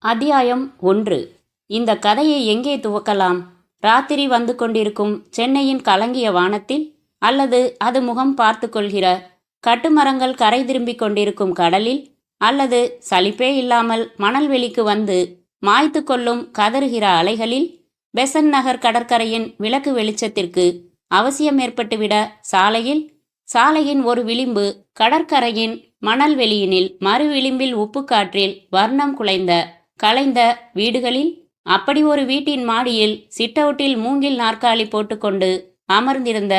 அத்தியாயம் 1. இந்த கதையை எங்கே துவக்கலாம்? ராத்திரி வந்து கொண்டிருக்கும் சென்னையின் கலங்கிய வானத்தில், அல்லது அது முகம் பார்த்து கொள்கிற கட்டுமரங்கள் கரை திரும்பிக் கொண்டிருக்கும் கடலில், அல்லது சலிப்பே இல்லாமல் மணல்வெளிக்கு வந்து மாய்த்து கொள்ளும் கதறுகிற அலைகளில்? பெசன்ட் நகர் கடற்கரையின் விளக்கு வெளிச்சத்திற்கு அவசியம் ஏற்பட்டுவிட சாலையின் ஒரு விளிம்பு கடற்கரையின் மணல் வெளியினில், மறு விளிம்பில் உப்புக்காற்றில் வர்ணம் கலைந்த வீடுகளில், அப்படி ஒரு வீட்டின் மாடியில் சிட்டவுட்டில் மூங்கில் நாற்காலி போட்டுக்கொண்டு அமர்ந்திருந்த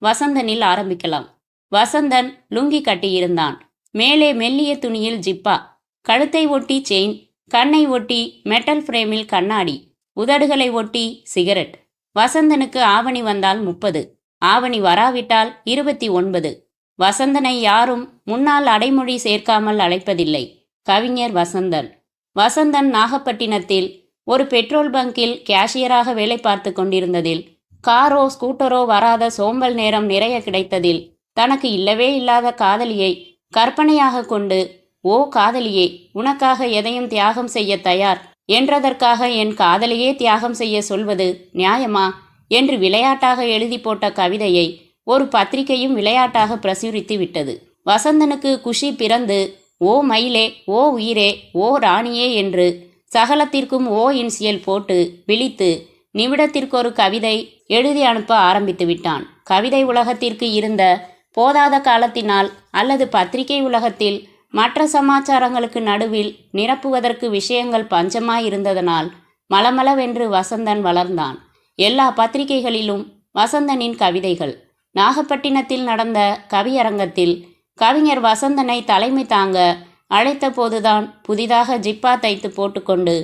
வசந்தனில் ஆரம்பிக்கலாம். வசந்தன் லுங்கி கட்டியிருந்தான். மேலே மெல்லிய துணியில் ஜிப்பா, கழுத்தை ஒட்டி செயின், கண்ணை ஒட்டி மெட்டல் ஃப்ரேமில் கண்ணாடி, உதடுகளை ஒட்டி சிகரெட். வசந்தனுக்கு ஆவணி வந்தால் 30, ஆவணி வராவிட்டால் 29. வசந்தனை யாரும் முன்னால் அடைமொழி சேர்க்காமல் அழைப்பதில்லை. கவிஞர் வசந்தன். வசந்தன் நாகப்பட்டினத்தில் ஒரு பெட்ரோல் பங்கில் கேஷியராக வேலை பார்த்து கொண்டிருந்ததில், காரோ ஸ்கூட்டரோ வராத சோம்பல் நேரம் நிறைய கிடைத்ததில், தனக்கு இல்லவே இல்லாத காதலியை கற்பனையாக கொண்டு, ஓ காதலியே, உனக்காக எதையும் தியாகம் செய்ய தயார் என்றதற்காக என் காதலையே தியாகம் செய்ய சொல்வது நியாயமா என்று விளையாட்டாக எழுதி போட்ட கவிதையை ஒரு பத்திரிகையும் விளையாட்டாக பிரசுரித்து விட்டது. வசந்தனுக்கு குஷி பிறந்து, ஓ மயிலே, ஓ உயிரே, ஓ ராணியே என்று சகலத்திற்கும் ஓ இன்சியல் போட்டு விழித்து நிமிடத்திற்கொரு கவிதை எழுதி அனுப்ப ஆரம்பித்து விட்டான். கவிதை உலகத்திற்கு இருந்த போதாத காலத்தினால், அல்லது பத்திரிகை உலகத்தில் மற்ற சமாச்சாரங்களுக்கு நடுவில் நிரப்புவதற்கு விஷயங்கள் பஞ்சமாயிருந்ததனால் மலமளவென்று வசந்தன் வளர்ந்தான். எல்லா பத்திரிகைகளிலும் வசந்தனின் கவிதைகள். நாகப்பட்டினத்தில் நடந்த கவியரங்கத்தில் கவிஞர் வசந்தனை தலைமை தாங்க அழைத்த போதுதான் புதிதாக ஜிப்பா தைத்து போட்டுக்கொண்டு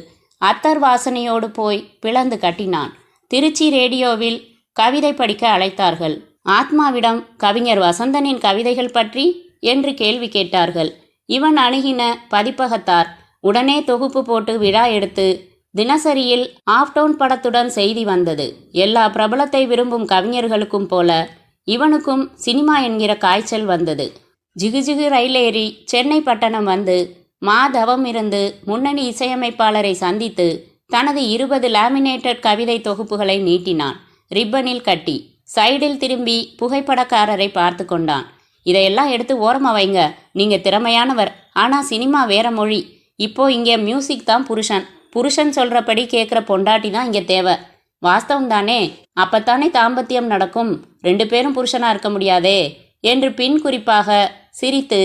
அத்தர் வாசனையோடு போய் பிளந்து கட்டினான். திருச்சி ரேடியோவில் கவிதை படிக்க அழைத்தார்கள். ஆத்மாவிடம் கவிஞர் வசந்தனின் கவிதைகள் பற்றி என்று கேள்வி கேட்டார்கள். இவன் அணுகின பதிப்பகத்தார் உடனே தொகுப்பு போட்டு விழா எடுத்து தினசரியில் ஆஃப்டவுன் படத்துடன் செய்தி வந்தது. எல்லா பிரபலத்தை விரும்பும் கவிஞர்களுக்கும் போல இவனுக்கும் சினிமா என்கிற காய்ச்சல் வந்தது. ஜிகுஜிகு ரயிலேறி சென்னை பட்டணம் வந்து மாதவம் இருந்து முன்னணி இசையமைப்பாளரை சந்தித்து தனது 20 லேமினேட்டட் கவிதை தொகுப்புகளை நீட்டினான். ரிப்பனில் கட்டி சைடில் திரும்பி புகைப்படக்காரரை பார்த்து கொண்டான். இதையெல்லாம் எடுத்து ஓரமாக வைங்க, நீங்க திறமையானவர், ஆனால் சினிமா வேற மொழி. இப்போ இங்கே மியூசிக் தான் புருஷன் சொல்றபடி கேட்குற பொண்டாட்டி தான் இங்கே தேவை. வாஸ்தவம் தானே? அப்பத்தானே தாம்பத்தியம் நடக்கும். 2 பேரும் புருஷனா இருக்க முடியாதே என்று பின் குறிப்பாக சிரித்து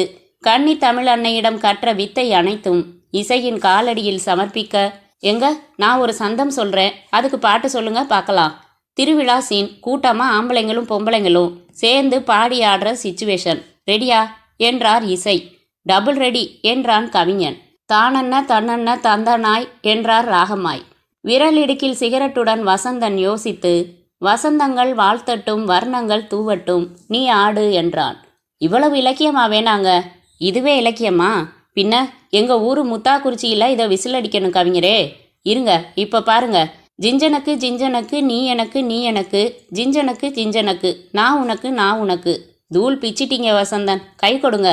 கன்னி தமிழ் அன்னையிடம் கற்ற வித்தை அனைத்தும் இசையின் காலடியில் சமர்ப்பிக்க, எங்க நான் ஒரு சந்தம் சொல்றேன், அதுக்கு பாட்டு சொல்லுங்க பார்க்கலாம். திருவிழா சீன், கூட்டமாக ஆம்பளைங்களும் பொம்பளைங்களும் சேர்ந்து பாடி ஆடுற சிச்சுவேஷன். ரெடியா என்றார் இசை. டபுள் ரெடி என்றான் கவிஞன். தானன்ன தன்னன்ன தந்தனாய் என்றார் ராகமாய். விரல் இடுக்கில் சிகரெட்டுடன் வசந்தன் யோசித்து, வசந்தங்கள் வாழ்த்தட்டும், வர்ணங்கள் தூவட்டும், நீ ஆடு என்றான். இவ்வளவு இலக்கியமா வேணாங்க? இதுவே இலக்கியமா? பின்ன எங்க ஊரு முத்தாக்குறிச்சியில் இதை விசிலடிக்கணும் கவிஞரே. இருங்க, இப்போ பாருங்க. ஜிஞ்சனுக்கு ஜிஞ்சனுக்கு நீ எனக்கு நீ எனக்கு, ஜிஞ்சனுக்கு ஜிஞ்சனுக்கு நான் உனக்கு நான் உனக்கு. தூள் பிச்சிட்டிங்க வசந்தன், கை கொடுங்க.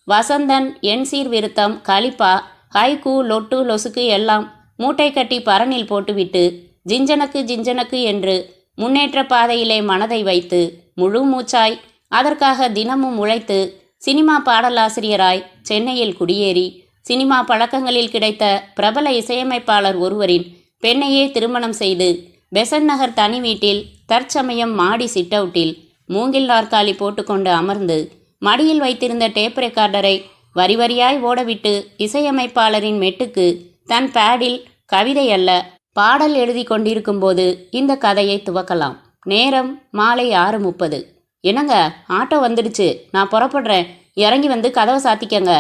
வசந்தன் என் சீர் விருத்தம், களிப்பா, ஹைக்கூ, லொட்டு லொசுக்கு எல்லாம் மூட்டை கட்டி பரனில் போட்டுவிட்டு ஜிஞ்சனுக்கு ஜிஞ்சனுக்கு என்று முன்னேற்ற பாதையிலே மனதை வைத்து முழு மூச்சாய் அதற்காக தினமும் உழைத்து சினிமா பாடலாசிரியராய் சென்னையில் குடியேறி சினிமா பழக்கங்களில் கிடைத்த பிரபல இசையமைப்பாளர் ஒருவரின் பெண்ணையே திருமணம் செய்து பெசன்ட் நகர் தனி வீட்டில் தற்சமயம் மாடி சிட்டவுட்டில் மூங்கில் நாற்காலி போட்டுக்கொண்டு அமர்ந்து மடியில் வைத்திருந்த டேப் ரெக்கார்டரை வரி வரியாய் ஓடவிட்டு இசையமைப்பாளரின் மெட்டுக்கு தன் பேடில் கவிதை அல்ல பாடல் எழுதி கொண்டிருக்கும்போது இந்த கதையை துவக்கலாம். நேரம் மாலை 6:30. என்னங்க, ஆட்டோ வந்துடுச்சு, நான் புறப்படுறேன், இறங்கி வந்து கதவை சாத்திக்கங்க.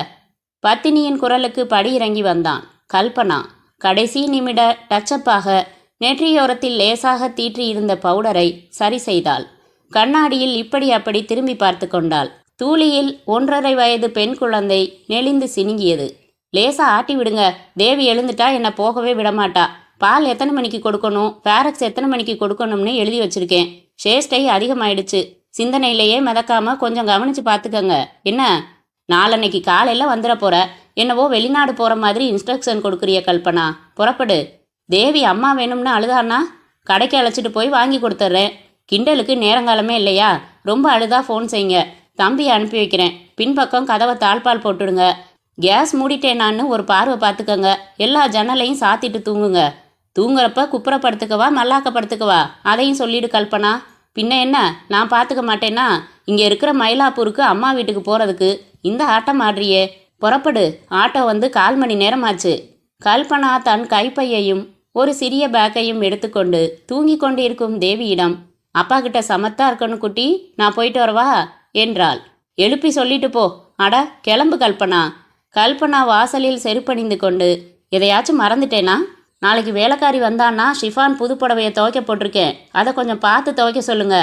பத்தினியின் குரலுக்கு படி இறங்கி வந்தான். கல்பனா கடைசி நிமிட டச்சப்பாக நெற்றியோரத்தில் லேசாக தீற்றியிருந்த பவுடரை சரி செய்தாள். கண்ணாடியில் இப்படி அப்படி திரும்பி பார்த்து கொண்டாள். தூளியில் 1.5 வயது பெண் குழந்தை நெளிந்து சினுங்கியது. லேசா ஆட்டி விடுங்க, தேவி எழுந்துட்டா என்னை போகவே விடமாட்டா. பால் எத்தனை மணிக்கு கொடுக்கணும், ஃபேரக்ஸ் எத்தனை மணிக்கு கொடுக்கணும்னு எழுதி வச்சிருக்கேன். ஷேஸ்டை அதிகமாயிடுச்சு, சிந்தனையிலேயே மிதக்காம கொஞ்சம் கவனிச்சு பார்த்துக்கங்க என்ன. நாளன்னைக்கு காலையில் வந்துட போற. என்னவோ வெளிநாடு போகிற மாதிரி இன்ஸ்ட்ரக்ஷன் கொடுக்குறிய கல்பனா. புறப்படு. தேவி அம்மா வேணும்னு அழுதான்னா கடைக்கு அழைச்சிட்டு போய் வாங்கி கொடுத்துட்றேன். கிண்டலுக்கு நேரங்காலமே இல்லையா? ரொம்ப அழுதா ஃபோன் செய்யுங்க. தம்பியை அனுப்பி வைக்கிறேன். பின்பக்கம் கதவை தாழ்பால் போட்டுடுங்க. கேஸ் மூடிட்டேனான்னு ஒரு பார்வை பார்த்துக்கங்க. எல்லா ஜன்னலையும் சாத்திட்டு தூங்குங்க. தூங்குறப்ப குப்புறப்படுத்துக்கவா மல்லாக்கப்படுத்துக்கவா அதையும் சொல்லிடு கல்பனா. பின்ன என்ன, நான் பார்த்துக்க மாட்டேன்னா? இங்கே இருக்கிற மயிலாப்பூருக்கு அம்மா வீட்டுக்கு போகிறதுக்கு இந்த ஆட்டம் ஆடுறியே. புறப்படு. ஆட்டோ வந்து 1/4 மணி நேரமாச்சு. கல்பனா தன் கைப்பையையும் ஒரு சிறிய பேக்கையும் எடுத்துக்கொண்டு தூங்கி கொண்டிருக்கும் தேவியிடம், அப்பா கிட்ட சமத்தா இருக்கணும் குட்டி, நான் போயிட்டு வரவா என்றாள். எழுப்பி சொல்லிட்டு போ. அட கிளம்பு கல்பனா. கல்பனா வாசலில் செருப்பணிந்து கொண்டு, எதையாச்சும் மறந்துட்டேனா? நாளைக்கு வேலைக்காரி வந்தான்னா ஷிஃபான் புது புடவையை துவைக்க போட்டிருக்கேன், அதை கொஞ்சம் பார்த்து துவைக்க சொல்லுங்க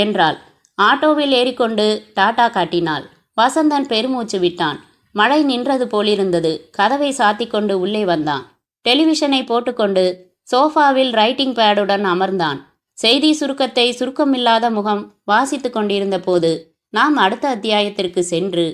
என்றாள். ஆட்டோவில் ஏறிக்கொண்டு டாட்டா காட்டினாள். வசந்தன் பெருமூச்சு விட்டான். மழை நின்றது போலிருந்தது. கதவை சாத்தி கொண்டு உள்ளே வந்தான். டெலிவிஷனை போட்டுக்கொண்டு சோஃபாவில் ரைட்டிங் பேடுடன் அமர்ந்தான். செய்தி சுருக்கத்தை சுருக்கமில்லாத முகம் வாசித்து கொண்டிருந்த போது நாம் அடுத்த அத்தியாயத்திற்கு சென்று,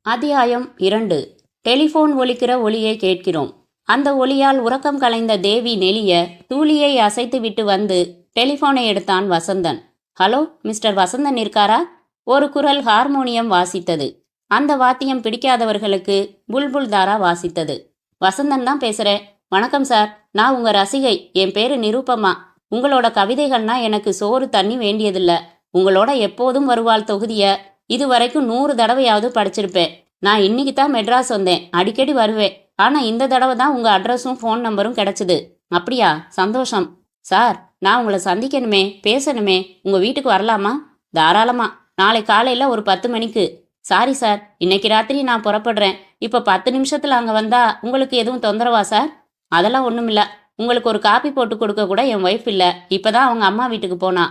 அத்தியாயம் 2. டெலிஃபோன் ஒலிக்கிற ஒலியை கேட்கிறோம். அந்த ஒலியால் உறக்கம் கலைந்த தேவி நெளிய தூளியை அசைத்து விட்டு வந்து டெலிஃபோனை எடுத்தான் வசந்தன். ஹலோ, மிஸ்டர் வசந்தன் இருக்காரா? ஒரு குரல் ஹார்மோனியம் வாசித்தது. அந்த வாத்தியம் பிடிக்காதவர்களுக்கு புல்புல் தாரா வாசித்தது. வசந்தன் தான் பேசுகிறேன். வணக்கம் சார், நான் உங்கள் ரசிகை. என் பேரு நிரூபமா. உங்களோட கவிதைகள்னா எனக்கு சோறு தண்ணி வேண்டியதில்லை. உங்களோட எப்போதும் வருவாள் தொகுதியை இதுவரைக்கும் 100 தடவையாவது படிச்சிருப்பேன். நான் இன்னைக்கு தான் மெட்ராஸ் வந்தேன். அடிக்கடி வருவேன். ஆனால் இந்த தடவை தான் உங்கள் அட்ரஸும் ஃபோன் நம்பரும் கிடைச்சிது. அப்படியா? சந்தோஷம். சார், நான் உங்களை சந்திக்கணுமே, பேசணுமே. உங்கள் வீட்டுக்கு வரலாமா? தாராளமா. நாளை காலையில் ஒரு 10 மணிக்கு. சாரி சார், இன்னைக்கு ராத்திரி நான் புறப்படுறேன். இப்போ 10 நிமிஷத்தில் அங்கே வந்தால் உங்களுக்கு எதுவும் தொந்தரவா சார்? அதெல்லாம் ஒன்றும் இல்லை. உங்களுக்கு ஒரு காப்பி போட்டு கொடுக்க கூட என் ஒய்ஃப் இல்லை. இப்போ தான் அவங்க அம்மா வீட்டுக்கு போனா.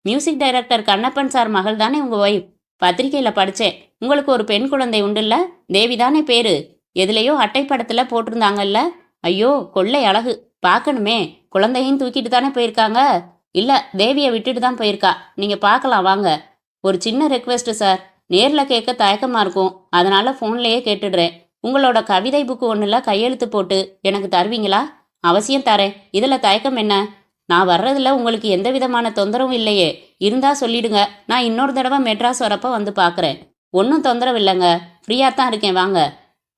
மியூசிக் டைரக்டர் கண்ணப்பன் சார் மகள் தானே உங்கள் ஒய்ஃப்? பத்திரிக்கையில் படித்தேன். உங்களுக்கு ஒரு பெண் குழந்தை உண்டுல்ல? தேவி தானே பேரு? எதுலேயோ அட்டைப்படத்தில் போட்டிருந்தாங்கல்ல? ஐயோ, கொள்ளை அழகு. பார்க்கணுமே. குழந்தையும் தூக்கிட்டு தானே போயிருக்காங்க? இல்லை, தேவியை விட்டுட்டு தான் போயிருக்கா. நீங்கள் பார்க்கலாம் வாங்க. ஒரு சின்ன ரெக்வெஸ்ட் சார். நேரில் கேட்க தயக்கமாக இருக்கும், அதனால் ஃபோன்லேயே கேட்டுடுறேன். உங்களோட கவிதை புக்கு ஒன்றில் கையெழுத்து போட்டு எனக்கு தருவீங்களா? அவசியம் தரேன். இதில் தயக்கம் என்ன? நான் வர்றதில் உங்களுக்கு எந்த விதமான தொந்தரவும் இல்லையே. இருந்தா சொல்லிடுங்க. நான் இன்னொரு தடவை மெட்ராஸ் வரப்போ வந்து பார்க்குறேன். ஒன்றும் தொந்தரவு இல்லைங்க. ஃப்ரீயாக தான் இருக்கேன், வாங்க.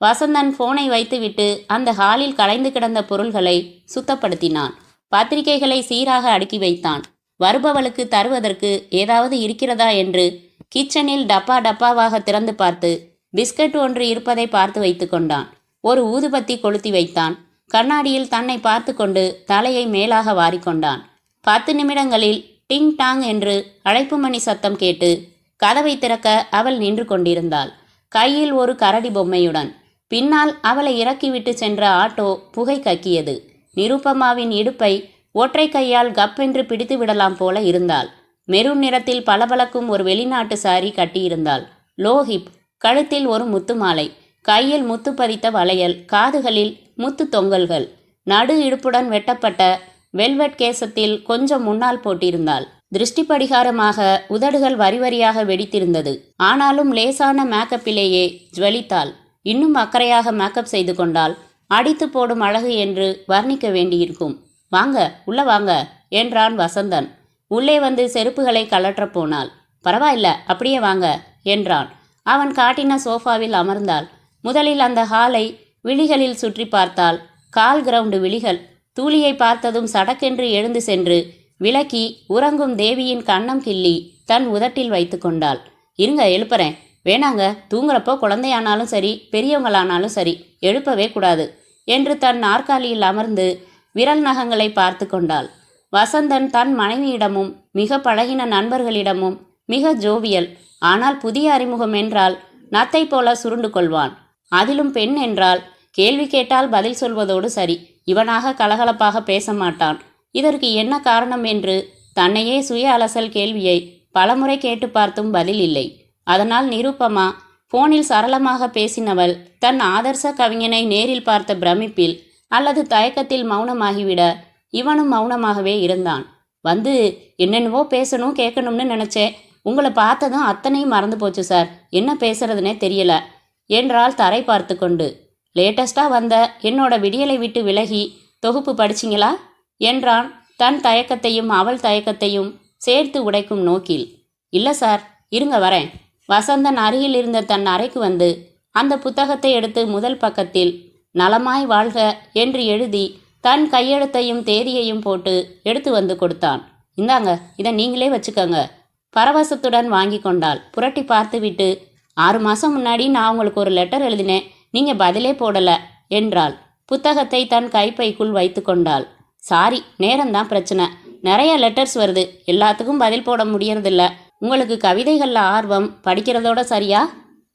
வசந்தன் ஃபோனை வைத்துவிட்டு அந்த ஹாலில் கலைந்து கிடந்த பொருள்களை சுத்தப்படுத்தினான். பத்திரிகைகளை சீராக அடுக்கி வைத்தான். வருபவளுக்கு தருவதற்கு ஏதாவது இருக்கிறதா என்று கிச்சனில் டப்பா டப்பாவாக திறந்து பார்த்து பிஸ்கட் ஒன்று இருப்பதை பார்த்து வைத்து கொண்டான். ஒரு ஊதுபத்தி கொளுத்தி வைத்தான். கண்ணாடியில் தன்னை பார்த்து கொண்டு தலையை மேலாக வாரிக்கொண்டான். 10 நிமிடங்களில் டிங் டாங் என்று அழைப்பு மணி சத்தம் கேட்டு கதவை திறக்க அவள் நின்று கொண்டிருந்தாள், கையில் ஒரு கரடி பொம்மையுடன். பின்னால் அவளை இறக்கிவிட்டு சென்ற ஆட்டோ புகை கக்கியது. நிருபமாவின் இடுப்பை ஒற்றை கையால் கப்பென்று பிடித்து விடலாம் போல இருந்தாள். மெரூன் நிறத்தில் பளபளக்கும் ஒரு வெளிநாட்டு சாரி கட்டியிருந்தாள். லோஹிப், கழுத்தில் ஒரு முத்து மாலை, கையில் முத்து பதித்த வளையல், காதுகளில் முத்து தொங்கல்கள். நடு இடுப்புடன் வெட்டப்பட்ட வெல்வெட் கேசத்தில் கொஞ்சம் முன்னால் போட்டிருந்தாள். திருஷ்டி படிகாரமாக உதடுகள் வரி வரியாக வெடித்திருந்தது. ஆனாலும் லேசான மேக்கப்பிலேயே ஜுவலித்தாள். இன்னும் அக்கறையாக மேக்கப் செய்து கொண்டால் அடித்து போடும் அழகு என்று வர்ணிக்க வேண்டியிருக்கும். வாங்க, உள்ள வாங்க என்றான் வசந்தன். உள்ளே வந்து செருப்புகளை கலற்றப் போனாள். பரவாயில்ல, அப்படியே வாங்க என்றான். அவன் காட்டின சோஃபாவில் அமர்ந்தாள். முதலில் அந்த ஹாலை விழிகளில் சுற்றி பார்த்தாள். கால் கிரவுண்டு விழிகள். தூளியை பார்த்ததும் சடக்கென்று எழுந்து சென்று விலக்கி உறங்கும் தேவியின் கன்னம் கிள்ளி தன் உதட்டில் வைத்து கொண்டாள். இருங்க, எழுப்புறேன். வேணாங்க, தூங்குறப்போ குழந்தையானாலும் சரி, பெரியவங்களானாலும் சரி, எழுப்பவே கூடாது என்று தன் நாற்காலியில் அமர்ந்து விரல் நகங்களை பார்த்து கொண்டாள். வசந்தன் தன் மனைவியிடமும் மிக பழகின நண்பர்களிடமும் மிக ஜோவியல். ஆனால் புதிய அறிமுகம் என்றால் நத்தை போல சுருண்டு கொள்வான். அதிலும் பெண் என்றால் கேள்வி கேட்டால் பதில் சொல்வதோடு சரி, இவனாக கலகலப்பாக பேச மாட்டான். இதற்கு என்ன காரணம் என்று தன்னையே சுய அலசல் கேள்வியை பலமுறை கேட்டு பார்த்தும் பதில் இல்லை. அதனால் நிருபமா போனில் சரளமாக பேசினவள் தன் ஆதர்ச கவிஞனை நேரில் பார்த்த பிரமிப்பில் அல்லது தயக்கத்தில் மௌனமாகிவிட இவனும் மௌனமாகவே இருந்தான். வந்து என்னென்னவோ பேசணும் கேட்கணும்னு நினச்சேன். உங்களை பார்த்ததும் அத்தனையும் மறந்து போச்சு சார். என்ன பேசுறதுனே தெரியல. என்றாள் தரை பார்த்து கொண்டு. லேட்டஸ்டா வந்த என்னோட விடியலை விட்டு விலகி தொகுப்பு படிச்சிங்களா என்றான் தன் தயக்கத்தையும் அவள் தயக்கத்தையும் சேர்த்து உடைக்கும் நோக்கில். இல்லை சார், இருங்க வரேன். வசந்தன் அருகில் இருந்த தன் அறைக்கு வந்து அந்த புத்தகத்தை எடுத்து முதல் பக்கத்தில் நலமாய் வாழ்க என்று எழுதி தன் கையெழுத்தையும் தேதியையும் போட்டு எடுத்து வந்து கொடுத்தான். இந்தாங்க, இதை நீங்களே வச்சுக்கோங்க. பரவசத்துடன் வாங்கி கொண்டாள். புரட்டி பார்த்துவிட்டு, 6 மாதம் முன்னாடி நான் உங்களுக்கு ஒரு லெட்டர் எழுதினேன், நீங்கள் பதிலே போடலை என்றாள். புத்தகத்தை தன் கைப்பைக்குள் வைத்து கொண்டாள். சாரி, நேரம்தான் பிரச்சனை. நிறைய லெட்டர்ஸ் வருது, எல்லாத்துக்கும் பதில் போட முடியறதில்ல. உங்களுக்கு கவிதைகளில் ஆர்வம், படிக்கிறதோட சரியா?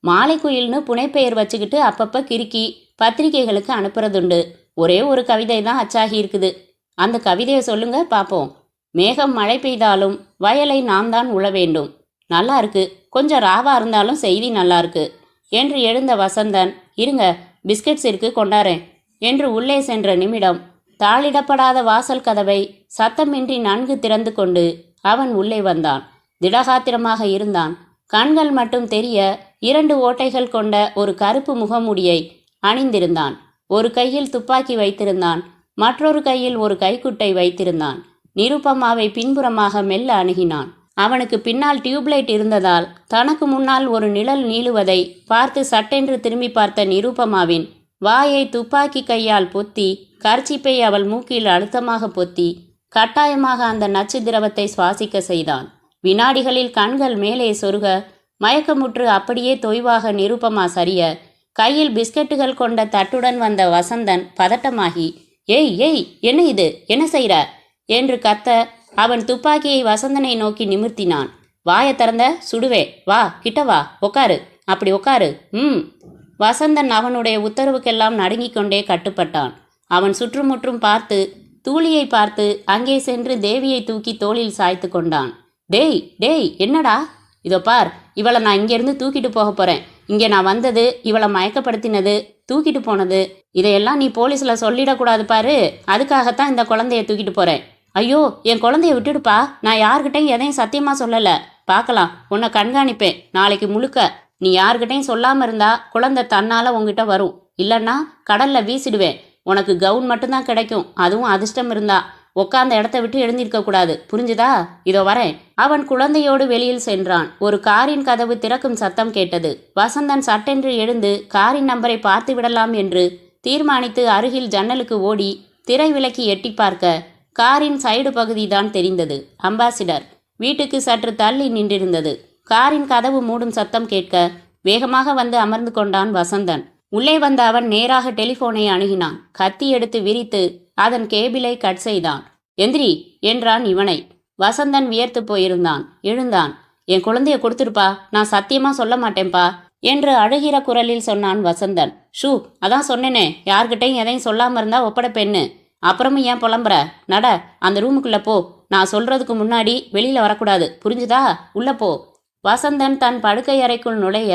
மாலைக்குயில்னு புனைப்பெயர் வச்சுக்கிட்டு அப்பப்போ கிறுக்கி பத்திரிகைகளுக்கு அனுப்புறதுண்டு. ஒரே ஒரு கவிதை தான் அச்சாகி இருக்குது. அந்த கவிதையை சொல்லுங்க பார்ப்போம். மேகம் மழை பெய்தாலும் வயலை நாம் தான் உழ வேண்டும். நல்லா இருக்கு, கொஞ்சம் ராவா இருந்தாலும் செய்தி நல்லா இருக்கு என்று எழுந்த வசந்தன், இருங்க பிஸ்கட்ஸ் இருக்கு கொண்டாரேன் என்று உள்ளே சென்ற நிமிடம் தாளிடப்படாத வாசல் கதவை சத்தமின்றி நன்கு திறந்து கொண்டு அவன் உள்ளே வந்தான். திடகாத்திரமாக இருந்தான். கண்கள் மட்டும் தெரிய 2 ஓட்டைகள் கொண்ட ஒரு கருப்பு முகமூடியை அணிந்திருந்தான். ஒரு கையில் துப்பாக்கி வைத்திருந்தான், மற்றொரு கையில் ஒரு கைக்குட்டை வைத்திருந்தான். நிருபமாவை பின்புறமாக மெல்ல அணுகினான். அவனுக்கு பின்னால் டியூப்லைட் இருந்ததால் தனக்கு முன்னால் ஒரு நிழல் நீளுவதை பார்த்து சட்டென்று திரும்பி பார்த்த நிருபமாவின் வாயை துப்பாக்கி கையால் பொத்தி கர்ச்சிப்பை அவள் மூக்கில் அழுத்தமாக பொத்தி கட்டாயமாக அந்த நச்சு திரவத்தை சுவாசிக்க செய்தான். வினாடிகளில் கண்கள் மேலே சொருக மயக்கமுற்று அப்படியே தொய்வாக நிருபமா சரிய கையில் பிஸ்கட்டுகள் கொண்ட தட்டுடன் வந்த வசந்தன் பதட்டமாகி, ஏய் ஏய், என்ன இது, என்ன செய்ற என்று கத்த அவன் துப்பாக்கியை வசந்தனை நோக்கி நிமிர்த்தினான். வாயை திறந்த சுடுவே, வா கிட்ட வா, உக்காரு, அப்படி உக்காரு. வசந்தன் அவனுடைய உத்தரவுக்கெல்லாம் நடுங்கிக் கொண்டே கட்டுப்பட்டான். அவன் சுற்றுமுற்றும் பார்த்து தூளியை பார்த்து அங்கே சென்று தேவியை தூக்கி தோளில் சாய்த்து கொண்டான். டேய் டேய், என்னடா? இதோ பார், இவளை நான் இங்கேருந்து தூக்கிட்டு போக போகிறேன். இங்கே நான் வந்தது, இவளை மயக்கப்படுத்தினது, தூக்கிட்டு போனது, இதையெல்லாம் நீ போலீஸில் சொல்லிடக்கூடாது பாரு. அதுக்காகத்தான் இந்த குழந்தைய தூக்கிட்டு போகிறேன். ஐயோ, என் குழந்தைய விட்டுடுப்பா. நான் யார்கிட்டையும் எதையும் சத்தியமாக சொல்லலை. பார்க்கலாம், உன்னை கண்காணிப்பேன் நாளைக்கு முழுக்க. நீ யார்கிட்டையும் சொல்லாமல் இருந்தா குழந்தை தன்னால் உங்ககிட்ட வரும். இல்லைன்னா கடலில் வீசிடுவேன். உனக்கு கவுன் மட்டும்தான் கிடைக்கும், அதுவும் அதிர்ஷ்டம் இருந்தா. உட்கார்ந்த இடத்த விட்டு எழுந்திருக்கக்கூடாது, புரிஞ்சுதா? இதோ வரேன். அவன் குழந்தையோடு வெளியில் சென்றான். ஒரு காரின் கதவு திறக்கும் சத்தம் கேட்டது. வசந்தன் சட்டென்று எழுந்து காரின் நம்பரை பார்த்து விடலாம் என்று தீர்மானித்து அருகில் ஜன்னலுக்கு ஓடி திரை விலக்கி எட்டி பார்க்க காரின் சைடு பகுதி தான் தெரிந்தது. அம்பாசிடர் வீட்டுக்கு சற்று தள்ளி நின்றிருந்தது. காரின் கதவு மூடும் சத்தம் கேட்க வேகமாக வந்து அமர்ந்து கொண்டான் வசந்தன். உள்ளே வந்த அவன் நேராக டெலிஃபோனை அணுகினான். கத்தி எடுத்து விரித்து அதன் கேபிளை கட் செய்தான். எந்திரி என்றான் இவனை. வசந்தன் வியர்த்து போயிருந்தான். எழுந்தான். என் குழந்தைய கொடுத்துருப்பா, நான் சத்தியமா சொல்ல மாட்டேன்பா என்று அழுகிற குரலில் சொன்னான் வசந்தன். ஷூ, அதான் சொன்னேனே, யார்கிட்டையும் எதையும் சொல்லாம இருந்தா ஒப்படைப்பெண்ணு. அப்புறமும் ஏன் புலம்புற? நட, அந்த ரூமுக்குள்ள போ. நான் சொல்றதுக்கு முன்னாடி வெளியில வரக்கூடாது, புரிஞ்சுதா? உள்ள போ. வசந்தன் தன் படுக்கை அறைக்குள் நுழைய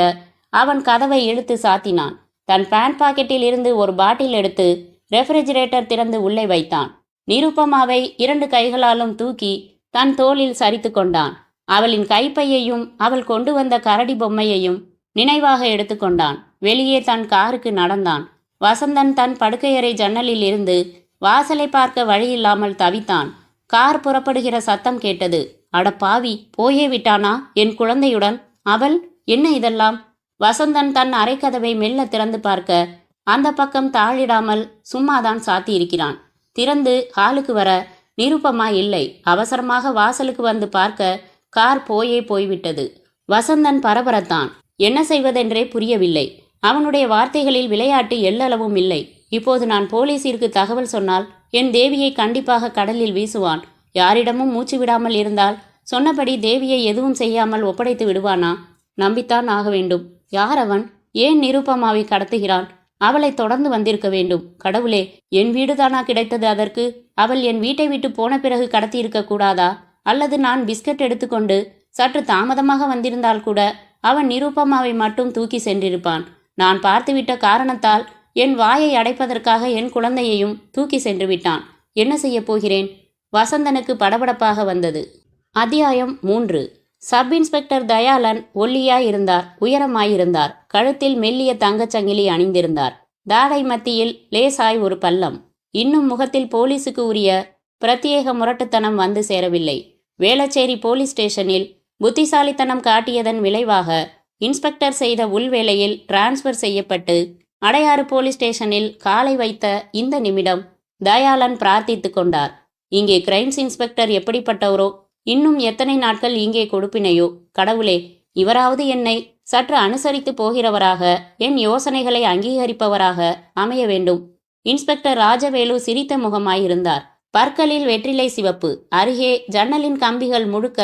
அவன் கதவை இழுத்து சாத்தினான். தன் பேண்ட் பாக்கெட்டில் இருந்து ஒரு பாட்டில் எடுத்து ரெஃப்ரிஜிரேட்டர் திறந்து உள்ளே வைத்தான். நிருபமாவை 2 கைகளாலும் தூக்கி தன் தோளில் சரித்து கொண்டான். அவளின் கைப்பையையும் அவள் கொண்டு வந்த கரடி பொம்மையையும் நினைவாக எடுத்துக்கொண்டான். வெளியே தன் காருக்கு நடந்தான். வசந்தன் தன் படுக்கையறை ஜன்னலில் இருந்து வாசலை பார்க்க வழியில்லாமல் தவித்தான். கார் புறப்படுகிற சத்தம் கேட்டது. அட பாவி, போயே விட்டானா என் குழந்தையுடன்? அவள் என்ன இதெல்லாம்? வசந்தன் தன் அறைக்கதவை மெல்ல திறந்து பார்க்க அந்த பக்கம் தாழிடாமல் சும்மாதான் சாத்தி இருக்கிறான். திறந்து ஹாலுக்கு வர நிருபமா இல்லை. அவசரமாக வாசலுக்கு வந்து பார்க்க கார் போய்விட்டது. வசந்தன் பரபரத்தான். என்ன செய்வதென்றே புரியவில்லை. அவனுடைய வார்த்தைகளில் விளையாட்டு எல்லளவும் இல்லை. இப்போது நான் போலீசிற்கு தகவல் சொன்னால் என் தேவியை கண்டிப்பாக கடலில் வீசுவான். யாரிடமும் மூச்சு விடாமல் இருந்தால் சொன்னபடி தேவியை எதுவும் செய்யாமல் ஒப்படைத்து விடுவானா? நம்பித்தான் ஆக வேண்டும். யார் அவன்? ஏன் நிருபமாவை கடத்துகிறான்? அவளை தொடர்ந்து வந்திருக்க வேண்டும். கடவுளே, என் வீடுதானா கிடைத்தது அதற்கு? அவள் என் வீட்டை விட்டு போன பிறகு கடத்தியிருக்க கூடாதா? அல்லது நான் பிஸ்கட் எடுத்துக்கொண்டு சற்று தாமதமாக வந்திருந்தால் கூட அவன் நிருபமாவை மட்டும் தூக்கி சென்றிருப்பான். நான் பார்த்துவிட்ட காரணத்தால் என் வாயை அடைப்பதற்காக என் குழந்தையையும் தூக்கி சென்று விட்டான். என்ன செய்ய போகிறேன்? வசந்தனுக்கு படபடப்பாக வந்தது. அத்தியாயம் 3. சப் இன்ஸ்பெக்டர் தயாளன் ஒல்லியாய் இருந்தார், உயரமாயிருந்தார். கழுத்தில் மெல்லிய தங்கச் சங்கிலி அணிந்திருந்தார். தாடை மத்தியில் லேசாய் ஒரு பள்ளம். இன்னும் முகத்தில் போலீசுக்கு உரிய பிரத்யேக முரட்டுத்தனம் வந்து சேரவில்லை. வேளச்சேரி போலீஸ் ஸ்டேஷனில் புத்திசாலித்தனம் காட்டியதன் விளைவாக இன்ஸ்பெக்டர் செய்த உள்வேளையில் டிரான்ஸ்பர் செய்யப்பட்டு அடையாறு போலீஸ் ஸ்டேஷனில் காலை வைத்த இந்த நிமிடம் தயாளன் பிரார்த்தித்து கொண்டார். இங்கே கிரைம்ஸ் இன்ஸ்பெக்டர் எப்படிப்பட்டவரோ, இன்னும் எத்தனை நாட்கள் இங்கே கொடுப்பினையோ, கடவுளே, இவராவது என்னை சற்று அனுசரித்து போகிறவராக, என் யோசனைகளை அங்கீகரிப்பவராக அமைய வேண்டும். இன்ஸ்பெக்டர் ராஜவேலு சிரித்த முகமாயிருந்தார். பற்களில் வெற்றிலை சிவப்பு, அருகே ஜன்னலின் கம்பிகள் முழுக்க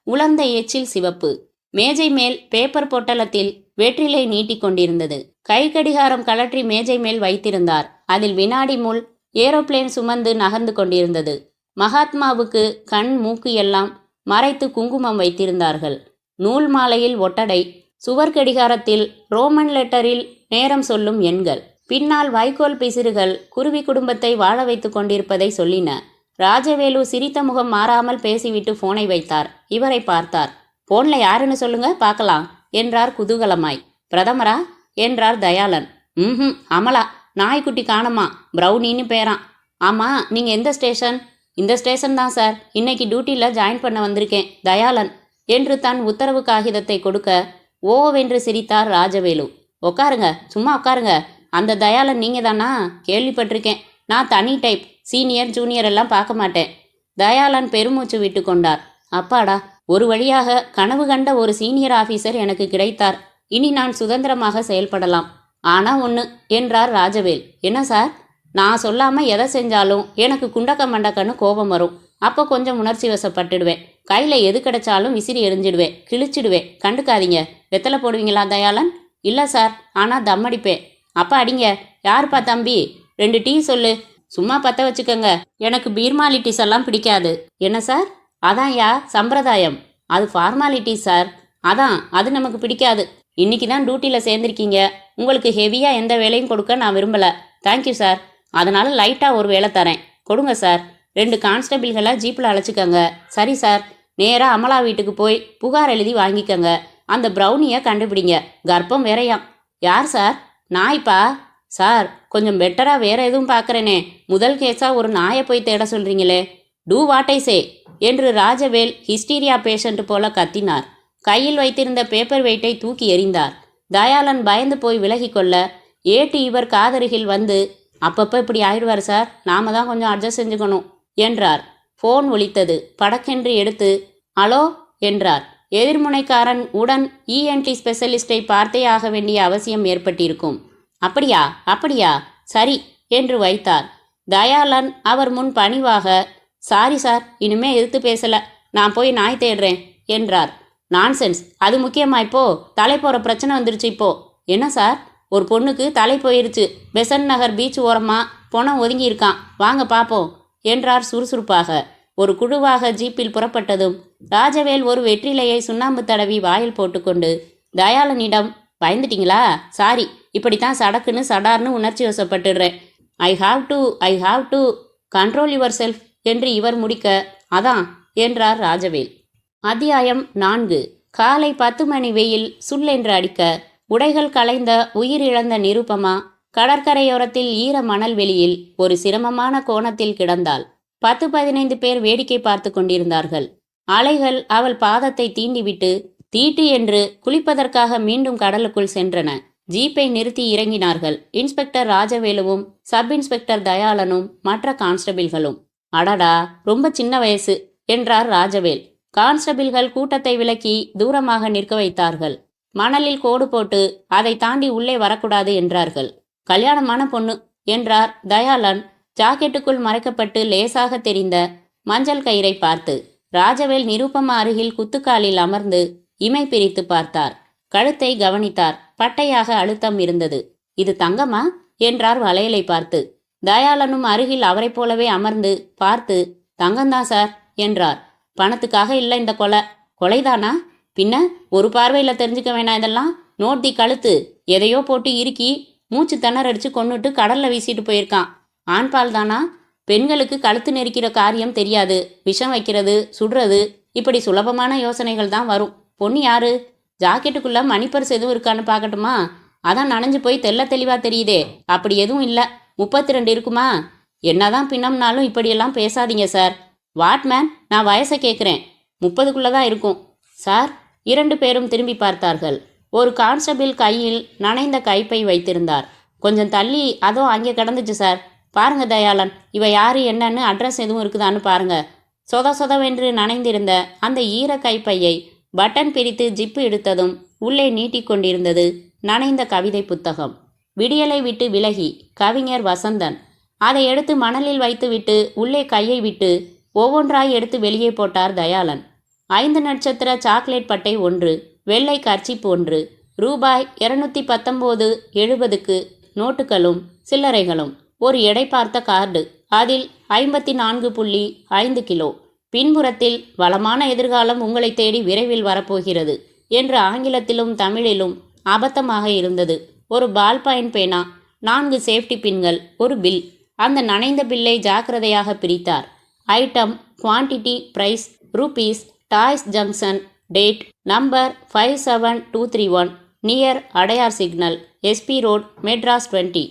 உலர்ந்த எச்சில் சிவப்பு. மேஜை மேல் பேப்பர் பொட்டலத்தில் வெற்றிலை நீட்டிக் கொண்டிருந்தது. கை கடிகாரம் கழற்றி மேஜை மேல் வைத்திருந்தார். அதில் வினாடி முள் ஏரோப்ளேன் சுமந்து நகர்ந்து கொண்டிருந்தது. மகாத்மாவுக்கு கண் மூக்கு எல்லாம் மறைத்து குங்குமம் வைத்திருந்தார்கள். நூல் மாலையில் ஒட்டடை, சுவர் கடிகாரத்தில் ரோமன் லெட்டரில் நேரம் சொல்லும் எண்கள். பின்னால் வைக்கோல் பிசிறுகள் குருவி குடும்பத்தை வாழ வைத்து கொண்டிருப்பதை சொல்லின. ராஜவேலு சிரித்த முகம் மாறாமல் பேசிவிட்டு போனை வைத்தார். இவரை பார்த்தார். போன்ல யாருன்னு சொல்லுங்க பார்க்கலாம் என்றார் குதூகலமாய். பிரதமரா என்றார் தயாளன். அமலா, நாய்க்குட்டி காணமா, பிரௌனின்னு பேரான். ஆமா, நீங்க எந்த ஸ்டேஷன்? இந்த ஸ்டேஷன் தான் சார், இன்னைக்கு டியூட்டியில் ஜாயின் பண்ண வந்திருக்கேன், தயாளன் என்று தன் உத்தரவு காகிதத்தை கொடுக்க ஓவென்று சிரித்தார் ராஜவேலு. உட்காருங்க, சும்மா உட்காருங்க. அந்த தயாளன் நீங்க தானா? கேள்விப்பட்டிருக்கேன். நான் தனி டைப், சீனியர் ஜூனியர் எல்லாம் பார்க்க மாட்டேன். தயாளன் பெருமூச்சு விட்டு கொண்டார். அப்பாடா, ஒரு வழியாக கனவு கண்ட ஒரு சீனியர் ஆஃபீஸர் எனக்கு கிடைத்தார். இனி நான் சுதந்திரமாக செயல்படலாம். ஆனா ஒன்று என்றார் ராஜவேல். என்ன சார்? நான் சொல்லாமல் எதை செஞ்சாலும் எனக்கு குண்டக்க மண்டக்கன்னு கோபம் வரும். அப்போ கொஞ்சம் உணர்ச்சி வசப்பட்டுடுவேன். கையில் எது கிடைச்சாலும் விசிறி எரிஞ்சிடுவேன், கிழிச்சிடுவேன். கண்டுக்காதீங்க. வெத்தலை போடுவீங்களா தயாளன்? இல்லை சார், ஆனால் தம் அடிப்பேன். அப்பா அடிங்க. யாருப்பா தம்பி? 2 டீ சொல்லு. சும்மா பற்ற வச்சுக்கோங்க. எனக்கு பீர்மாலிட்டிஸ் எல்லாம் பிடிக்காது. என்ன சார்? அதான் யா சம்பிரதாயம். அது ஃபார்மாலிட்டிஸ் சார். அதான் அது நமக்கு பிடிக்காது. இன்னைக்கு தான் டியூட்டியில் சேர்ந்துருக்கீங்க. உங்களுக்கு ஹெவியாக எந்த வேலையும் கொடுக்க நான் விரும்பலை. Thank you sir. அதனால் லைட்டாக ஒரு வேலை தரேன், கொடுங்க சார். 2 கான்ஸ்டபிள்களை ஜீப்பில் அழைச்சிக்கங்க. சரி சார். நேராக அமலா வீட்டுக்கு போய் புகார் எழுதி வாங்கிக்கங்க. அந்த ப்ரௌனியை கண்டுபிடிங்க. கர்ப்பம் வேறையாம். யார் சார்? நாய்ப்பா. சார், கொஞ்சம் பெட்டராக வேற எதுவும் பார்க்குறேனே. முதல் கேஸாக ஒரு நாயை போய் தேட சொல்கிறீங்களே. டூ வாட் ஐ சே என்று ராஜவேல் ஹிஸ்டீரியா பேஷண்ட் போல கத்தினார். கையில் வைத்திருந்த பேப்பர் வெயிட்டை தூக்கி எறிந்தார். தயாளன் பயந்து போய் விலகி கொள்ள ஏட்டு இவர் காதருகில் வந்து, அப்பப்போ இப்படி ஆயிடுவார் சார், நாம தான் கொஞ்சம் அட்ஜஸ்ட் செஞ்சுக்கணும் என்றார். ஃபோன் ஒலித்தது. படக்கென்று எடுத்து அலோ என்றார். எதிர்முனைக்காரன் உடன் இஎன்டி ஸ்பெஷலிஸ்டை பார்த்தே ஆக வேண்டிய அவசியம் ஏற்பட்டிருக்கும். அப்படியா அப்படியா, சரி என்று வைத்தார். தயாளன் அவர் முன் பணிவாக, சாரி சார், இனிமே எதிர்த்து பேசல, நான் போய் நாய் தேடுறேன் என்றார். நான்சென்ஸ், அது முக்கியமா? இப்போ தலை போகிற பிரச்சனை வந்துருச்சு. இப்போ என்ன சார்? ஒரு பொண்ணுக்கு தலை போயிருச்சு. பெசன்ட் நகர் பீச் ஓரமா பொணம் ஒதுங்கி இருக்கான், வாங்க பார்ப்போம் என்றார் சுறுசுறுப்பாக. ஒரு குழுவாக ஜீப்பில் புறப்பட்டதும் ராஜவேல் ஒரு வெற்றிலையை சுண்ணாம்பு தடவி வாயில் போட்டுக்கொண்டு தயாளனிடம், பயந்துட்டீங்களா? சாரி, இப்படித்தான் சடக்குன்னு சடார்னு உணர்ச்சி வசப்பட்டுடுறேன். I have to control yourself என்று இவர் முடிக்க, அதான் என்றார் ராஜவேல். அத்தியாயம் 4. காலை 10 மணி வெயில் சுல்லென்று அடிக்க உடைகள் களைந்த உயிரிழந்த நிருபமா கடற்கரையோரத்தில் ஈர மணல் வெளியில் ஒரு சிரமமான கோணத்தில் கிடந்தாள். 10-15 பேர் வேடிக்கை பார்த்து கொண்டிருந்தார்கள். அலைகள் அவள் பாதத்தை தீண்டிவிட்டு தீட்டு என்று குளிப்பதற்காக மீண்டும் கடலுக்குள் சென்றன. ஜீப்பை நிறுத்தி இறங்கினார்கள். இன்ஸ்பெக்டர் ராஜவேலுவும் சப் இன்ஸ்பெக்டர் தயாளனும் மற்ற கான்ஸ்டபிள்களும். அடடா, ரொம்ப சின்ன வயசு என்றார் ராஜவேல். கான்ஸ்டபிள்கள் கூட்டத்தை விலக்கி தூரமாக நிற்க வைத்தார்கள். மணலில் கோடு போட்டு அதை தாண்டி உள்ளே வரக்கூடாது என்றார்கள். கல்யாணமான பொண்ணு என்றார் தயாளன் ஜாக்கெட்டுக்குள் மறைக்கப்பட்டு லேசாக தெரிந்த மஞ்சள் கயிறை பார்த்து. ராஜவேல் நிருபமா அருகில் குத்துக்காலில் அமர்ந்து இமை பிரித்து பார்த்தார். கழுத்தை கவனித்தார். பட்டையாக அழுத்தம் இருந்தது. இது தங்கமா என்றார் வளையலை பார்த்து. தயாளனும் அருகில் அவரை போலவே அமர்ந்து பார்த்து, தங்கம்தான் சார் என்றார். பணத்துக்காக இல்லை இந்த கொலை. கொலைதானா? பின்ன ஒரு பார்வையில் தெரிஞ்சுக்க வேணாம் இதெல்லாம். நோட்டி கழுத்து எதையோ போட்டு இறுக்கி மூச்சு திணறடிச்சு கொன்னுட்டு கடல்ல வீசிட்டு போயிருக்கான். ஆண்பால் தானா? பெண்களுக்கு கழுத்து நெரிக்கிற காரியம் தெரியாது. விஷம் வைக்கிறது, சுடுறது இப்படி சுலபமான யோசனைகள் தான் வரும். பொண்ணு யாரு? ஜாக்கெட்டுக்குள்ள மணிப்பர்ஸ் எதுவும் இருக்கான்னு பார்க்கட்டுமா? அதான் நனைஞ்சு போய் தெள்ள தெளிவா தெரியுதே. அப்படி எதுவும் இல்லை. 32 இருக்குமா? என்னதான் பின்னம்னாலும் இப்படியெல்லாம் பேசாதீங்க சார். வாட் மேன், நான் வயசை கேட்குறேன். 30க்குள்ளே தான் இருக்கும். சார், 2 பேரும் திரும்பி பார்த்தார்கள். ஒரு கான்ஸ்டபிள் கையில் நனைந்த கைப்பை வைத்திருந்தார். கொஞ்சம் தள்ளி அதோ அங்கே கிடந்துச்சு சார். பாருங்க தயாளன், இவ யாரு என்னன்னு அட்ரஸ் எதுவும் இருக்குதான்னு பாருங்க. சொதவென்று நனைந்திருந்த அந்த ஈர கைப்பையை பட்டன் பிரித்து ஜிப்பு எடுத்ததும் உள்ளே நீட்டிக்கொண்டிருந்தது நனைந்த கவிதை புத்தகம். விடியலை விட்டு விலகி கவிஞர் வசந்தன். அதை எடுத்து மணலில் வைத்துவிட்டு உள்ளே கையை விட்டு ஒவ்வொன்றாய் எடுத்து வெளியே போட்டார் தயாளன். 5 நட்சத்திர சாக்லேட் பட்டை 1, வெள்ளை கர்ச்சிப் 1, ரூபாய் 219.70க்கு நோட்டுகளும் சில்லறைகளும், ஒரு எடை பார்த்த கார்டு, அதில் 54.5 கிலோ. பின்புறத்தில் வளமான எதிர்காலம் உங்களை தேடி விரைவில் வரப்போகிறது என்று ஆங்கிலத்திலும் தமிழிலும் அபத்தமாக இருந்தது. ஒரு பால் பாயிண்ட் பேனா, 4 சேஃப்டி பின்கள், ஒரு பில். அந்த நனைந்த பில்லை ஜாக்கிரதையாக பிரித்தார். Item, quantity, price, rupees, toys junction, date, number 57231, near Adyar signal, SP road, Madras 20,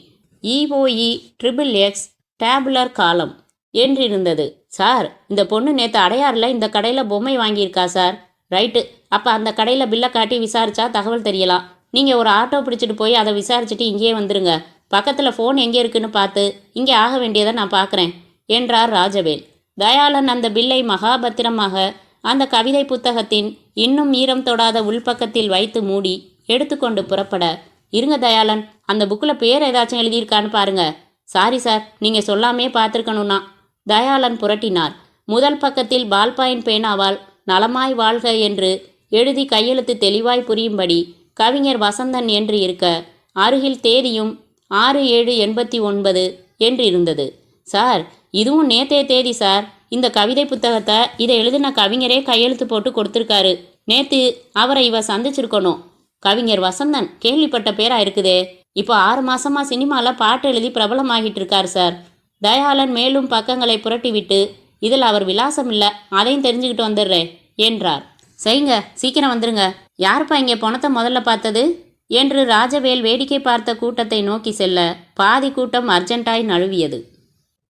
EOE XXX, tabular column என்றிருந்தது. சார், இந்த பொண்ணு நேற்று அடையாரில் இந்த கடையில் பொம்மை வாங்கியிருக்கா சார். ரைட்டு, அப்போ அந்த கடையில் பில்லை காட்டி விசாரிச்சா தகவல் தெரியலாம். நீங்கள் ஒரு ஆட்டோ பிடிச்சிட்டு போய் அதை விசாரிச்சுட்டு இங்கேயே வந்துருங்க. பக்கத்தில் ஃபோன் எங்கே இருக்குன்னு பார்த்து இங்கே ஆக வேண்டியதை நான் பார்க்குறேன் என்றார் ராஜவேல். தயாளன் அந்த பில்லை மகாபத்திரமாக அந்த கவிதை புத்தகத்தின் இன்னும் ஈரம் தொடாத உள்பக்கத்தில் வைத்து மூடி எடுத்துக்கொண்டு புறப்பட, இருங்க தயாளன், அந்த புக்கில் பேர் ஏதாச்சும் எழுதியிருக்கான்னு பாருங்க. சாரி சார், நீங்கள் சொல்லாமே பார்த்துருக்கணும்னா. தயாளன் புரட்டினார். முதல் பக்கத்தில் பால் பாயிண்ட் பேனாவால் நலமாய் வாழ்க என்று எழுதி கையெழுத்து தெளிவாய் புரியும்படி கவிஞர் வசந்தன் என்று இருக்க, அருகில் தேதியும் 6/7/89 என்று இருந்தது. சார், இதுவும் நேத்தைய தேதி சார். இந்த கவிதை புத்தகத்தை இதை எழுதின கவிஞரே கையெழுத்து போட்டு கொடுத்துருக்காரு. நேற்று அவரை இவ சந்திச்சிருக்கணும். கவிஞர் வசந்தன் கேள்விப்பட்ட பேரா இருக்குதே. இப்போ 6 மாசமா சினிமாவில் பாட்டு எழுதி பிரபலமாகிட்டு இருக்கார் சார். தயாளன் மேலும் பக்கங்களை புரட்டிவிட்டு, இதில் அவர் விலாசம் இல்லை, அதையும் தெரிஞ்சுக்கிட்டு வந்துடுறேன் என்றார். சரிங்க, சீக்கிரம் வந்துருங்க. யாருப்பா இங்கே பணத்தை முதல்ல பார்த்தது என்று ராஜவேல் வேடிக்கை பார்த்த கூட்டத்தை நோக்கி செல்ல, பாதி கூட்டம் அர்ஜென்ட்டாய் நழுவியது.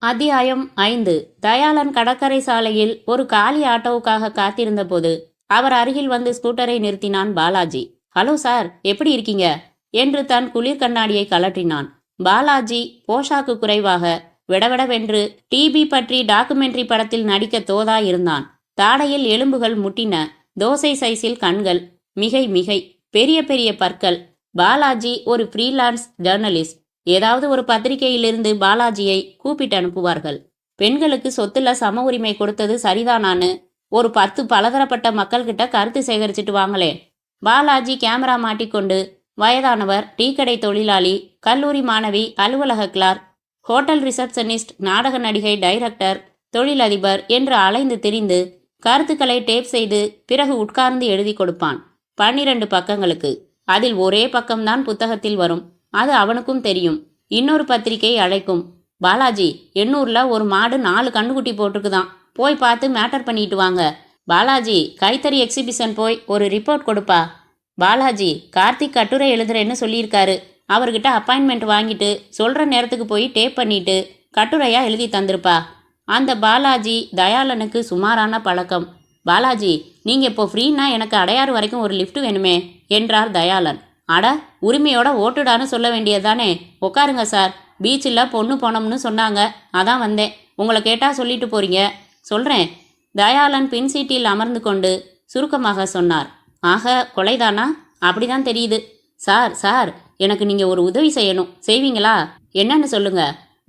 அத்தியாயம் 5. தயாளன் கடற்கரை சாலையில் ஒரு காலி ஆட்டோவுக்காக காத்திருந்த போது அவர் அருகில் வந்து ஸ்கூட்டரை நிறுத்தினான் பாலாஜி. ஹலோ சார், எப்படி இருக்கீங்க என்று தன் குளிர் கண்ணாடியை கலற்றினான். பாலாஜி போஷாக்கு குறைவாக விடவிடவென்று டிபி பற்றி டாக்குமெண்ட்ரி படத்தில் நடிக்க தோதா இருந்தான். தாடையில் எலும்புகள் முட்டின, தோசை சைஸில் கண்கள், மிகை பெரிய பெரிய பற்கள். பாலாஜி ஒரு ஃப்ரீலான்ஸ் ஜேர்னலிஸ்ட். ஏதாவது ஒரு பத்திரிகையிலிருந்து பாலாஜியை கூப்பிட்டு அனுப்புவார்கள். பெண்களுக்கு சொத்துல சம உரிமை கொடுத்தது சரிதானான்னு ஒரு 10 பலதரப்பட்ட மக்கள்கிட்ட கருத்து சேகரிச்சுட்டு வாங்களே. பாலாஜி கேமரா மாட்டிக்கொண்டு வயதானவர், டீக்கடை தொழிலாளி, கல்லூரி மாணவி, அலுவலக கிளார்க், ஹோட்டல் ரிசப்ஷனிஸ்ட், நாடக நடிகை, டைரக்டர், தொழிலதிபர் என்று அலைந்து திரிந்து கருத்துக்களை டேப் செய்து பிறகு உட்கார்ந்து எழுதி கொடுப்பான். 12 பக்கங்களுக்கு. அதில் ஒரே பக்கம்தான் புத்தகத்தில் வரும். அது அவனுக்கும் தெரியும். இன்னொரு பத்திரிகை அழைக்கும், பாலாஜி, எண்ணூர்ல ஒரு மாடு 4 கண்ணுக்குட்டி போட்டிருக்குதான், போய் பார்த்து மேட்டர் பண்ணிட்டு வாங்க. பாலாஜி, கைத்தறி எக்ஸிபிஷன் போய் ஒரு ரிப்போர்ட் கொடுப்பா. பாலாஜி, கார்த்திக் கட்டுரை எழுதுறேன்னு சொல்லியிருக்காரு, அவர்கிட்ட அப்பாயின்மெண்ட் வாங்கிட்டு சொல்கிற நேரத்துக்கு போய் டேப் பண்ணிட்டு கட்டுரையா எழுதி தந்திருப்பா. அந்த பாலாஜி தயாளனுக்கு சுமாரான பழக்கம். பாலாஜி, நீங்கள் இப்போ ஃப்ரீன்னா எனக்கு அடையாறு வரைக்கும் ஒரு லிஃப்ட் வேணுமே என்றார் தயாளன். அட, உரிமையோட ஓட்டுடான்னு சொல்ல வேண்டியதானே. உட்காருங்க சார், பீச்சில் பொண்ணு போனோம்னு சொன்னாங்க, அதான் வந்தேன். உங்களை கேட்டால் சொல்லிட்டு போறீங்க. சொல்கிறேன். தயாளன் பின் சீட்டில் அமர்ந்து கொண்டு சுருக்கமாக சொன்னார். ஆக, கொலைதானா? அப்படிதான் தெரியுது. சார், எனக்கு நீங்கள் ஒரு உதவி செய்யணும். செய்வீங்களா? என்னன்னு சொல்லுங்க.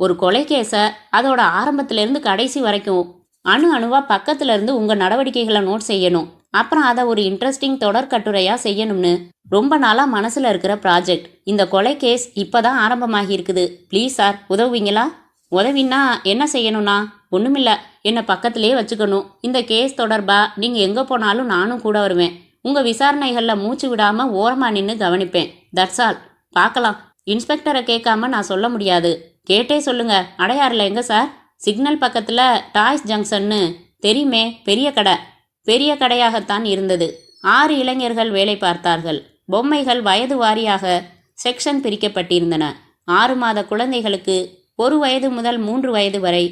ஒரு கொலை கேஸை அதோட ஆரம்பத்திலேருந்து கடைசி வரைக்கும் அணுவா பக்கத்துல இருந்து உங்கள் நடவடிக்கைகளை நோட் செய்யணும். அப்புறம் அதை ஒரு இன்ட்ரெஸ்டிங் தொடர் கட்டுரையாக செய்யணும்னு ரொம்ப நாளாக மனசில் இருக்கிற ப்ராஜெக்ட். இந்த கொலை கேஸ் இப்போ தான் ஆரம்பமாகி இருக்குது. Please sir, உதவுவீங்களா? உதவின்னா என்ன செய்யணும்னா? ஒன்றுமில்ல, என்னை பக்கத்திலே வச்சுக்கணும். இந்த கேஸ் தொடர்பாக நீங்கள் எங்கே போனாலும் நானும் கூட வருவேன். உங்கள் விசாரணைகளில் மூச்சு விடாமல் ஓரமாக நின்று கவனிப்பேன். That's all. பார்க்கலாம். இன்ஸ்பெக்டரை கேட்காம நான் சொல்ல முடியாது. கேட்டே சொல்லுங்க. அடையாறில் எங்கே சார்? சிக்னல் பக்கத்தில் டாய்ஸ் ஜங்ஷன்னு தெரியுமே, பெரிய கடை. பெரிய கடையாகத்தான் இருந்தது. 6 இளைஞர்கள் வேலை பார்த்தார்கள். பொம்மைகள் வயது வாரியாக செக்ஷன் பிரிக்கப்பட்டிருந்தன. 6 மாத குழந்தைகளுக்கு 1 வயது முதல் 3 வயது வரை,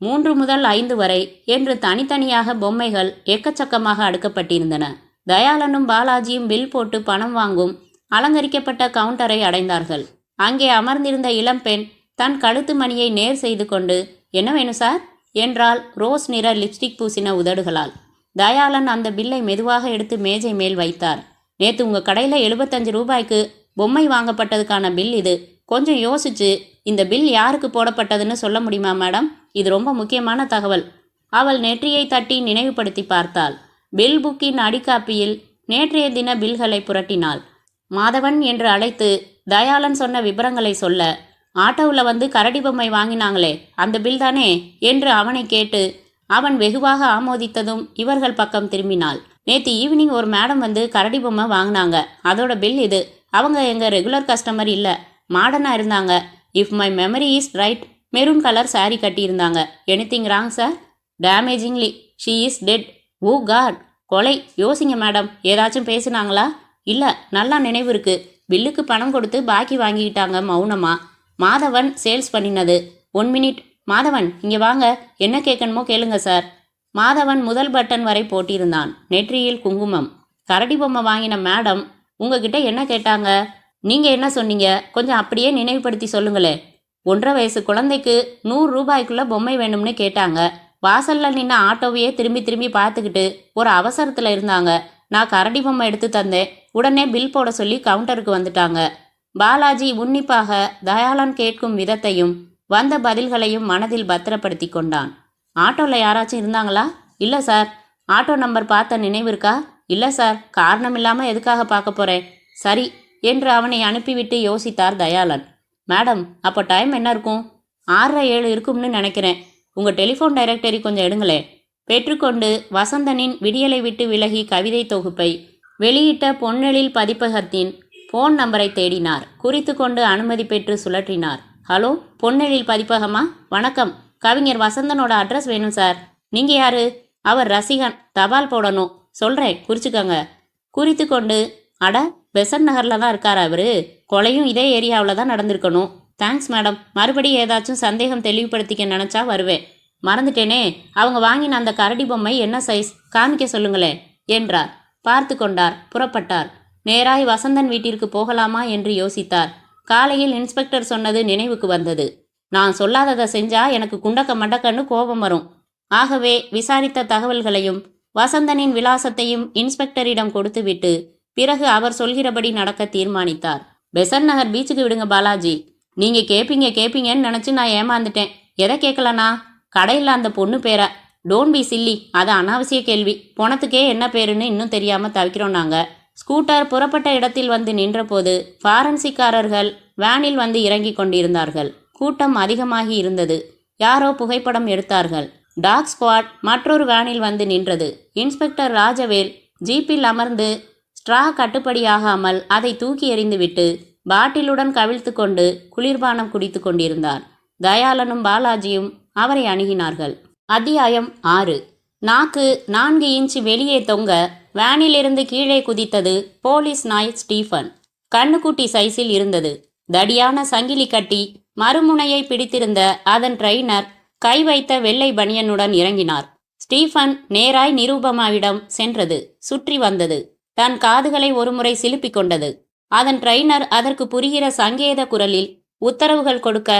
3 முதல் 5 வரை என்று தனித்தனியாக பொம்மைகள் எக்கச்சக்கமாக அடுக்கப்பட்டிருந்தன. தயாளனும் பாலாஜியும் பில் போட்டு பணம் வாங்கும் அலங்கரிக்கப்பட்ட கவுண்டரை அடைந்தார்கள். அங்கே அமர்ந்திருந்த இளம்பெண் தன் கழுத்து மணியை நேர் செய்து கொண்டு, என்ன வேணும் சார் என்றாள் ரோஸ் நிற லிப்ஸ்டிக் பூசின உதடுகளால். தயாளன் அந்த பில்லை மெதுவாக எடுத்து மேஜை மேல் வைத்தார். நேற்று உங்கள் கடையில் 75 ரூபாய்க்கு பொம்மை வாங்கப்பட்டதுக்கான பில் இது. கொஞ்சம் யோசிச்சு இந்த பில் யாருக்கு போடப்பட்டதுன்னு சொல்ல முடியுமா மேடம்? இது ரொம்ப முக்கியமான தகவல். அவள் நெற்றியை தட்டி நினைவுபடுத்தி பார்த்தாள். பில் புக்கின் அடிக்காப்பியில் நேற்றைய தின பில்களை புரட்டினாள். மாதவன் என்று அழைத்து தயாளன் சொன்ன விபரங்களை சொல்ல, ஆட்டோவில் வந்து கரடி பொம்மை வாங்கினாங்களே அந்த பில் தானே என்று அவனை கேட்டு அவன் வெகுவாக ஆமோதித்ததும் இவர்கள் பக்கம் திரும்பினாள். நேற்று ஈவினிங் ஒரு மேடம் வந்து கரடி பொம்மை வாங்கினாங்க, அதோட பில் இது. அவங்க எங்கள் ரெகுலர் கஸ்டமர் இல்லை, மாடர்னாக இருந்தாங்க. If my memory is right, maroon colour sari கட்டியிருந்தாங்க. Anything wrong sir? Damagingly she is dead. Oh God, கொலை. யோசிங்க மேடம், ஏதாச்சும் பேசுனாங்களா? இல்லை, நல்லா நினைவு இருக்கு. பில்லுக்கு பணம் கொடுத்து பாக்கி வாங்கிக்கிட்டாங்க மௌனமா. மாதவன் சேல்ஸ் பண்ணினது. 1 மினிட். மாதவன் இங்கே வாங்க, என்ன கேட்கணுமோ கேளுங்க சார். மாதவன் முதல் பட்டன் வரை போட்டிருந்தான். நெற்றியில் குங்குமம். கரடி பொம்மை வாங்கின மேடம் உங்ககிட்ட என்ன கேட்டாங்க? நீங்கள் என்ன சொன்னீங்க? கொஞ்சம் அப்படியே நினைவுபடுத்தி சொல்லுங்களே. 1.5 வயசு குழந்தைக்கு 100 ரூபாய்க்குள்ள பொம்மை வேணும்னு கேட்டாங்க. வாசல்ல நின்ன ஆட்டோவையே திரும்பி திரும்பி பார்த்துக்கிட்டு ஒரு அவசரத்தில் இருந்தாங்க. நான் கரடி பொம்மை எடுத்து தந்தேன். உடனே பில் போட சொல்லி கவுண்டருக்கு வந்துட்டாங்க. பாலாஜி உன்னிப்பாக தயாளன் கேட்கும் விதத்தையும் வந்த பதில்களையும் மனதில் பத்திரப்படுத்தி கொண்டான். ஆட்டோவில் யாராச்சும் இருந்தாங்களா? இல்லை சார். ஆட்டோ நம்பர் பார்த்த நினைவு இருக்கா? இல்லை சார், காரணம் இல்லாமல் எதுக்காக பார்க்க போகிறேன். சரி என்று அவனை அனுப்பிவிட்டு யோசித்தார் தயாளன். மேடம், அப்போ டைம் என்ன இருக்கும்? 6:30 இருக்கும்னு நினைக்கிறேன். உங்கள் டெலிஃபோன் டைரக்டரி கொஞ்சம் எடுங்களே. பெற்றுக்கொண்டு வசந்தனின் விடியலை விட்டு விலகி கவிதை தொகுப்பை வெளியிட்ட பொன்னெழில் பதிப்பகத்தின் போன் நம்பரை தேடினார். குறித்து கொண்டு அனுமதி பெற்று சுழற்றினார். ஹலோ, பொன்னெழில் பதிப்பகமா? வணக்கம், கவிஞர் வசந்தனோட அட்ரஸ் வேணும் சார். நீங்கள் யாரு? அவர் ரசிகன், தபால் போடணும். சொல்கிறேன், குறிச்சுக்கோங்க. குறித்து கொண்டு, அட பெசன் நகரில் தான் இருக்காரா அவரு? கொலையும் இதே ஏரியாவில் தான் நடந்திருக்கணும். தேங்க்ஸ் மேடம், மறுபடியும் ஏதாச்சும் சந்தேகம் தெளிவுபடுத்திக்க நினச்சா வருவேன். மறந்துட்டேனே, அவங்க வாங்கின அந்த கரடி பொம்மை என்ன சைஸ் காமிக்க சொல்லுங்களே என்றார். பார்த்து கொண்டார். புறப்பட்டார். நேராய் வசந்தன் வீட்டிற்கு போகலாமா என்று யோசித்தார். காலையில் இன்ஸ்பெக்டர் சொன்னது நினைவுக்கு வந்தது. நான் சொல்லாததை செஞ்சா எனக்கு குண்டக்க மண்டக்கன்னு கோபம் வரும். ஆகவே விசாரித்த தகவல்களையும் வசந்தனின் விலாசத்தையும் இன்ஸ்பெக்டரிடம் கொடுத்துவிட்டு பிறகு அவர் சொல்கிறபடி நடக்க தீர்மானித்தார். பெசன் நகர் பீச்சுக்கு விடுங்க பாலாஜி. நீங்க கேப்பீங்கன்னு நினைச்சு நான் ஏமாந்துட்டேன். எதை கேட்கலனா? கடையில் அந்த பொண்ணு பேரை. டோன்ட் பி சில்லி, அது அனாவசிய கேள்வி. பணத்துக்கே என்ன பேருன்னு இன்னும் தெரியாம தவிக்கிறோம் நாங்க. ஸ்கூட்டர் புறப்பட்ட இடத்தில் வந்து நின்றபோது ஃபாரன்சிக்காரர்கள் வேனில் வந்து இறங்கி கொண்டிருந்தார்கள். கூட்டம் அதிகமாகி இருந்தது. யாரோ புகைப்படம் எடுத்தார்கள். டாக் ஸ்குவாட் மற்றொரு வேனில் வந்து நின்றது. இன்ஸ்பெக்டர் ராஜவேல் ஜீப்பில் அமர்ந்து ஸ்ட்ரா கட்டுப்படியாகாமல் அதை தூக்கி எறிந்துவிட்டு பாட்டிலுடன் கவிழ்த்து கொண்டு குளிர்பானம் குடித்து கொண்டிருந்தார். தயாளனும் பாலாஜியும் அவரை அணுகினார்கள். அத்தியாயம் 6. நாக்கு 4 இன்ச் வெளியே தொங்க வேனிலிருந்து கீழே குதித்தது போலீஸ் நாய் ஸ்டீஃபன். கண்ணுக்குட்டி சைஸில் இருந்தது. தடியான சங்கிலி கட்டி மறுமுனையை பிடித்திருந்த அதன் ட்ரெய்னர் கை வைத்த வெள்ளை பனியனுடன் இறங்கினார். ஸ்டீஃபன் நேராய் நிரூபமாவிடம் சென்றது. சுற்றி வந்தது. தன் காதுகளை ஒருமுறை சிலுப்பிக் கொண்டது. அதன் ட்ரெய்னர் அதற்கு புரிகிற சங்கேத குரலில் உத்தரவுகள் கொடுக்க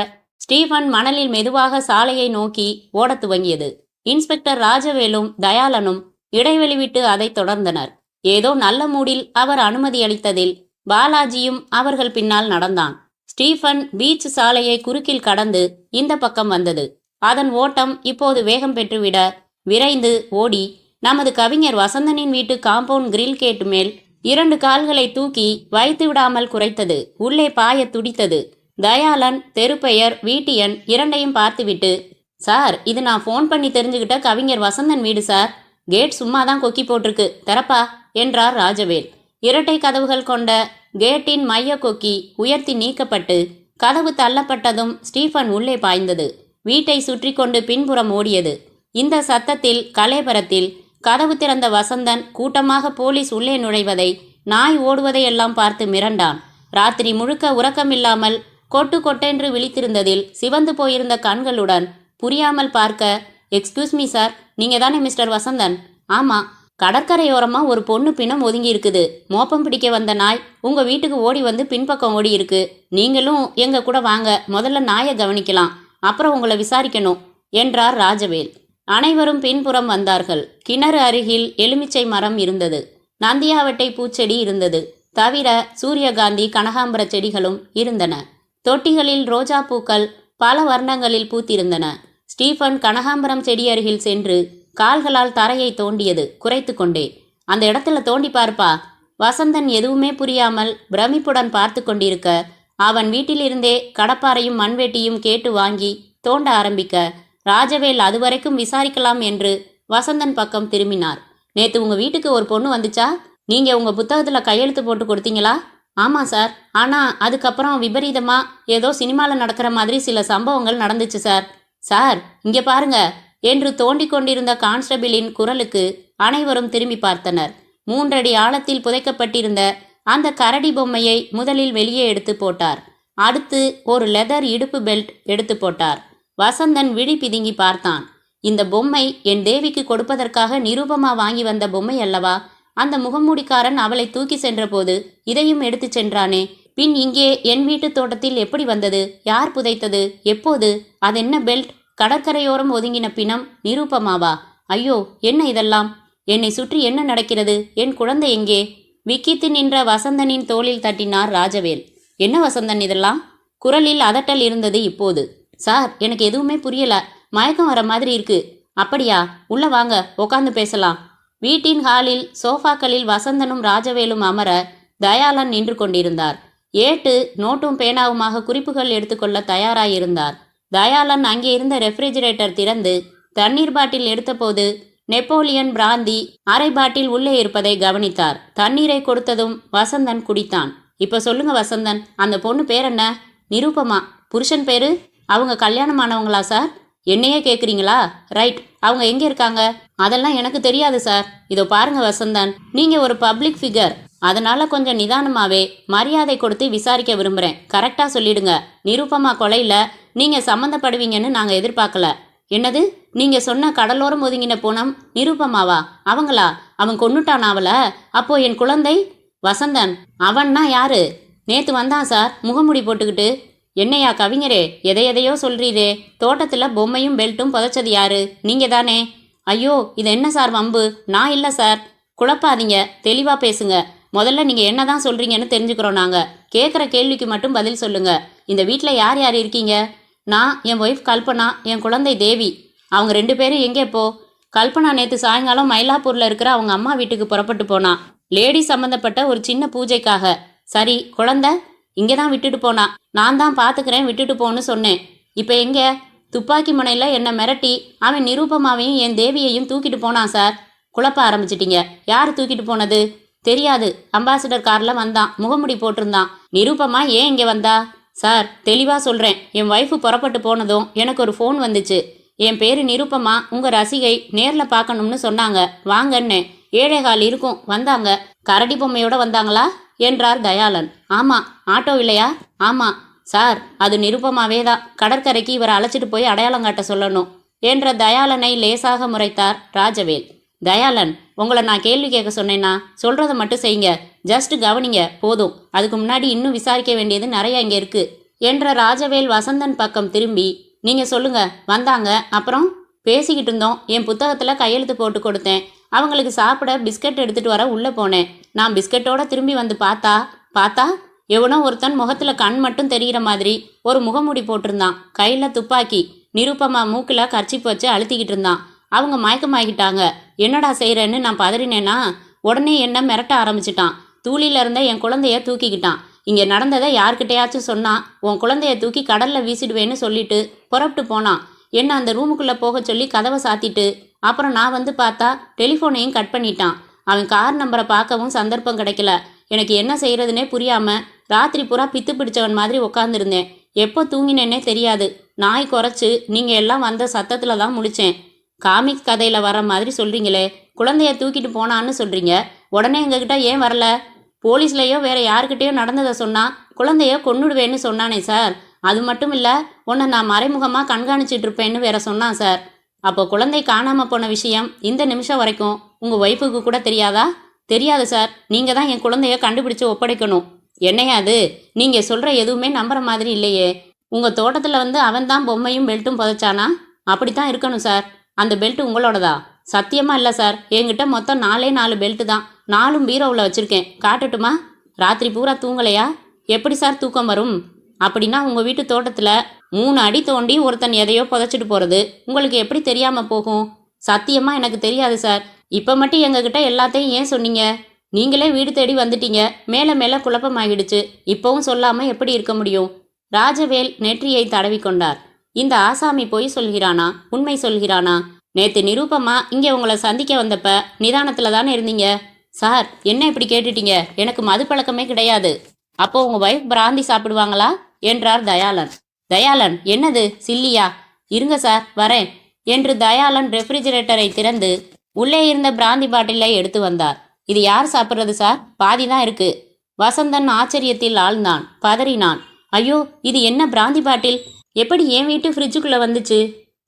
ஸ்டீஃபன் மணலில் மெதுவாக சாலையை நோக்கி ஓடத் துவங்கியது. இன்ஸ்பெக்டர் ராஜவேலும் தயாளனும் இடைவெளி விட்டு அதை தொடர்ந்தனர். ஏதோ நல்ல மூடில் அவர் அனுமதி அளித்ததில் பாலாஜியும் அவர்கள் பின்னால் நடந்தான். ஸ்டீஃபன் பீச் சாலையை குறுக்கில் கடந்து இந்த பக்கம் வந்தது. அதன் ஓட்டம் இப்போது வேகம் பெற்றுவிட விரைந்து ஓடி நமது கவிஞர் வசந்தனின் வீட்டு காம்பவுண்ட் கிரில் கேட் மேல் 2 கால்களை தூக்கி வைத்து விடாமல் குறைத்தது. உள்ளே பாய துடித்தது. தயாளன் தெருப்பெயர் வீட்டு எண் 2ஐயும் பார்த்துவிட்டு, சார், இது நான் ஃபோன் பண்ணி தெரிஞ்சுக்கிட்ட கவிஞர் வசந்தன் வீடு சார். கேட் சும்மா தான் கொக்கி போட்டிருக்கு, திறப்பா என்றார் ராஜவேல். இரட்டை கதவுகள் கொண்ட கேட்டின் மைய கொக்கி உயர்த்தி நீக்கப்பட்டு கதவு தள்ளப்பட்டதும் ஸ்டீஃபன் உள்ளே பாய்ந்தது. வீட்டை சுற்றி கொண்டு பின்புறம் ஓடியது. இந்த சத்தத்தில் கலேபரத்தில் கதவு திறந்த வசந்தன் கூட்டமாக போலீஸ் உள்ளே நுழைவதை, நாய் ஓடுவதையெல்லாம் பார்த்து மிரண்டான். ராத்திரி முழுக்க உறக்கமில்லாமல் கொட்டு கொட்டென்று விழித்திருந்ததில் சிவந்து போயிருந்த கண்களுடன் புரியாமல் பார்க்க, எக்ஸ்கியூஸ் மீ சார், நீங்க தானே மிஸ்டர் வசந்தன்? ஆமா. கடற்கரையோரமா ஒரு பொண்ணு பிணம் ஒதுங்கி இருக்குது. மோப்பம் பிடிக்க வந்த நாய் உங்க வீட்டுக்கு ஓடி வந்து பின்பக்கம் ஓடி இருக்கு. நீங்களும் எங்க கூட வாங்க, முதல்ல நாயை கவனிக்கலாம், அப்புறம் உங்களை விசாரிக்கணும் என்றார் ராஜவேல். அனைவரும் பின்புறம் வந்தார்கள். கிணறு அருகில் எலுமிச்சை மரம் இருந்தது. நந்தியாவட்டை பூச்செடி இருந்தது. தவிர சூரியகாந்தி, கனகாம்பர செடிகளும் இருந்தன. தொட்டிகளில் ரோஜா பூக்கள் பல வர்ணங்களில் பூத்திருந்தன. ஸ்டீஃபன் கனகாம்பரம் செடி அருகில் சென்று கால்களால் தரையை தோண்டியது குறைத்து கொண்டே. அந்த இடத்துல தோண்டி பார்ப்பா. வசந்தன் எதுவுமே புரியாமல் பிரமிப்புடன் பார்த்து கொண்டிருக்க, அவன் வீட்டிலிருந்தே கடப்பாரையும் மண்வெட்டியும் கேட்டு வாங்கி தோண்ட ஆரம்பிக்க, ராஜவேல் அதுவரைக்கும் விசாரிக்கலாம் என்று வசந்தன் பக்கம் திரும்பினார். நேத்து உங்க வீட்டுக்கு ஒரு பொண்ணு வந்துச்சா? நீங்க உங்க புத்தகத்துல கையெழுத்து போட்டு கொடுத்தீங்களா? ஆமா சார். ஆனா அதுக்கப்புறம் விபரீதமா ஏதோ சினிமாவில் நடக்கிற மாதிரி சில சம்பவங்கள் நடந்துச்சு சார். சார் இங்க பாருங்க என்று தோண்டிக் கொண்டிருந்த கான்ஸ்டபிளின் குரலுக்கு அனைவரும் திரும்பி பார்த்தனர். 3 அடி ஆழத்தில் புதைக்கப்பட்டிருந்த அந்த கரடி பொம்மையை முதலில் வெளியே எடுத்து போட்டார். அடுத்து ஒரு லெதர் இடுப்பு பெல்ட் எடுத்து போட்டார். வசந்தன் விழி பிதுங்கி பார்த்தான். இந்த பொம்மை என் தேவிக்கு கொடுப்பதற்காக நிரூபமா வாங்கி வந்த பொம்மை அல்லவா? அந்த முகமூடிக்காரன் அவளை தூக்கி சென்ற போது இதையும் எடுத்து சென்றானே. பின் இங்கே என் வீட்டு தோட்டத்தில் எப்படி வந்தது? யார் புதைத்தது? எப்போது? அதென்ன பெல்ட்? கடற்கரையோரம் ஒதுங்கின பிணம் நிரூபமாவா? ஐயோ, என்ன இதெல்லாம்? என்னை சுற்றி என்ன நடக்கிறது? என் குழந்தை எங்கே? விக்கித்து நின்ற வசந்தனின் தோளில் தட்டினார் ராஜவேல். என்ன வசந்தன் இதெல்லாம்? குரலில் அதட்டல் இருந்தது இப்போது. சார், எனக்கு எதுவுமே புரியல. மயக்கம் வர மாதிரி இருக்கு. அப்படியா? உள்ள வாங்க, உட்காந்து பேசலாம். வீட்டின் ஹாலில் சோஃபாக்களில் வசந்தனும் ராஜவேலும் அமர தயாளன் நின்று கொண்டிருந்தார். ஏட்டு நோட்டும் பேனாவுமாக குறிப்புகள் எடுத்துக்கொள்ள தயாராயிருந்தார். தயாளன் அங்கே இருந்த ரெஃப்ரிஜிரேட்டர் திறந்து தண்ணீர் பாட்டில் எடுத்தபோது நெப்போலியன் பிராந்தி அரை பாட்டில் உள்ளே இருப்பதை கவனித்தார். தண்ணீரை கொடுத்ததும் வசந்தன் குடித்தான். இப்ப சொல்லுங்க வசந்தன், அந்த பொண்ணு பேர் என்ன? நிரூபமா. புருஷன் பேரு? அவங்க கல்யாணமானவங்களா சார்? என்னையே கேட்குறீங்களா? ரைட். அவங்க எங்கே இருக்காங்க? அதெல்லாம் எனக்கு தெரியாது சார். இதோ பாருங்க வசந்தன், நீங்கள் ஒரு பப்ளிக் ஃபிகர். அதனால கொஞ்சம் நிதானமாகவே மரியாதை கொடுத்து விசாரிக்க விரும்புகிறேன். கரெக்டாக சொல்லிடுங்க. நிரூபமா கொலையில் நீங்கள் சம்மந்தப்படுவீங்கன்னு நாங்கள் எதிர்பார்க்கல. என்னது? நீங்கள் சொன்ன கடலோரம் ஒதுங்கின பூனம் நிரூபமாவா? அவங்களா? அவன் கொன்னுட்டான் அவளை? அப்போ என் குழந்தை? வசந்தன், அவன்னா யாரு? நேற்று வந்தான் சார், முகமுடி போட்டுக்கிட்டு. என்னையா கவிஞரே, எதையோ சொல்றீரே. தோட்டத்தில் பொம்மையும் பெல்ட்டும் புதைச்சது யாரு? நீங்க தானே? ஐயோ, இது என்ன சார் வம்பு? நான் இல்லை சார். குழப்பாதீங்க, தெளிவாக பேசுங்க. முதல்ல நீங்கள் என்ன தான் சொல்கிறீங்கன்னு தெரிஞ்சுக்கிறோம். நாங்கள் கேட்குற கேள்விக்கு மட்டும் பதில் சொல்லுங்க. இந்த வீட்டில் யார் யார் இருக்கீங்க? நான், என் ஒய்ஃப் கல்பனா, என் குழந்தை தேவி. அவங்க 2 பேரும் எங்கே இப்போ? கல்பனா நேற்று சாயங்காலம் மயிலாப்பூரில் இருக்கிற அவங்க அம்மா வீட்டுக்கு புறப்பட்டு போனா, லேடி சம்மந்தப்பட்ட ஒரு சின்ன பூஜைக்காக. சரி, குழந்தை இங்கே தான் விட்டுட்டு போனா. நான் தான் பார்த்துக்கிறேன், விட்டுட்டு போன்னு சொன்னேன். இப்போ எங்கே? துப்பாக்கி முனையில் என்னை மிரட்டி அவன் நிரூபமாவையும் என் தேவியையும் தூக்கிட்டு போனான் சார். குழப்ப ஆரம்பிச்சிட்டிங்க. யார் தூக்கிட்டு போனது? தெரியாது. அம்பாசிடர் காரில் வந்தான், முகமுடி போட்டிருந்தான். நிரூபமா ஏன் இங்கே வந்தா? சார், தெளிவாக சொல்கிறேன். என் ஒய்ஃபு புறப்பட்டு போனதும் எனக்கு ஒரு ஃபோன் வந்துச்சு. என் பேர் நிரூபமா, உங்கள் ரசிகை, நேரில் பார்க்கணும்னு சொன்னாங்க. வாங்கன்னே. 7:15 இருக்கும். வந்தாங்க. கரடி பொம்மையோட வந்தாங்களா என்றார் தயாளன். ஆமாம். ஆட்டோ இல்லையா? ஆமாம் சார், அது நிரூபமாவே தான். கடற்கரைக்கு இவரை அழைச்சிட்டு போய் அடையாளம் காட்ட சொல்லணும் என்ற தயாளனை லேசாக முறைத்தார் ராஜவேல். தயாளன், உங்களை நான் கேள்வி கேட்க சொன்னேன்னா சொல்கிறத மட்டும் செய்யுங்க. ஜஸ்ட் கவனிங்க போதும். அதுக்கு முன்னாடி இன்னும் விசாரிக்க வேண்டியது நிறைய இங்கே இருக்கு என்ற ராஜவேல் வசந்தன் பக்கம் திரும்பி, நீங்கள் சொல்லுங்க. வந்தாங்க, அப்புறம் பேசிக்கிட்டு இருந்தோம். என் புத்தகத்தில் கையெழுத்து போட்டு கொடுத்தேன். அவங்களுக்கு சாப்பிட பிஸ்கட் எடுத்துகிட்டு வர உள்ளே போனேன். நான் பிஸ்கட்டோட திரும்பி வந்து பார்த்தா எவனோ ஒருத்தன் முகத்தில் கண் மட்டும் தெரிகிற மாதிரி ஒரு முகமூடி போட்டிருந்தான். கையில் துப்பாக்கி. நிரூபமா மூக்கில் கர்ச்சிப் வச்சு அழுத்திக்கிட்டு இருந்தான். அவங்க மயக்கமாகிட்டாங்க. என்னடா செய்கிறேன்னு நான் பதறினேன்னா உடனே என்ன மிரட்ட ஆரம்பிச்சிட்டான். தூளியில் இருந்த என் குழந்தைய தூக்கிக்கிட்டான். இங்கே நடந்ததை யார்கிட்டையாச்சும் சொன்னான், உன் குழந்தைய தூக்கி கடலில் வீசிடுவேன்னு சொல்லிட்டு புறப்பட்டு போனான். என்ன அந்த ரூமுக்குள்ளே போக சொல்லி கதவை சாத்திட்டு, அப்புறம் நான் வந்து பார்த்தா டெலிஃபோனையும் கட் பண்ணிட்டான். அவன் கார் நம்பரை பார்க்கவும் சந்தர்ப்பம் கிடைக்கல. எனக்கு என்ன செய்கிறதுனே புரியாமல் ராத்திரி பூரா பித்து பிடிச்சவன் மாதிரி உட்காந்துருந்தேன். எப்போ தூங்கினேன்னே தெரியாது. நாய் குறைச்சி நீங்கள் எல்லாம் வந்த சத்தத்தில் தான் முழித்தேன். காமிக் கதையில் வர மாதிரி சொல்கிறீங்களே. குழந்தைய தூக்கிட்டு போனான்னு சொல்கிறீங்க, உடனே எங்ககிட்ட ஏன் வரல? போலீஸ்லேயோ வேறு யாருக்கிட்டேயோ நடந்ததை சொன்னால் குழந்தைய கொன்னுடுவேன்னு சொன்னானே சார். அது மட்டும் இல்லை, உன்னை நான் மறைமுகமாக கண்காணிச்சிட்டு இருப்பேன்னு வேற சொன்னான் சார். அப்போ குழந்தை காணாமல் போன விஷயம் இந்த நிமிஷம் வரைக்கும் உங்கள் ஒய்ஃபுக்கு கூட தெரியாதா? தெரியாது சார். நீங்கள் தான் என் குழந்தைய கண்டுபிடிச்சு ஒப்படைக்கணும். என்னையா அது? நீங்கள் சொல்கிற எதுவுமே நம்புற மாதிரி இல்லையே. உங்கள் தோட்டத்தில் வந்து அவன் தான் பொம்மையும் பெல்ட்டும் புதைச்சானா? அப்படித்தான் இருக்கணும் சார். அந்த பெல்ட் உங்களோடதா? சத்தியமாக இல்லை சார். என்கிட்ட மொத்தம் 4 பெல்ட்டு தான். 4 பீரோவில் வச்சுருக்கேன். காட்டட்டுமா? ராத்திரி பூரா தூங்கலையா? எப்படி சார் தூக்கம் வரும்? அப்படின்னா உங்கள் வீட்டு தோட்டத்தில் 3 அடி தோண்டி ஒருத்தன் எதையோ புதைச்சிட்டு போகிறது உங்களுக்கு எப்படி தெரியாமல் போகும்? சத்தியமாக எனக்கு தெரியாது சார். இப்போ மட்டும் எங்ககிட்ட எல்லாத்தையும் ஏன் சொன்னீங்க? நீங்களே வீடு தேடி வந்துட்டீங்க. மேலே மேலே குழப்பமாகிடுச்சு. இப்போவும் சொல்லாமல் எப்படி இருக்க முடியும்? ராஜவேல் நெற்றியை தடவி கொண்டார். இந்த ஆசாமி பொய் சொல்கிறானா, உண்மை சொல்கிறானா? நேற்று நிரூபமா இங்கே உங்களை சந்திக்க வந்தப்ப நிதானத்தில் தானே இருந்தீங்க. சார், என்ன இப்படி கேட்டுட்டீங்க? எனக்கு மது பழக்கமே கிடையாது. அப்போ உங்கள் ஒய்ஃப் பிராந்தி சாப்பிடுவாங்களா என்றார் தயாளன். தயாளன், என்னது சில்லியா? இருங்க சார், வரேன் என்று தயாளன் ரெஃப்ரிஜரேட்டரை திறந்து உள்ளே இருந்த பிராந்தி பாட்டிலை எடுத்து வந்தார். இது யார் சாப்பிட்றது சார்? பாதி தான் இருக்கு. வசந்தன் ஆச்சரியத்தில் ஆழ்ந்தான், பதறினான். ஐயோ, இது என்ன பிராந்தி பாட்டில்? எப்படி என் வீட்டு ஃப்ரிட்ஜுக்குள்ளே வந்துச்சு?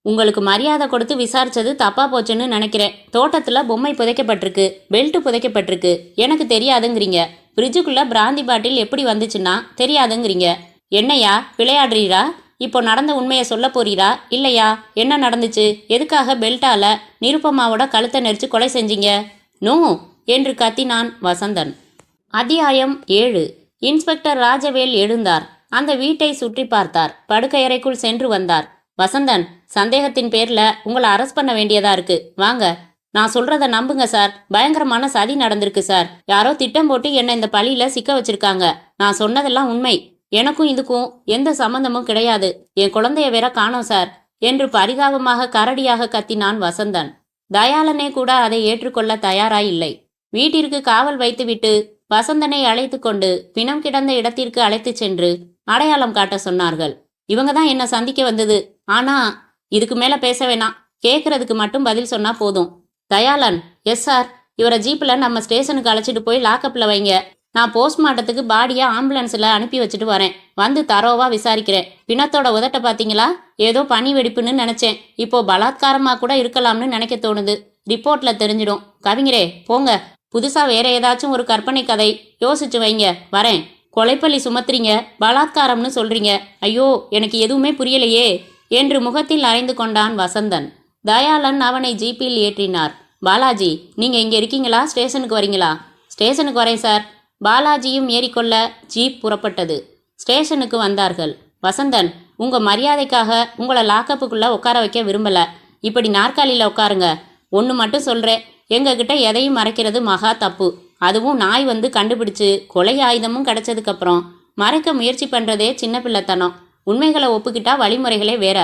உங்களுக்கு மரியாதை கொடுத்து விசாரிச்சது தப்பா போச்சுன்னு நினைக்கிறேன். தோட்டத்தில் பொம்மை புதைக்கப்பட்டிருக்கு, பெல்ட்டு புதைக்கப்பட்டிருக்கு, எனக்கு தெரியாதுங்கிறீங்க. ஃப்ரிட்ஜுக்குள்ளே பிராந்தி பாட்டில் எப்படி வந்துச்சுன்னா தெரியாதுங்கிறீங்க. என்னையா விளையாடுறீரா? இப்போ நடந்த உண்மையை சொல்ல போறீரா இல்லையா? என்ன நடந்துச்சு? எதுக்காக பெல்ட்டால நிருப்பமாவோட கழுத்தை நெரிச்சு கொலை செஞ்சீங்க? நோ என்று கத்தினான் வசந்தன். அத்தியாயம் 7. இன்ஸ்பெக்டர் ராஜவேல் எழுந்தார். அந்த வீட்டை சுற்றி பார்த்தார். படுக்கையறைக்குள் சென்று வந்தார். வசந்தன், சந்தேகத்தின் பேர்ல உங்களை அரெஸ்ட் பண்ண வேண்டியதா இருக்கு. வாங்க. நான் சொல்றத நம்புங்க சார். பயங்கரமான சதி நடந்திருக்கு சார். யாரோ திட்டம் போட்டு என்னை இந்த பழியில சிக்க வச்சிருக்காங்க. நான் சொன்னதெல்லாம் உண்மை. எனக்கும் இதுக்கும் எந்த சம்பந்தமும் கிடையாது. என் குழந்தைய வேற காணோம் சார் என்று பரிதாபமாக கரடியாக கத்தினான் வசந்தன். தயாளனே கூட அதை ஏற்றுக்கொள்ள தயாராயில்லை. வீட்டிற்கு காவல் வைத்துவிட்டு வசந்தனை அழைத்து கொண்டு பிணம் கிடந்த இடத்திற்கு அழைத்து சென்று அடையாளம் காட்ட சொன்னார்கள். இவங்க தான் என்ன சந்திக்க வந்தது. ஆனா இதுக்கு மேல பேச வேணாம். கேட்கறதுக்கு மட்டும் பதில் சொன்னா போதும். Dayalan, yes sir. இவரை ஜீப்ல நம்ம ஸ்டேஷனுக்கு அழைச்சிட்டு போய் லாக்கப்ல வைங்க. நான் போஸ்ட்மார்ட்டத்துக்கு பாடியா ஆம்புலன்ஸ்ல அனுப்பி வச்சுட்டு வரேன். வந்து தரோவா விசாரிக்கிறேன். பிணத்தோட உதட்ட பாத்தீங்களா? ஏதோ பனி வெடிப்புன்னு நினைச்சேன். இப்போ பலாத்காரமா கூட இருக்கலாம்னு நினைக்க தோணுது. ரிப்போர்ட்ல தெரிஞ்சிடும். கவிஞரே போங்க. புதுசா வேற ஏதாச்சும் ஒரு கற்பனை கதை யோசிச்சு வைங்க. வரேன். கொலைப்பள்ளி சுமத்துறீங்க, பலாத்காரம்னு சொல்றீங்க. ஐயோ, எனக்கு எதுவுமே புரியலையே என்று முகத்தில் அரைந்து கொண்டான் வசந்தன். தயாளன் அவனை ஜீப்பில் ஏற்றினார். பாலாஜி, நீங்க இங்க இருக்கீங்களா? ஸ்டேஷனுக்கு வரீங்களா? ஸ்டேஷனுக்கு வரேன் சார். பாலாஜியும் ஏறிக்கொள்ள ஜீப் புறப்பட்டது. ஸ்டேஷனுக்கு வந்தார்கள். வசந்தன், உங்க மரியாதைக்காக உங்களை லாக்கப்புக்குள்ள உட்கார வைக்க விரும்பல. இப்படி நாற்காலியில உட்காருங்க. ஒன்று மட்டும் சொல்றேன், எங்ககிட்ட எதையும் மறைக்கிறது மகா தப்பு. அதுவும் நாய் வந்து கண்டுபிடிச்சு கொலை ஆயுதமும் கிடைச்சதுக்கப்புறம் மறைக்க முயற்சி பண்ணுறதே சின்ன பிள்ளைத்தனம். உண்மைகளை ஒப்புக்கிட்டா வழிமுறைகளே வேற.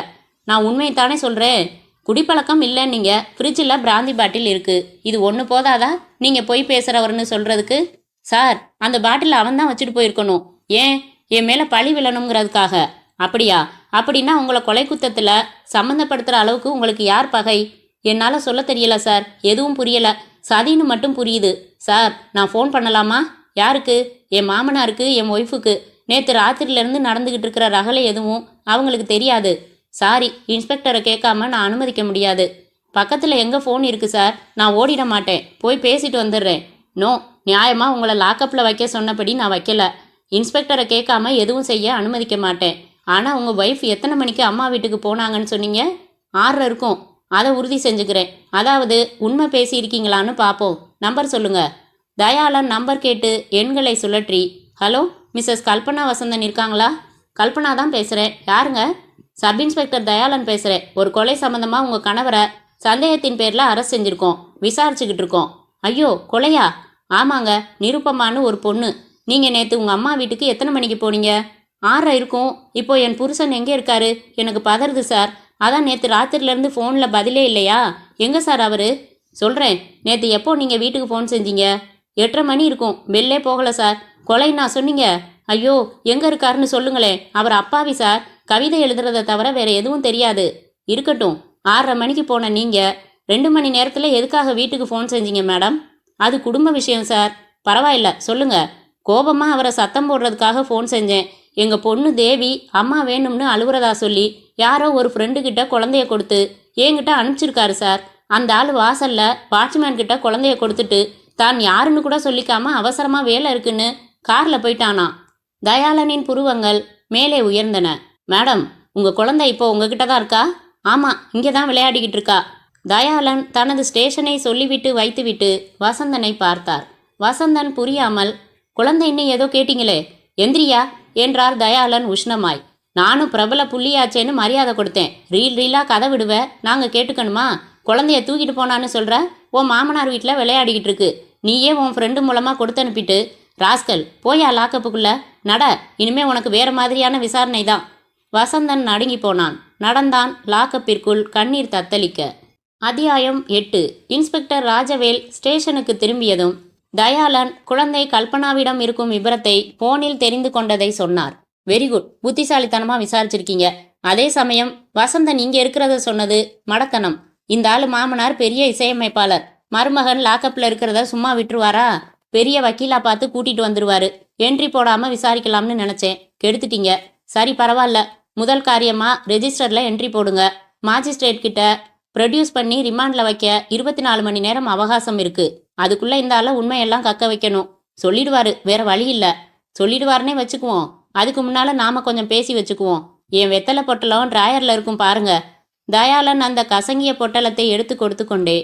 நான் உண்மைத்தானே சொல்கிறேன். குடிப்பழக்கம் இல்லைன்னு நீங்கள் ஃப்ரிட்ஜில் பிராந்தி பாட்டில் இருக்குது. இது ஒன்று போதாதா நீங்கள் பொய் பேசுகிறவர்னு சொல்கிறதுக்கு? சார், அந்த பாட்டில் அவன் தான் வச்சுட்டு போயிருக்கணும். ஏன் என் மேலே பழி விழணுங்கிறதுக்காக? அப்படியா? அப்படின்னா உங்களை கொலை குத்தத்தில் சம்மந்தப்படுத்துகிற அளவுக்கு உங்களுக்கு யார் பகை? என்னால் சொல்ல தெரியல சார். எதுவும் புரியலை. சதின்னு மட்டும் புரியுது. சார், நான் ஃபோன் பண்ணலாமா? யாருக்கு? என் மாமனாருக்கு, என் ஒய்ஃபுக்கு. நேற்று ராத்திரிலேருந்து நடந்துக்கிட்டு இருக்கிற ரகலை எதுவும் அவங்களுக்கு தெரியாது. சாரி, இன்ஸ்பெக்டரை கேட்காம நான் அனுமதிக்க முடியாது. பக்கத்தில் எங்கே ஃபோன் இருக்குது சார்? நான் ஓடிட மாட்டேன். போய் பேசிட்டு வந்துடுறேன். நோ, நியாயமாக உங்களை லாக்கப்பில் வைக்க சொன்னபடி நான் வைக்கல. இன்ஸ்பெக்டரை கேட்காம எதுவும் செய்ய அனுமதிக்க மாட்டேன். ஆனால் உங்கள் ஒய்ஃப் எத்தனை மணிக்கு அம்மா வீட்டுக்கு போனாங்கன்னு சொன்னீங்க? 6:30 இருக்கும். அதை உறுதி செஞ்சுக்கிறேன். அதாவது உண்மை பேசியிருக்கீங்களான்னு பார்ப்போம். நம்பர் சொல்லுங்க. தயாளன் நம்பர் கேட்டு எண்களை சுழற்றி, ஹலோ, மிஸ்ஸஸ் கல்பனா வசந்தன் இருக்காங்களா? கல்பனா தான் பேசுகிறேன். யாருங்க? சப் இன்ஸ்பெக்டர் தயாளன் பேசுகிறேன். ஒரு கொலை சம்மந்தமாக உங்கள் கணவரை சந்தேகத்தின் பேரில் அரெஸ்ட் செஞ்சுருக்கோம். விசாரிச்சுக்கிட்டு இருக்கோம். ஐயோ, கொலையா? ஆமாங்க, நிருப்பமானு ஒரு பொண்ணு. நீங்கள் நேற்று உங்கள் அம்மா வீட்டுக்கு எத்தனை மணிக்கு போனீங்க? 6:30 இருக்கும். இப்போ என் புருஷன் எங்கே இருக்காரு? எனக்கு பதறுது சார். அதான் நேற்று ராத்திரிலேருந்து ஃபோனில் பதிலே இல்லையா? எங்கே சார் அவர்? சொல்கிறேன். நேற்று எப்போ நீங்கள் வீட்டுக்கு ஃபோன் செஞ்சீங்க? 8:30 மணி இருக்கும். பெல்லே போகலை சார். கொலைன்னா சொன்னீங்க. ஐயோ, எங்கே இருக்காருன்னு சொல்லுங்களேன். அவர் அப்பாவி சார். கவிதை எழுதுறதை தவிர வேற எதுவும் தெரியாது. இருக்கட்டும், 6:30 மணிக்கு போன நீங்கள் 2 மணி நேரத்தில் எதுக்காக வீட்டுக்கு ஃபோன் செஞ்சீங்க மேடம்? அது குடும்ப விஷயம் சார். பரவாயில்ல, சொல்லுங்க. கோபமாக அவரை சத்தம் போடுறதுக்காக ஃபோன் செஞ்சேன். எங்கள் பொண்ணு தேவி அம்மா வேணும்னு அழுவுறதா சொல்லி யாரோ ஒரு ஃப்ரெண்டுக்கிட்ட குழந்தைய கொடுத்து என்கிட்ட அனுப்பிச்சிருக்காரு சார். அந்த ஆள் வாசல்ல வாட்ச்மேன் கிட்ட குழந்தைய கொடுத்துட்டு தான் யாருன்னு கூட சொல்லிக்காம அவசரமாக வேலை இருக்குன்னு காரில் போயிட்டானா. தயாளனின் புருவங்கள் மேலே உயர்ந்தன. மேடம், உங்கள் குழந்தை இப்போ உங்ககிட்ட தான் இருக்கா? ஆமாம், இங்கே தான் விளையாடிக்கிட்டு இருக்கா. தயாளன் தனது ஸ்டேஷனை சொல்லிவிட்டு வைத்துவிட்டு வசந்தனை பார்த்தார். வசந்தன் புரியாமல், குழந்தைன்னு ஏதோ கேட்டீங்களே, எந்திரியா என்றார் தயாளன் உஷ்ணமாய். நானும் பிரபல புள்ளியாச்சேன்னு மரியாதை கொடுத்தேன். ரீலாக கதை விடுவேன், நாங்கள் கேட்டுக்கணுமா? குழந்தைய தூக்கிட்டு போனான்னு சொல்கிற? உன் மாமனார் வீட்டில் விளையாடிக்கிட்டு இருக்கு. நீயே உன் ஃப்ரெண்டு மூலமாக கொடுத்து அனுப்பிட்டு, ராஸ்கல் போயா லாக்கப்புக்குள்ள நட, இனிமே உனக்கு வேற மாதிரியான விசாரணை தான். வசந்தன் நடுங்கி போனான். நடந்தான் லாக்கப்பிற்குள் கண்ணீர் தத்தளிக்க. அத்தியாயம் 8. இன்ஸ்பெக்டர் ராஜவேல் ஸ்டேஷனுக்கு திரும்பியதும் தயாளன் குழந்தை கல்பனாவிடம் இருக்கும் விபரத்தை போனில் தெரிந்து கொண்டதை சொன்னார். வெரி குட், புத்திசாலித்தனமாக விசாரிச்சிருக்கீங்க. அதே சமயம் வசந்தன் இங்கே இருக்கிறத சொன்னது மடத்தனம். இந்த ஆளு மாமனார் பெரிய இசையமைப்பாளர். மருமகன் லாக்கப்பில் இருக்கிறத சும்மா விட்டுருவாரா? பெரிய வக்கீலா பார்த்து கூட்டிட்டு வந்துருவாரு. என்ட்ரி போடாமல் விசாரிக்கலாம்னு நினச்சேன், கெடுத்துட்டீங்க. சரி, பரவாயில்ல. முதல் காரியமாக ரெஜிஸ்டரில் என்ட்ரி போடுங்க. மாஜிஸ்ட்ரேட் கிட்ட ப்ரொடியூஸ் பண்ணி ரிமாண்டில் வைக்க 24 மணி நேரம் அவகாசம் இருக்குது. அதுக்குள்ளே இந்த ஆளை உண்மையெல்லாம் கக்க வைக்கணும். சொல்லிடுவாரு, வேற வழி இல்லை. சொல்லிடுவாருன்னே வச்சுக்குவோம். அதுக்கு முன்னால் நாம் கொஞ்சம் பேசி வச்சுக்குவோம். என் வெத்தலை பொட்டலம் ட்ராயரில் இருக்கும் பாருங்க. தயாளன் அந்த கசங்கிய பொட்டலத்தை எடுத்து கொடுத்து கொண்டே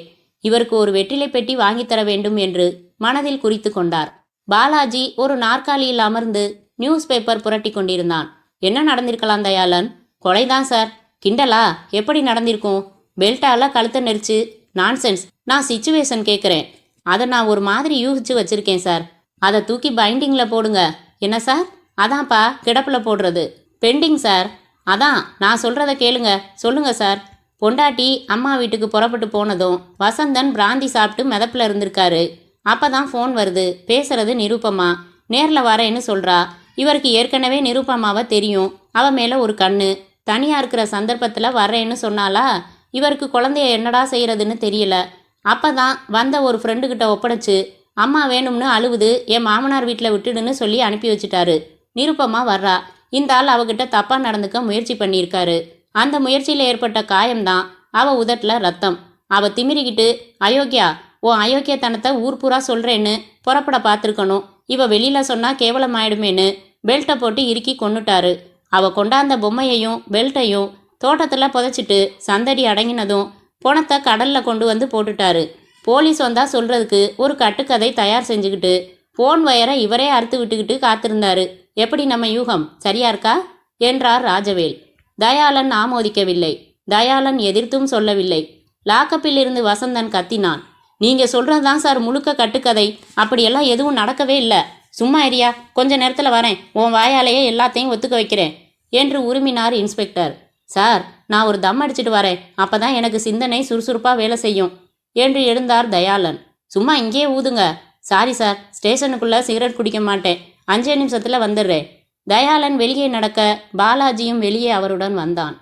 இவருக்கு ஒரு வெற்றிலை பெட்டி வாங்கித்தர வேண்டும் என்று மனதில் குறித்து கொண்டார். பாலாஜி ஒரு நாற்காலியில் அமர்ந்து நியூஸ் பேப்பர் புரட்டி கொண்டிருந்தான். என்ன நடந்திருக்கலாம் தயாளன்? கொலைதான் சார். கிண்டலா? எப்படி நடந்திருக்கும்? பெல்ட்டால கழுத்தை நெரிச்சு. நான்சென்ஸ். நான் சிச்சுவேஷன் கேட்குறேன். அதை நான் ஒரு மாதிரி யூகிச்சு வச்சிருக்கேன் சார். அதை தூக்கி பைண்டிங்கில் போடுங்க. என்ன சார்? அதான்ப்பா, கிடப்பில் போடுறது. Pending sir. அதான், நான் சொல்கிறத கேளுங்க. சொல்லுங்க சார். பொண்டாட்டி அம்மா வீட்டுக்கு புறப்பட்டு போனதும் வசந்தன் பிராந்தி சாப்பிட்டு மிதப்பில் இருந்திருக்காரு. அப்போ தான் ஃபோன் வருது. பேசுறது நிருப்பமா. நேரில் வரேன்னு சொல்கிறா. இவருக்கு ஏற்கனவே நிருப்பமாவை தெரியும். அவன் மேலே ஒரு கண்ணு. தனியாக இருக்கிற சந்தர்ப்பத்தில் வர்றேன்னு சொன்னாலா? இவருக்கு குழந்தைய என்னடா செய்கிறதுன்னு தெரியல. அப்போ தான் வந்த ஒரு ஃப்ரெண்டுக்கிட்ட ஒப்படைச்சு அம்மா வேணும்னு அழுவுது, என் மாமனார் வீட்டில் விட்டுடுன்னு சொல்லி அனுப்பி வச்சுட்டாரு. நிருப்பமா வர்றா. இந்த ஆள் அவகிட்ட தப்பாக நடந்துக்க முயற்சி பண்ணியிருக்காரு. அந்த முயற்சியில் ஏற்பட்ட காயம்தான் அவள் உதட்டில் ரத்தம். அவள் திமிரிக்கிட்டு, அயோக்கியா, உன் அயோக்கியத்தனத்தை ஊர் பூரா சொல்கிறேன்னு புறப்பட பார்த்துருக்கணும். இவ வெளியில் சொன்னால் கேவலமாயிடுமேன்னு பெல்ட்டை போட்டு இறுக்கி கொன்னுட்டாரு. அவள் கொண்டாந்த பொம்மையையும் பெல்ட்டையும் தோட்டத்தில் புதைச்சிட்டு சந்தடி அடங்கினதும் பணத்தை கடலில் கொண்டு வந்து போட்டுட்டாரு. போலீஸ் வந்தால் சொல்கிறதுக்கு ஒரு கட்டுக்கதை தயார் செஞ்சுக்கிட்டு போன் வயரை இவரே அறுத்து விட்டுக்கிட்டு காத்திருந்தாரு. எப்படி நம்ம யூகம் சரியா இருக்கா என்றார் ராஜவேல். தயாளன் ஆமோதிக்கவில்லை. தயாளன் எதிர்த்தும் சொல்லவில்லை. லாக்கப்பில் இருந்து வசந்தன் கத்தினான். நீங்கள் சொல்கிறது தான் சார் முழுக்க கட்டுக்கதை. அப்படியெல்லாம் எதுவும் நடக்கவே இல்லை. சும்மா ஏரியா, கொஞ்ச நேரத்தில் வரேன். உன் வாயாலேயே எல்லாத்தையும் ஒத்துக்க வைக்கிறேன் என்று உருமினார் இன்ஸ்பெக்டர். சார், நான் ஒரு தம் அடிச்சிட்டு வரேன். அப்போ தான் எனக்கு சிந்தனை சுறுசுறுப்பாக வேலை செய்யும் என்று எழுந்தார் தயாளன். சும்மா இங்கேயே ஊதுங்க. சாரி சார், ஸ்டேஷனுக்குள்ளே சிகரெட் குடிக்க மாட்டேன். 5 நிமிஷத்தில் வந்துடுறேன். தயாளன் வெளியே நடக்க பாலாஜியும் வெளியே அவருடன் வந்தான்.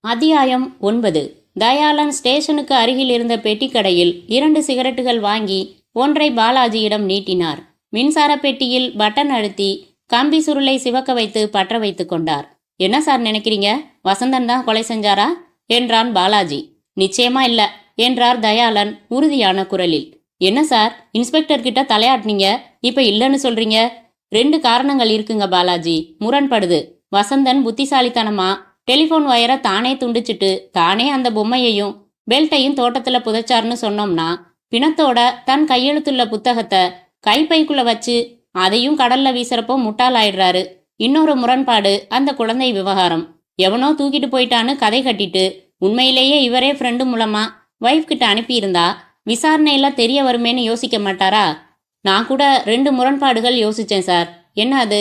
அத்தியாயம் 9. தயாளன் ஸ்டேஷனுக்கு அருகில் இருந்த பெட்டிக்கடையில் 2 சிகரெட்டுகள் வாங்கி ஒன்றை பாலாஜியிடம் நீட்டினார். மின்சார பெட்டியில் பட்டன் அழுத்தி கம்பி சுருளை சிவக்க வைத்து பற்ற வைத்து கொண்டார். என்ன சார் நினைக்கிறீங்க? வசந்தன் தான் கொலை செஞ்சாரா என்றான் பாலாஜி. நிச்சயமா இல்லை என்றார் தயாளன் உறுதியான குரலில். என்ன சார், இன்ஸ்பெக்டர் கிட்ட தலையாட்டினீங்க, இப்போ இல்லைன்னு சொல்றீங்க? 2 காரணங்கள் இருக்குங்க பாலாஜி. முரண்படுது. வசந்தன் புத்திசாலித்தனமா டெலிஃபோன் வயரை தானே துண்டிச்சிட்டு தானே அந்த பொம்மையையும் பெல்ட்டையும் தோட்டத்தில் புதைச்சார்னு சொன்னோம்னா, பிணத்தோட தன் கையெழுத்துள்ள புத்தகத்தை கைப்பைக்குள்ள வச்சு அதையும் கடல்ல வீசுறப்போ முட்டாளாயிடுறாரு. இன்னொரு முரண்பாடு அந்த குழந்தை விவகாரம். எவனோ தூக்கிட்டு போயிட்டான்னு கதை கட்டிட்டு உண்மையிலேயே இவரே ஃப்ரெண்டு மூலமா வைஃப் கிட்ட அனுப்பியிருந்தா விசாரணையெல்லாம் தெரிய வருமேன்னு யோசிக்க மாட்டாரா? நான் கூட 2 முரண்பாடுகள் யோசிச்சேன் சார். என்ன அது?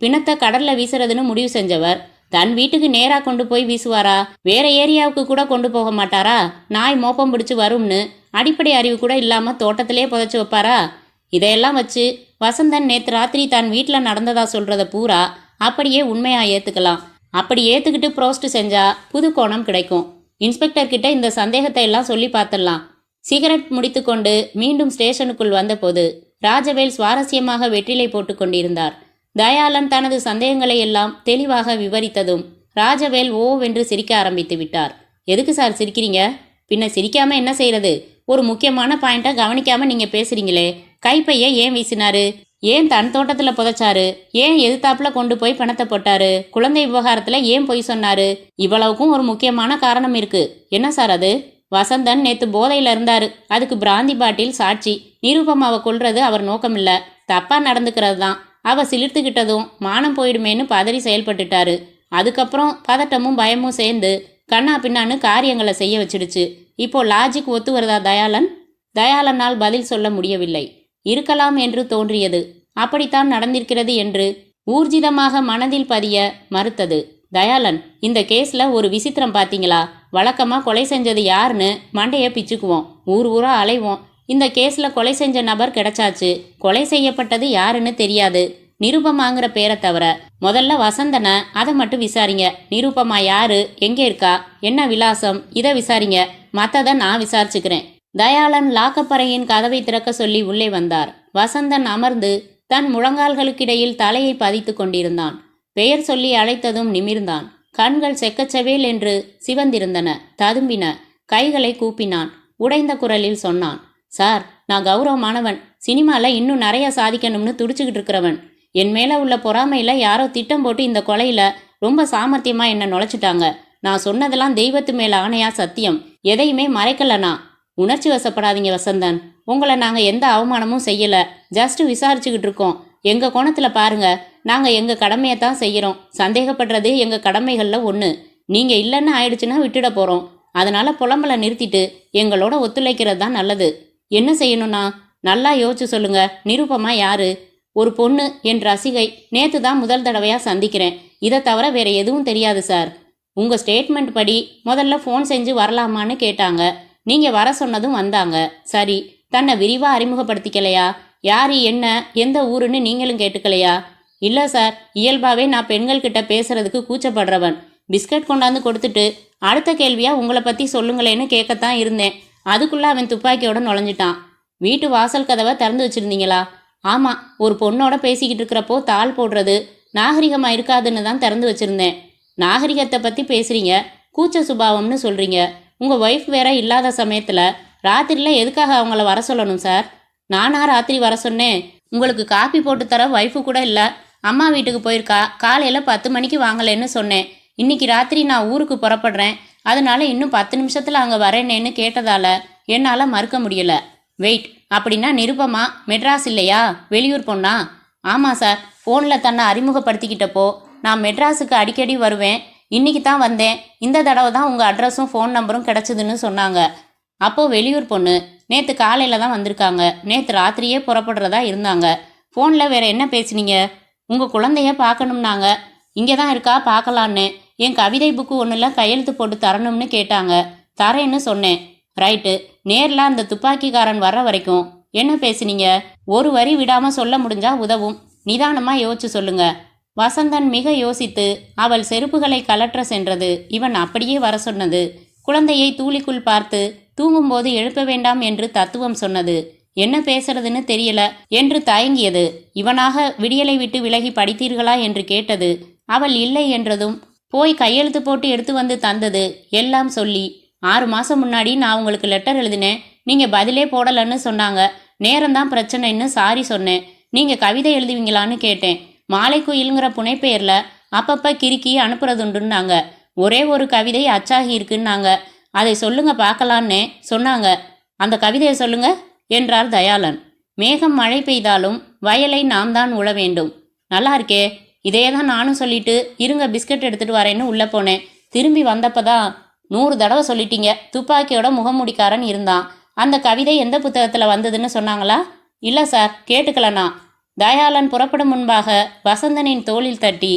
பிணத்தை கடல்ல வீசுறதுன்னு முடிவு செஞ்சவர் தன் வீட்டுக்கு நேராக கொண்டு போய் வீசுவாரா? வேற ஏரியாவுக்கு கூட கொண்டு போக மாட்டாரா? நாய் மோப்பம் பிடிச்சு வரும்னு அடிப்படை அறிவு கூட இல்லாம தோட்டத்திலே புதைச்சு வைப்பாரா? இதையெல்லாம் வச்சு வசந்தன் நேற்று ராத்திரி தான் வீட்டில் நடந்ததா சொல்றத பூரா அப்படியே உண்மையா ஏத்துக்கலாம். அப்படி ஏத்துக்கிட்டு ப்ரோஸ்ட் செஞ்சா புது கோணம் கிடைக்கும். இன்ஸ்பெக்டர் கிட்ட இந்த சந்தேகத்தை எல்லாம் சொல்லி பார்த்துடலாம். சிகரெட் முடித்துக்கொண்டு மீண்டும் ஸ்டேஷனுக்குள் வந்தபோது ராஜவேல் சுவாரஸ்யமாக வெற்றிலை போட்டு கொண்டிருந்தார். தயாளன் தனது சந்தேகங்களை எல்லாம் தெளிவாக விவரித்ததும் ராஜவேல் ஓவென்று சிரிக்க ஆரம்பித்து விட்டார். எதுக்கு சார் சிரிக்கிறீங்க? பின்ன சிரிக்காம என்ன செய்யறது? ஒரு முக்கியமான பாயிண்ட்டை கவனிக்காம நீங்க பேசுறீங்களே. கைப்பைய ஏன் வீசினாரு? ஏன் தன் தோட்டத்துல புதைச்சாரு? ஏன் எதிர்த்தாப்புல கொண்டு போய் பணத்தை போட்டாரு? குழந்தை விவகாரத்துல ஏன் பொய் சொன்னாரு? இவ்வளவுக்கும் ஒரு முக்கியமான காரணம் இருக்கு. என்ன சார் அது? வசந்தன் நேத்து போதையில இருந்தாரு. அதுக்கு பிராந்தி பாட்டில் சாட்சி. நிருபமாவை கொல்றது அவர் நோக்கம் இல்ல, தப்பா நடந்துக்கிறது தான். அவ சிலிர்த்துக்கிட்டதும் மானம் போயிடுமேன்னு பதறி செயல்பட்டுட்டாரு. அதுக்கப்புறம் பதட்டமும் பயமும் சேர்ந்து கண்ணா பின்னான்னு காரியங்களை செய்ய வச்சிடுச்சு. இப்போ லாஜிக் ஒத்து வருதா தயாளன்? தயாளனால் பதில் சொல்ல முடியவில்லை. இருக்கலாம் என்று தோன்றியது. அப்படித்தான் நடந்திருக்கிறது என்று ஊர்ஜிதமாக மனதில் பதிய மறுத்தது. தயாளன், இந்த கேஸ்ல ஒரு விசித்திரம் பாத்தீங்களா? வழக்கமா கொலை செஞ்சது யாருன்னு மண்டைய பிச்சுக்குவோம், ஊர் ஊரா அலைவோம். இந்த கேஸ்ல கொலை செஞ்ச நபர் கிடைச்சாச்சு. கொலை செய்யப்பட்டது யாருன்னு தெரியாது, நிருபமாங்கிற பேரை தவிர. முதல்ல வசந்தனை அதை மட்டும் விசாரிங்க. நிருபமா யாரு, எங்கே இருக்கா, என்ன விலாசம், இதை விசாரிங்க. மற்றதை நான் விசாரிச்சுக்கிறேன். தயாளன் லாக்கப்பறையின் கதவை திறக்க சொல்லி உள்ளே வந்தார். வசந்தன் அமர்ந்து தன் முழங்கால்களுக்கிடையில் தலையை பதித்து கொண்டிருந்தான். பெயர் சொல்லி அழைத்ததும் நிமிர்ந்தான். கண்கள் செக்கச்சவேல் என்று சிவந்திருந்தன, ததும்பின. கைகளை கூப்பினான். உடைந்த குரலில் சொன்னான், சார், நான் கௌரவமானவன். சினிமால இன்னும் நிறைய சாதிக்கணும்னு துடிச்சுக்கிட்டு இருக்கிறவன். என் மேல உள்ள பொறாமையில யாரோ திட்டம் போட்டு இந்த கொலையில ரொம்ப சாமர்த்தியமா என்ன நுழைச்சிட்டாங்க. நான் சொன்னதெல்லாம் தெய்வத்து மேல ஆணையா சத்தியம். எதையுமே மறைக்கலனா. உணர்ச்சி வசப்படாதீங்க வசந்தன். உங்களை நாங்க எந்த அவமானமும் செய்யல. ஜஸ்ட் விசாரிச்சுக்கிட்டு இருக்கோம். எங்க கோணத்துல பாருங்க, நாங்க எங்க கடமையத்தான் செய்யறோம். சந்தேகப்படுறது எங்க கடமைகள்ல ஒண்ணு. நீங்க இல்லைன்னு ஆயிடுச்சுன்னா விட்டுட போறோம். அதனால புலம்பலை நிறுத்திட்டு எங்களோட ஒத்துழைக்கிறது தான் நல்லது. என்ன செய்யணும்னா நல்லா யோசிச்சு சொல்லுங்க. நிருபமா யாரு? ஒரு பொண்ணு, என் ரசிகை. நேத்து தான் முதல் தடவையா சந்திக்கிறேன். இதை தவிர வேற எதுவும் தெரியாது சார். உங்க ஸ்டேட்மெண்ட் படி முதல்ல ஃபோன் செஞ்சு வரலாமான்னு கேட்டாங்க. நீங்க வர சொன்னதும் வந்தாங்க. சரி, தன்னை விரிவா அறிமுகப்படுத்திக்கலையா? யாரு, என்ன, எந்த ஊருன்னு நீங்களும் கேட்டுக்கலையா? இல்ல சார், இயல்பாவே நான் பெண்கள் கிட்ட பேசுறதுக்கு கூச்சப்படுறவன். பிஸ்கட் கொண்டாந்து கொடுத்துட்டு அடுத்த கேள்வியா உங்களை பத்தி சொல்லுங்களேன்னு கேட்கத்தான் இருந்தேன். அதுக்குள்ள அவன் துப்பாக்கியோட நுழைஞ்சிட்டான். வீட்டு வாசல் கதவை திறந்து வச்சிருந்தீங்களா? ஆமா, ஒரு பொண்ணோட பேசிக்கிட்டு இருக்கிறப்போ தாள் போடுறது நாகரிகமா இருக்காதுன்னு தான் திறந்து வச்சிருந்தேன். நாகரிகத்தை பத்தி பேசுறீங்க, கூச்ச சுபாவம்னு சொல்றீங்க. உங்க ஒய்ஃப் வேற இல்லாத சமயத்துல ராத்திரில எதுக்காக அவங்கள வர சொல்லணும் சார்? நானா ராத்திரி வர சொன்னேன்? உங்களுக்கு காப்பி போட்டு தர ஒய்ஃபு கூட இல்ல. அம்மா வீட்டுக்கு போயிருக்கா. காலையில 10 மணிக்கு வாங்கலைன்னு சொன்னேன். இன்னைக்கு ராத்திரி நான் ஊருக்கு புறப்படுறேன், அதனால இன்னும் 10 நிமிஷத்துல அங்க வரேனேன்னு கேட்டதால என்னால மறுக்க முடியல. வெயிட், அப்படின்னா நிருபமா மெட்ராஸ் இல்லையா? வெளியூர் பொண்ணா? ஆமா சார், ஃபோனில் தன்னை அறிமுகப்படுத்திக்கிட்டப்போ நான் மெட்ராஸுக்கு அடிக்கடி வருவேன், இன்னைக்கு தான் வந்தேன், இந்த தடவை தான் உங்கள் அட்ரஸும் ஃபோன் நம்பரும் கிடச்சிதுன்னு சொன்னாங்க. அப்போது வெளியூர் பொண்ணு நேற்று காலையில் தான் வந்திருக்காங்க. நேற்று ராத்திரியே புறப்படுறதா இருந்தாங்க. ஃபோனில் வேற என்ன பேசுனீங்க? உங்கள் குழந்தைய பார்க்கணும்னாங்க. இங்கே தான் இருக்கா, பார்க்கலான்னு. என் கவிதை புக்கு ஒன்றில் கையெழுத்து போட்டு தரணும்னு கேட்டாங்க. தரேன்னு சொன்னேன். ரைட்டு, நேரில் அந்த துப்பாக்கிக்காரன் வர்ற வரைக்கும் என்ன பேசுனீங்க? ஒரு வரி விடாம சொல்ல முடிஞ்சா உதவும். நிதானமா யோசிச்சு சொல்லுங்க. வசந்தன் மிக யோசித்து அவள் செருப்புகளை கலற்ற சென்றது. இவன் அப்படியே வர சொன்னது. குழந்தையை தூளிக்குள் பார்த்து தூங்கும்போது எழுப்ப வேண்டாம் என்று தத்துவம் சொன்னது. என்ன பேசுறதுன்னு தெரியல என்று தயங்கியது. இவனாக விடியலை விட்டு விலகி படித்தீர்களா என்று கேட்டது. அவள் இல்லை என்றதும் போய் கையெழுத்து போட்டு எடுத்து வந்து தந்தது. எல்லாம் சொல்லி 6 மாசம் முன்னாடி நான் உங்களுக்கு லெட்டர் எழுதினேன், நீங்க பதிலே போடலன்னு சொன்னாங்க. நேரம்தான் பிரச்சனைன்னு சாரி சொன்னேன். நீங்க கவிதை எழுதுவீங்களான்னு கேட்டேன். மாலை குயிலுங்கிற புனைப்பெயர்ல அப்பப்ப கிறுக்கி அனுப்புறதுண்டுன்னாங்க. ஒரே ஒரு கவிதை அச்சாகி இருக்குன்னாங்க. அதை சொல்லுங்க பார்க்கலான்னே சொன்னாங்க. அந்த கவிதையை சொல்லுங்க என்றார் தயாளன். மேகம் மழை பெய்தாலும் வயலை நாம் தான் உழ வேண்டும். நல்லா இருக்கே, இதையே தான் நானும் சொல்லிட்டு இருங்க பிஸ்கட் எடுத்துட்டு வரேன்னு உள்ள போனேன். திரும்பி வந்தப்பதான் 100 தடவை சொல்லிட்டீங்க. துப்பாக்கியோட முகமூடிக்காரன் இருந்தான். அந்த கவிதை எந்த புத்தகத்துல வந்ததுன்னு சொன்னாங்களா? இல்ல சார், கேட்டுக்கலண்ணா. தயாளன் புறப்படும் முன்பாக வசந்தனின் தோளில் தட்டி,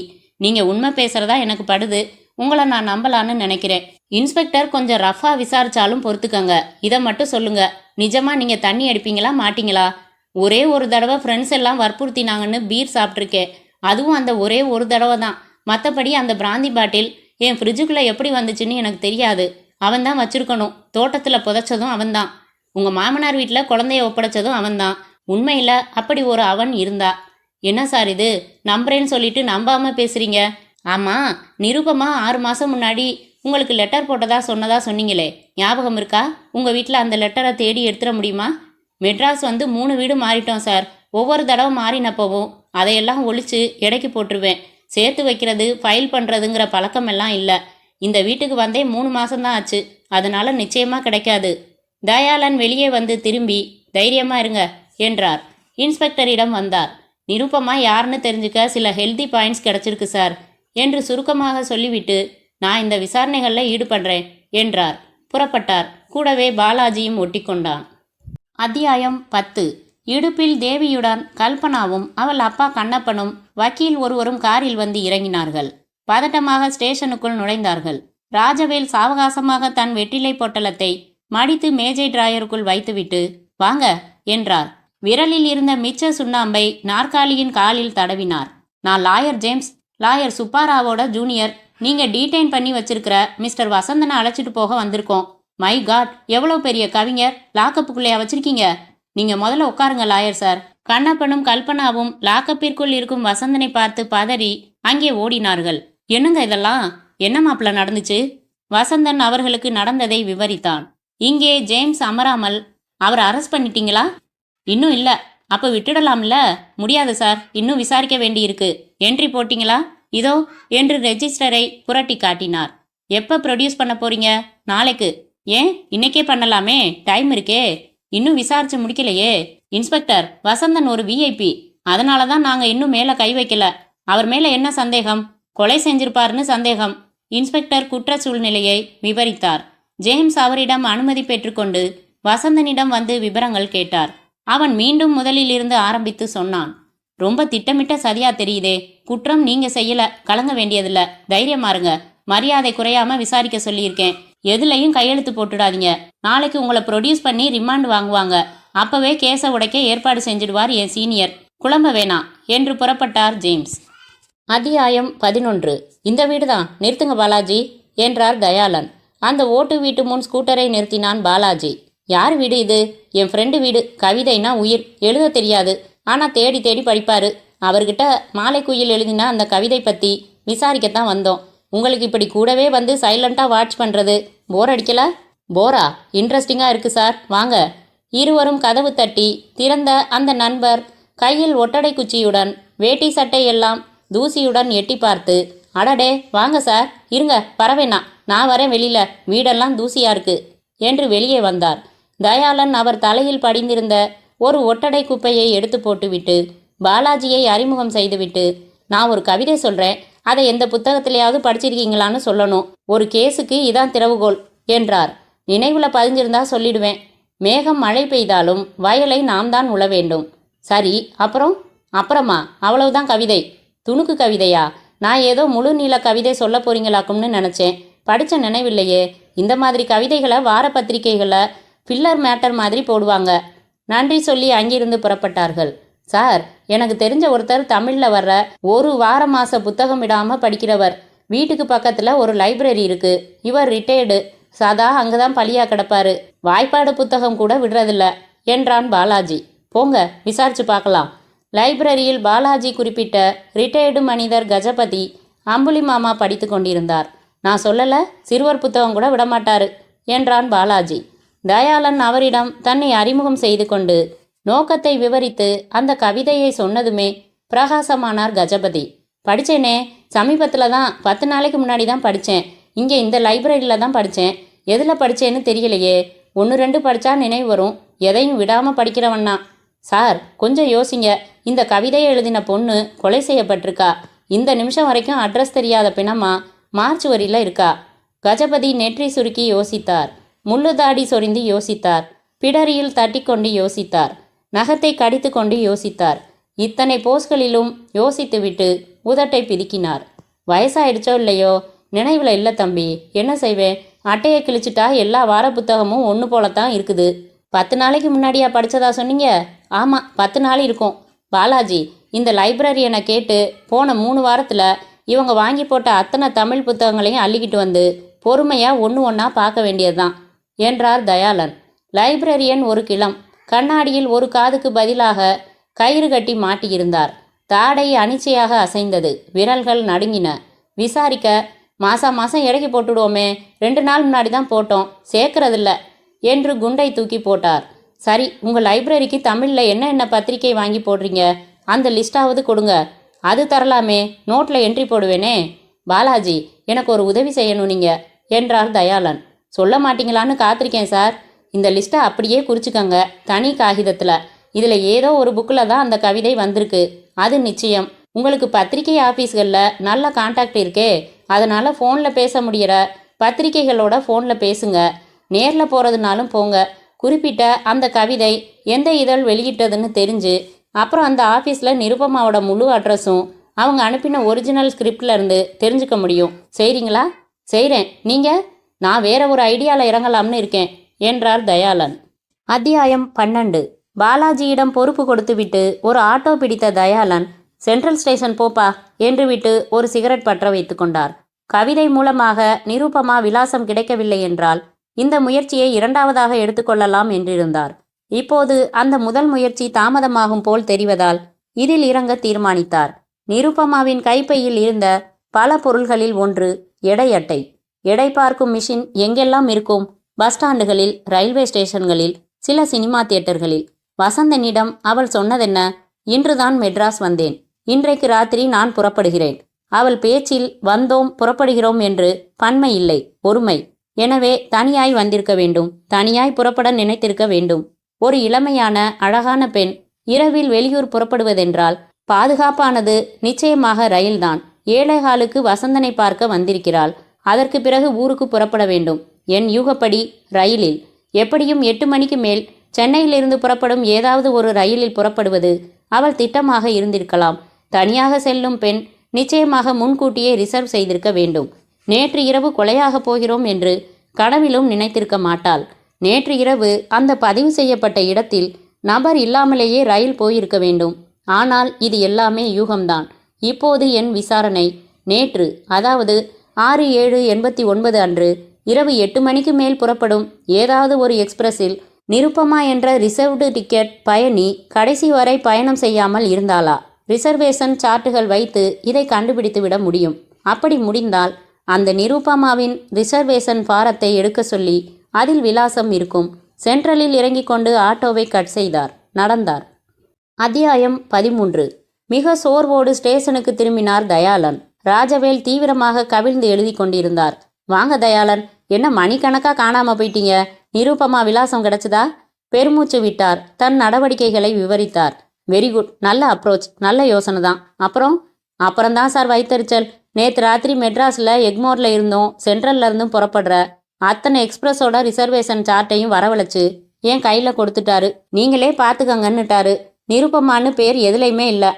நீங்க உண்மை பேசுறதா எனக்கு படுது. உங்களை நான் நம்பலான்னு நினைக்கிறேன். இன்ஸ்பெக்டர் கொஞ்சம் ரஃபா விசாரிச்சாலும் பொறுத்துக்கங்க. இதை மட்டும் சொல்லுங்க, நிஜமா நீங்க தண்ணி அடிப்பீங்களா மாட்டீங்களா? ஒரே ஒரு தடவை ஃப்ரெண்ட்ஸ் எல்லாம் வற்புறுத்தினாங்கன்னு பீர் சாப்பிட்ருக்கேன். அதுவும் அந்த ஒரே ஒரு தடவை தான். மற்றபடி அந்த பிராந்தி பாட்டில் என் ஃப்ரிட்ஜுக்குள்ளே எப்படி வந்துச்சுன்னு எனக்கு தெரியாது. அவன்தான் வச்சிருக்கணும். தோட்டத்தில் புதைச்சதும் அவன்தான். உங்கள் மாமனார் வீட்டில் குழந்தைய ஒப்படைச்சதும் அவன்தான். உண்மையில் அப்படி ஒரு அவன் இருந்தா. என்ன சார் இது, நம்புறேன்னு சொல்லிட்டு நம்பாமல் பேசுகிறீங்க? ஆமாம், நிருபமா 6 மாதம் முன்னாடி உங்களுக்கு லெட்டர் போட்டதா சொன்னீங்களே, ஞாபகம் இருக்கா? உங்கள் வீட்டில் அந்த லெட்டரை தேடி எடுத்துட முடியுமா? மெட்ராஸ் வந்து 3 வீடு மாறிட்டோம் சார். ஒவ்வொரு தடவை மாறினப்போவும் அதையெல்லாம் ஒழிச்சு எடைக்கு போட்டுருவேன். சேர்த்து வைக்கிறது, ஃபைல் பண்ணுறதுங்கிற பழக்கமெல்லாம் இல்லை. இந்த வீட்டுக்கு வந்தே 3 மாதம்தான் ஆச்சு. அதனால நிச்சயமாக கிடைக்காது. தயாளன் வெளியே வந்து திரும்பி, தைரியமா இருங்க என்றார். இன்ஸ்பெக்டரிடம் வந்தார். நிருப்பமா யாருன்னு தெரிஞ்சுக்க சில ஹெல்தி பாயிண்ட்ஸ் கிடைச்சிருக்கு சார் என்று சுருக்கமாக சொல்லிவிட்டு, நான் இந்த விசாரணைகளில் ஈடுபடுறேன் என்றார். புறப்பட்டார். கூடவே பாலாஜியும் ஒட்டி கொண்டான். அத்தியாயம் 10. இடுப்பில் தேவியுடன் கல்பனாவும் அவள் அப்பா கண்ணப்பனும் வக்கீல் ஒருவரும் காரில் வந்து இறங்கினார்கள். பதட்டமாக ஸ்டேஷனுக்குள் நுழைந்தார்கள். ராஜவேல் சாவகாசமாக தன் வெற்றிலை பொட்டலத்தை மடித்து மேஜை டிராயருக்குள் வைத்துவிட்டு, வாங்க என்றார். விரலில் இருந்த மிச்ச சுண்ணாம்பை நாற்காலியின் காலில் தடவினார். நான் லாயர் ஜேம்ஸ், லாயர் சுப்பாராவோட ஜூனியர். நீங்க டீடைன் பண்ணி வச்சிருக்கிற மிஸ்டர் வசந்தனை அழைச்சிட்டு போக வந்திருக்கோம். மை காட், எவ்வளோ பெரிய கவிஞர் லாக்கப்புக்குள்ளேயா வச்சிருக்கீங்க? நீங்க முதல்ல உட்காருங்க லாயர் சார். கண்ணப்பனும் கல்பனாவும் லாக்கப்பிற்குள் இருக்கும் வசந்தனை பார்த்து பதறி அங்கே ஓடினார்கள். என்னங்க இதெல்லாம்? என்ன மாப்பிள்ள நடந்துச்சு? வசந்தன் அவர்களுக்கு நடந்ததை விவரித்தான். இங்கே ஜேம்ஸ் அமராமல், அவர் அரெஸ்ட் பண்ணிட்டீங்களா? இன்னும் இல்லை. அப்போ விட்டுடலாம்ல? முடியாது சார், இன்னும் விசாரிக்க வேண்டியிருக்கு. என்ட்ரி போட்டிங்களா? இதோ என்று ரெஜிஸ்டரை புரட்டி காட்டினார். எப்போ ப்ரொடியூஸ் பண்ண போறீங்க? நாளைக்கு. ஏன், இன்னைக்கே பண்ணலாமே, டைம் இருக்கே. இன்னும் விசாரிச்சு முடிக்கலையே. இன்ஸ்பெக்டர், வசந்தன் ஒரு விஐபி. அதனால தான் நாங்கள் இன்னும் மேலே கை வைக்கல. அவர் மேலே என்ன சந்தேகம்? கொலை செஞ்சிருப்பாருன்னு சந்தேகம். இன்ஸ்பெக்டர் குற்ற சூழ்நிலையை விவரித்தார். ஜேம்ஸ் அவரிடம் அனுமதி பெற்றுக்கொண்டு வசந்தனிடம் வந்து விவரங்கள் கேட்டார். அவன் மீண்டும் முதலில் இருந்து ஆரம்பித்து சொன்னான். ரொம்ப திட்டமிட்ட சதியா தெரியுதே. குற்றம் நீங்க செய்யல, கலங்க வேண்டியதில்ல. தைரியமா இருங்க. மரியாதை குறையாம விசாரிக்க சொல்லியிருக்கேன். எதுலையும் கையெழுத்து போட்டுடாதீங்க. நாளைக்கு உங்களை ப்ரொடியூஸ் பண்ணி ரிமாண்ட் வாங்குவாங்க. அப்பவே கேஸை உடைக்க ஏற்பாடு செஞ்சிடுவார் என் சீனியர். குழம்ப வேணாம் என்று புறப்பட்டார் ஜேம்ஸ். அத்தியாயம் 11. இந்த வீடுதான், நிறுத்துங்க பாலாஜி என்றார் தயாளன். அந்த ஓட்டு வீட்டு முன் ஸ்கூட்டரை நிறுத்தினான் பாலாஜி. யார் வீடு இது? என் ஃப்ரெண்டு வீடு. கவிதைனா உயிர். எழுத தெரியாது, ஆனால் தேடி தேடி படிப்பாரு. அவர்கிட்ட மாலை குயில் எழுதினா அந்த கவிதை பற்றி விசாரிக்கத்தான் வந்தோம். உங்களுக்கு இப்படி கூடவே வந்து சைலண்ட்டாக வாட்ச் பண்ணுறது போர் அடிக்கல? போரா? இன்ட்ரெஸ்டிங்காக இருக்குது சார், வாங்க. இருவரும் கதவு தட்டி திறந்த அந்த நண்பர் கையில் ஒட்டடை குச்சியுடன் வேட்டி சட்டை எல்லாம் தூசியுடன் எட்டி பார்த்து, அடடே வாங்க சார், இருங்க பரவேண்ணா, நான் வரேன் வெளியில, வீடெல்லாம் தூசியா இருக்கு என்று வெளியே வந்தார். தயாளன் அவர் தலையில் படிந்திருந்த ஒரு ஒட்டடை குப்பையை எடுத்து போட்டுவிட்டு பாலாஜியை அறிமுகம் செய்துவிட்டு, நான் ஒரு கவிதை சொல்கிறேன், அதை எந்த புத்தகத்திலேயாவது படிச்சிருக்கீங்களான்னு சொல்லணும். ஒரு கேஸுக்கு இதான் திறவுகோல் என்றார். நினைவில் பதிஞ்சிருந்தா சொல்லிடுவேன். மேகம் மழை பெய்தாலும் வயலை நாம் தான் உழ வேண்டும். சரி, அப்புறமா அவ்வளவுதான் கவிதை. துணுக்கு கவிதையா? நான் ஏதோ முழு நீள கவிதை சொல்ல போறீங்களாக்கும்னு நினச்சேன். படித்த நினைவில்லையே. இந்த மாதிரி கவிதைகளை வார பத்திரிகைகளை ஃபில்லர் மேட்டர் மாதிரி போடுவாங்க. நன்றி சொல்லி அங்கிருந்து புறப்பட்டார்கள். சார், எனக்கு தெரிஞ்ச ஒருத்தர் தமிழில் வர்ற ஒரு வார மாத புத்தகம் விடாமல் படிக்கிறவர். வீட்டுக்கு பக்கத்தில் ஒரு லைப்ரரி இருக்கு. இவர் ரிட்டையர்டு. சதா அங்கே தான் பழியா கிடப்பாரு. வாய்ப்பாடு புத்தகம் கூட விடுறதில்ல என்றான் பாலாஜி. போங்க, விசாரிச்சு பார்க்கலாம். லைப்ரரியில் பாலாஜி குறிப்பிட்ட ரிட்டையர்டு மனிதர் கஜபதி அம்புலி மாமா படித்து கொண்டிருந்தார். நான் சொல்லல, சிறுவர் புத்தகம் கூட விடமாட்டாரு என்றான் பாலாஜி. தயாளன் அவரிடம் தன்னை அறிமுகம் செய்து கொண்டு நோக்கத்தை விவரித்து அந்த கவிதையை சொன்னதுமே பிரகாசமானார் கஜபதி. படித்தேனே, சமீபத்தில் தான், 10 நாளைக்கு முன்னாடி தான் படித்தேன். இங்கே இந்த லைப்ரரியில் தான் படித்தேன். எதில் படித்தேன்னு தெரியலையே. 1-2 படித்தா நினைவு வரும். எதையும் விடாமல் படிக்கிறவன்னா. சார், கொஞ்சம் யோசிங்க. இந்த கவிதையை எழுதின பொண்ணு கொலை செய்யப்பட்டிருக்கா. இந்த நிமிஷம் வரைக்கும் அட்ரஸ் தெரியாத பிணமா மார்ச்சுவரியில் இருக்கா. கஜபதி நெற்றி சுருக்கி யோசித்தார். முள்ளுதாடி சொரிந்து யோசித்தார். பிடரியில் தட்டி கொண்டு யோசித்தார். நகத்தை கடித்து கொண்டு யோசித்தார். இத்தனை போஸ்களிலும் யோசித்துவிட்டு உதட்டை பிதுக்கினார். வயசாயிடுச்சோ இல்லையோ, நினைவில் இல்லை தம்பி. என்ன செய்வேன்? அட்டையை கிழிச்சிட்டா எல்லா வார புத்தகமும் ஒன்று போலத்தான் இருக்குது. 10 நாளைக்கு முன்னாடியா படித்ததா சொன்னீங்க? ஆமாம், 10 நாள் இருக்கும். பாலாஜி, இந்த லைப்ரரியனை கேட்டு போன 3 வாரத்தில் இவங்க வாங்கி போட்ட அத்தனை தமிழ் புத்தகங்களையும் அள்ளிக்கிட்டு வந்து பொறுமையா ஒன்று ஒன்றா பார்க்க வேண்டியதுதான் என்றார் தயாளன். லைப்ரரியன் ஒரு கிளம். கண்ணாடியில் ஒரு காதுக்கு பதிலாக கயிறு கட்டி மாட்டியிருந்தார். தாடை அனிச்சையாக அசைந்தது. விரல்கள் நடுங்கின. விசாரிக்க, மாதம் எடைக்கு போட்டுடுவோமே, 2 நாள் முன்னாடி தான் போட்டோம், சேர்க்கறதில்ல என்று குண்டை தூக்கி போட்டார். சரி, உங்கள் லைப்ரரிக்கு தமிழில் என்ன பத்திரிக்கை வாங்கி போடுறீங்க, அந்த லிஸ்டாவது கொடுங்க. அது தரலாமே, நோட்டில் என்ட்ரி போடுவேனே. பாலாஜி, எனக்கு ஒரு உதவி செய்யணும் நீங்க என்றார் தயாளன். சொல்ல மாட்டீங்களான்னு காத்திருக்கேன் சார். இந்த லிஸ்ட்டை அப்படியே குறிச்சுக்கங்க, தனி காகிதத்தில். இதில் ஏதோ ஒரு புக்கில் தான் அந்த கவிதை வந்திருக்கு, அது நிச்சயம். உங்களுக்கு பத்திரிகை ஆஃபீஸ்களில் நல்ல கான்டாக்ட் இருக்கே, அதனால் ஃபோனில் பேச முடிகிற பத்திரிகைகளோட ஃபோனில் பேசுங்க. நேரில் போகிறதுனாலும் போங்க. குறிப்பிட்ட அந்த கவிதை எந்த இதழ் வெளியிட்டதுன்னு தெரிஞ்சு அப்புறம் அந்த ஆஃபீஸில் நிருபமாவோட முழு அட்ரஸும் அவங்க அனுப்பின ஒரிஜினல் ஸ்கிரிப்டில் இருந்து தெரிஞ்சுக்க முடியும். செய்கிறீங்களா? செய்கிறேன். நீங்கள்? நான் வேற ஒரு ஐடியாவில் இறங்கலாம்னு இருக்கேன் என்றார் தயாளன். அத்தியாயம் 12. பாலாஜியிடம் பொறுப்பு கொடுத்துவிட்டு ஒரு ஆட்டோ பிடித்த தயாளன், சென்ட்ரல் ஸ்டேஷன் போப்பா என்று விட்டு ஒரு சிகரெட் பற்ற வைத்து கொண்டார். கவிதை மூலமாக நிருபமா விலாசம் கிடைக்கவில்லை என்றால் இந்த முயற்சியை 2வதாக எடுத்துக்கொள்ளலாம் என்றிருந்தார். இப்போது அந்த முதல் முயற்சி தாமதமாகும் போல் தெரிவதால் இதில் இறங்க தீர்மானித்தார். நிருபமாவின் கைப்பையில் இருந்த பல பொருள்களில் ஒன்று எடை அட்டை. எடை பார்க்கும் மிஷின் எங்கெல்லாம் இருக்கும்? பஸ் ஸ்டாண்டுகளில், ரயில்வே ஸ்டேஷன்களில், சில சினிமா தியேட்டர்களில். வசந்தனிடம் அவள் சொன்னதென்ன? இன்றுதான் மெட்ராஸ் வந்தேன், இன்றைக்கு ராத்திரி நான் புறப்படுகிறேன். அவள் பேச்சில் வந்தோம் புறப்படுகிறோம் என்று பன்மை இல்லை, ஒருமை. எனவே தனியாய் வந்திருக்க வேண்டும், தனியாய் புறப்பட நினைத்திருக்க வேண்டும். ஒரு இளமையான அழகான பெண் இரவில் வெளியூர் புறப்படுவதென்றால் பாதுகாப்பானது நிச்சயமாக ரயில்தான். 7:15க்கு வசந்தனை பார்க்க வந்திருக்கிறாள். அதற்கு பிறகு ஊருக்கு புறப்பட வேண்டும். என் யூகப்படி ரயிலில். எப்படியும் 8 மணிக்கு மேல் சென்னையிலிருந்து புறப்படும் ஏதாவது ஒரு ரயிலில் புறப்படுவது அவள் திட்டமாக இருந்திருக்கலாம். தனியாக செல்லும் பெண் நிச்சயமாக முன்கூட்டியே ரிசர்வ் செய்திருக்க வேண்டும். நேற்று இரவு கொலையாக போகிறோம் என்று கனவிலும் நினைத்திருக்க மாட்டாள். நேற்று இரவு அந்த பதிவு செய்யப்பட்ட இடத்தில் நபர் இல்லாமலேயே ரயில் போயிருக்க வேண்டும். ஆனால் இது எல்லாமே யூகம்தான். இப்போது என் விசாரணை, நேற்று, அதாவது 6/7/89 அன்று இரவு 8 மணிக்கு மேல் புறப்படும் ஏதாவது ஒரு எக்ஸ்பிரஸில் நிருபமா என்ற ரிசர்வ்டு டிக்கெட் பயணி கடைசி வரை பயணம் செய்யாமல் இருந்தாளா? ரிசர்வேஷன் சார்ட்டுகள் வைத்து இதை கண்டுபிடித்து விட முடியும். அப்படி முடிந்தால் அந்த நிருபமாவின் ரிசர்வேஷன் ஃபாரத்தை எடுக்க சொல்லி அதில் விலாசம் இருக்கும். சென்ட்ரலில் இறங்கி கொண்டு ஆட்டோவை கட் செய்தார். நடந்தார். அத்தியாயம் 13. மிக சோர்வோடு ஸ்டேஷனுக்கு திரும்பினார் தயாளன். ராஜவேல் தீவிரமாக கவிழ்ந்து எழுதி கொண்டிருந்தார். வாங்க தயாளன், என்ன மணிக்கணக்காக காணாம போயிட்டீங்க? நிருபமா விலாசம் கிடைச்சதா? பெருமூச்சு விட்டார். தன் நடவடிக்கைகளை விவரித்தார். வெரி குட், நல்ல அப்ரோச், நல்ல யோசனை தான். அப்புறம்தான் சார் வைத்தறிச்சல். நேற்று ராத்திரி மெட்ராஸில் எக்மோரில் இருந்தும் சென்ட்ரல்ல இருந்தும் புறப்படுற அத்தனை எக்ஸ்பிரஸோட ரிசர்வேஷன் சார்ட்டையும் வரவழைச்சு என் கையில் கொடுத்துட்டாரு. நீங்களே பார்த்துக்கங்கன்னுட்டாரு. நிருபமான்னு பேர் எதுலையுமே இல்லை.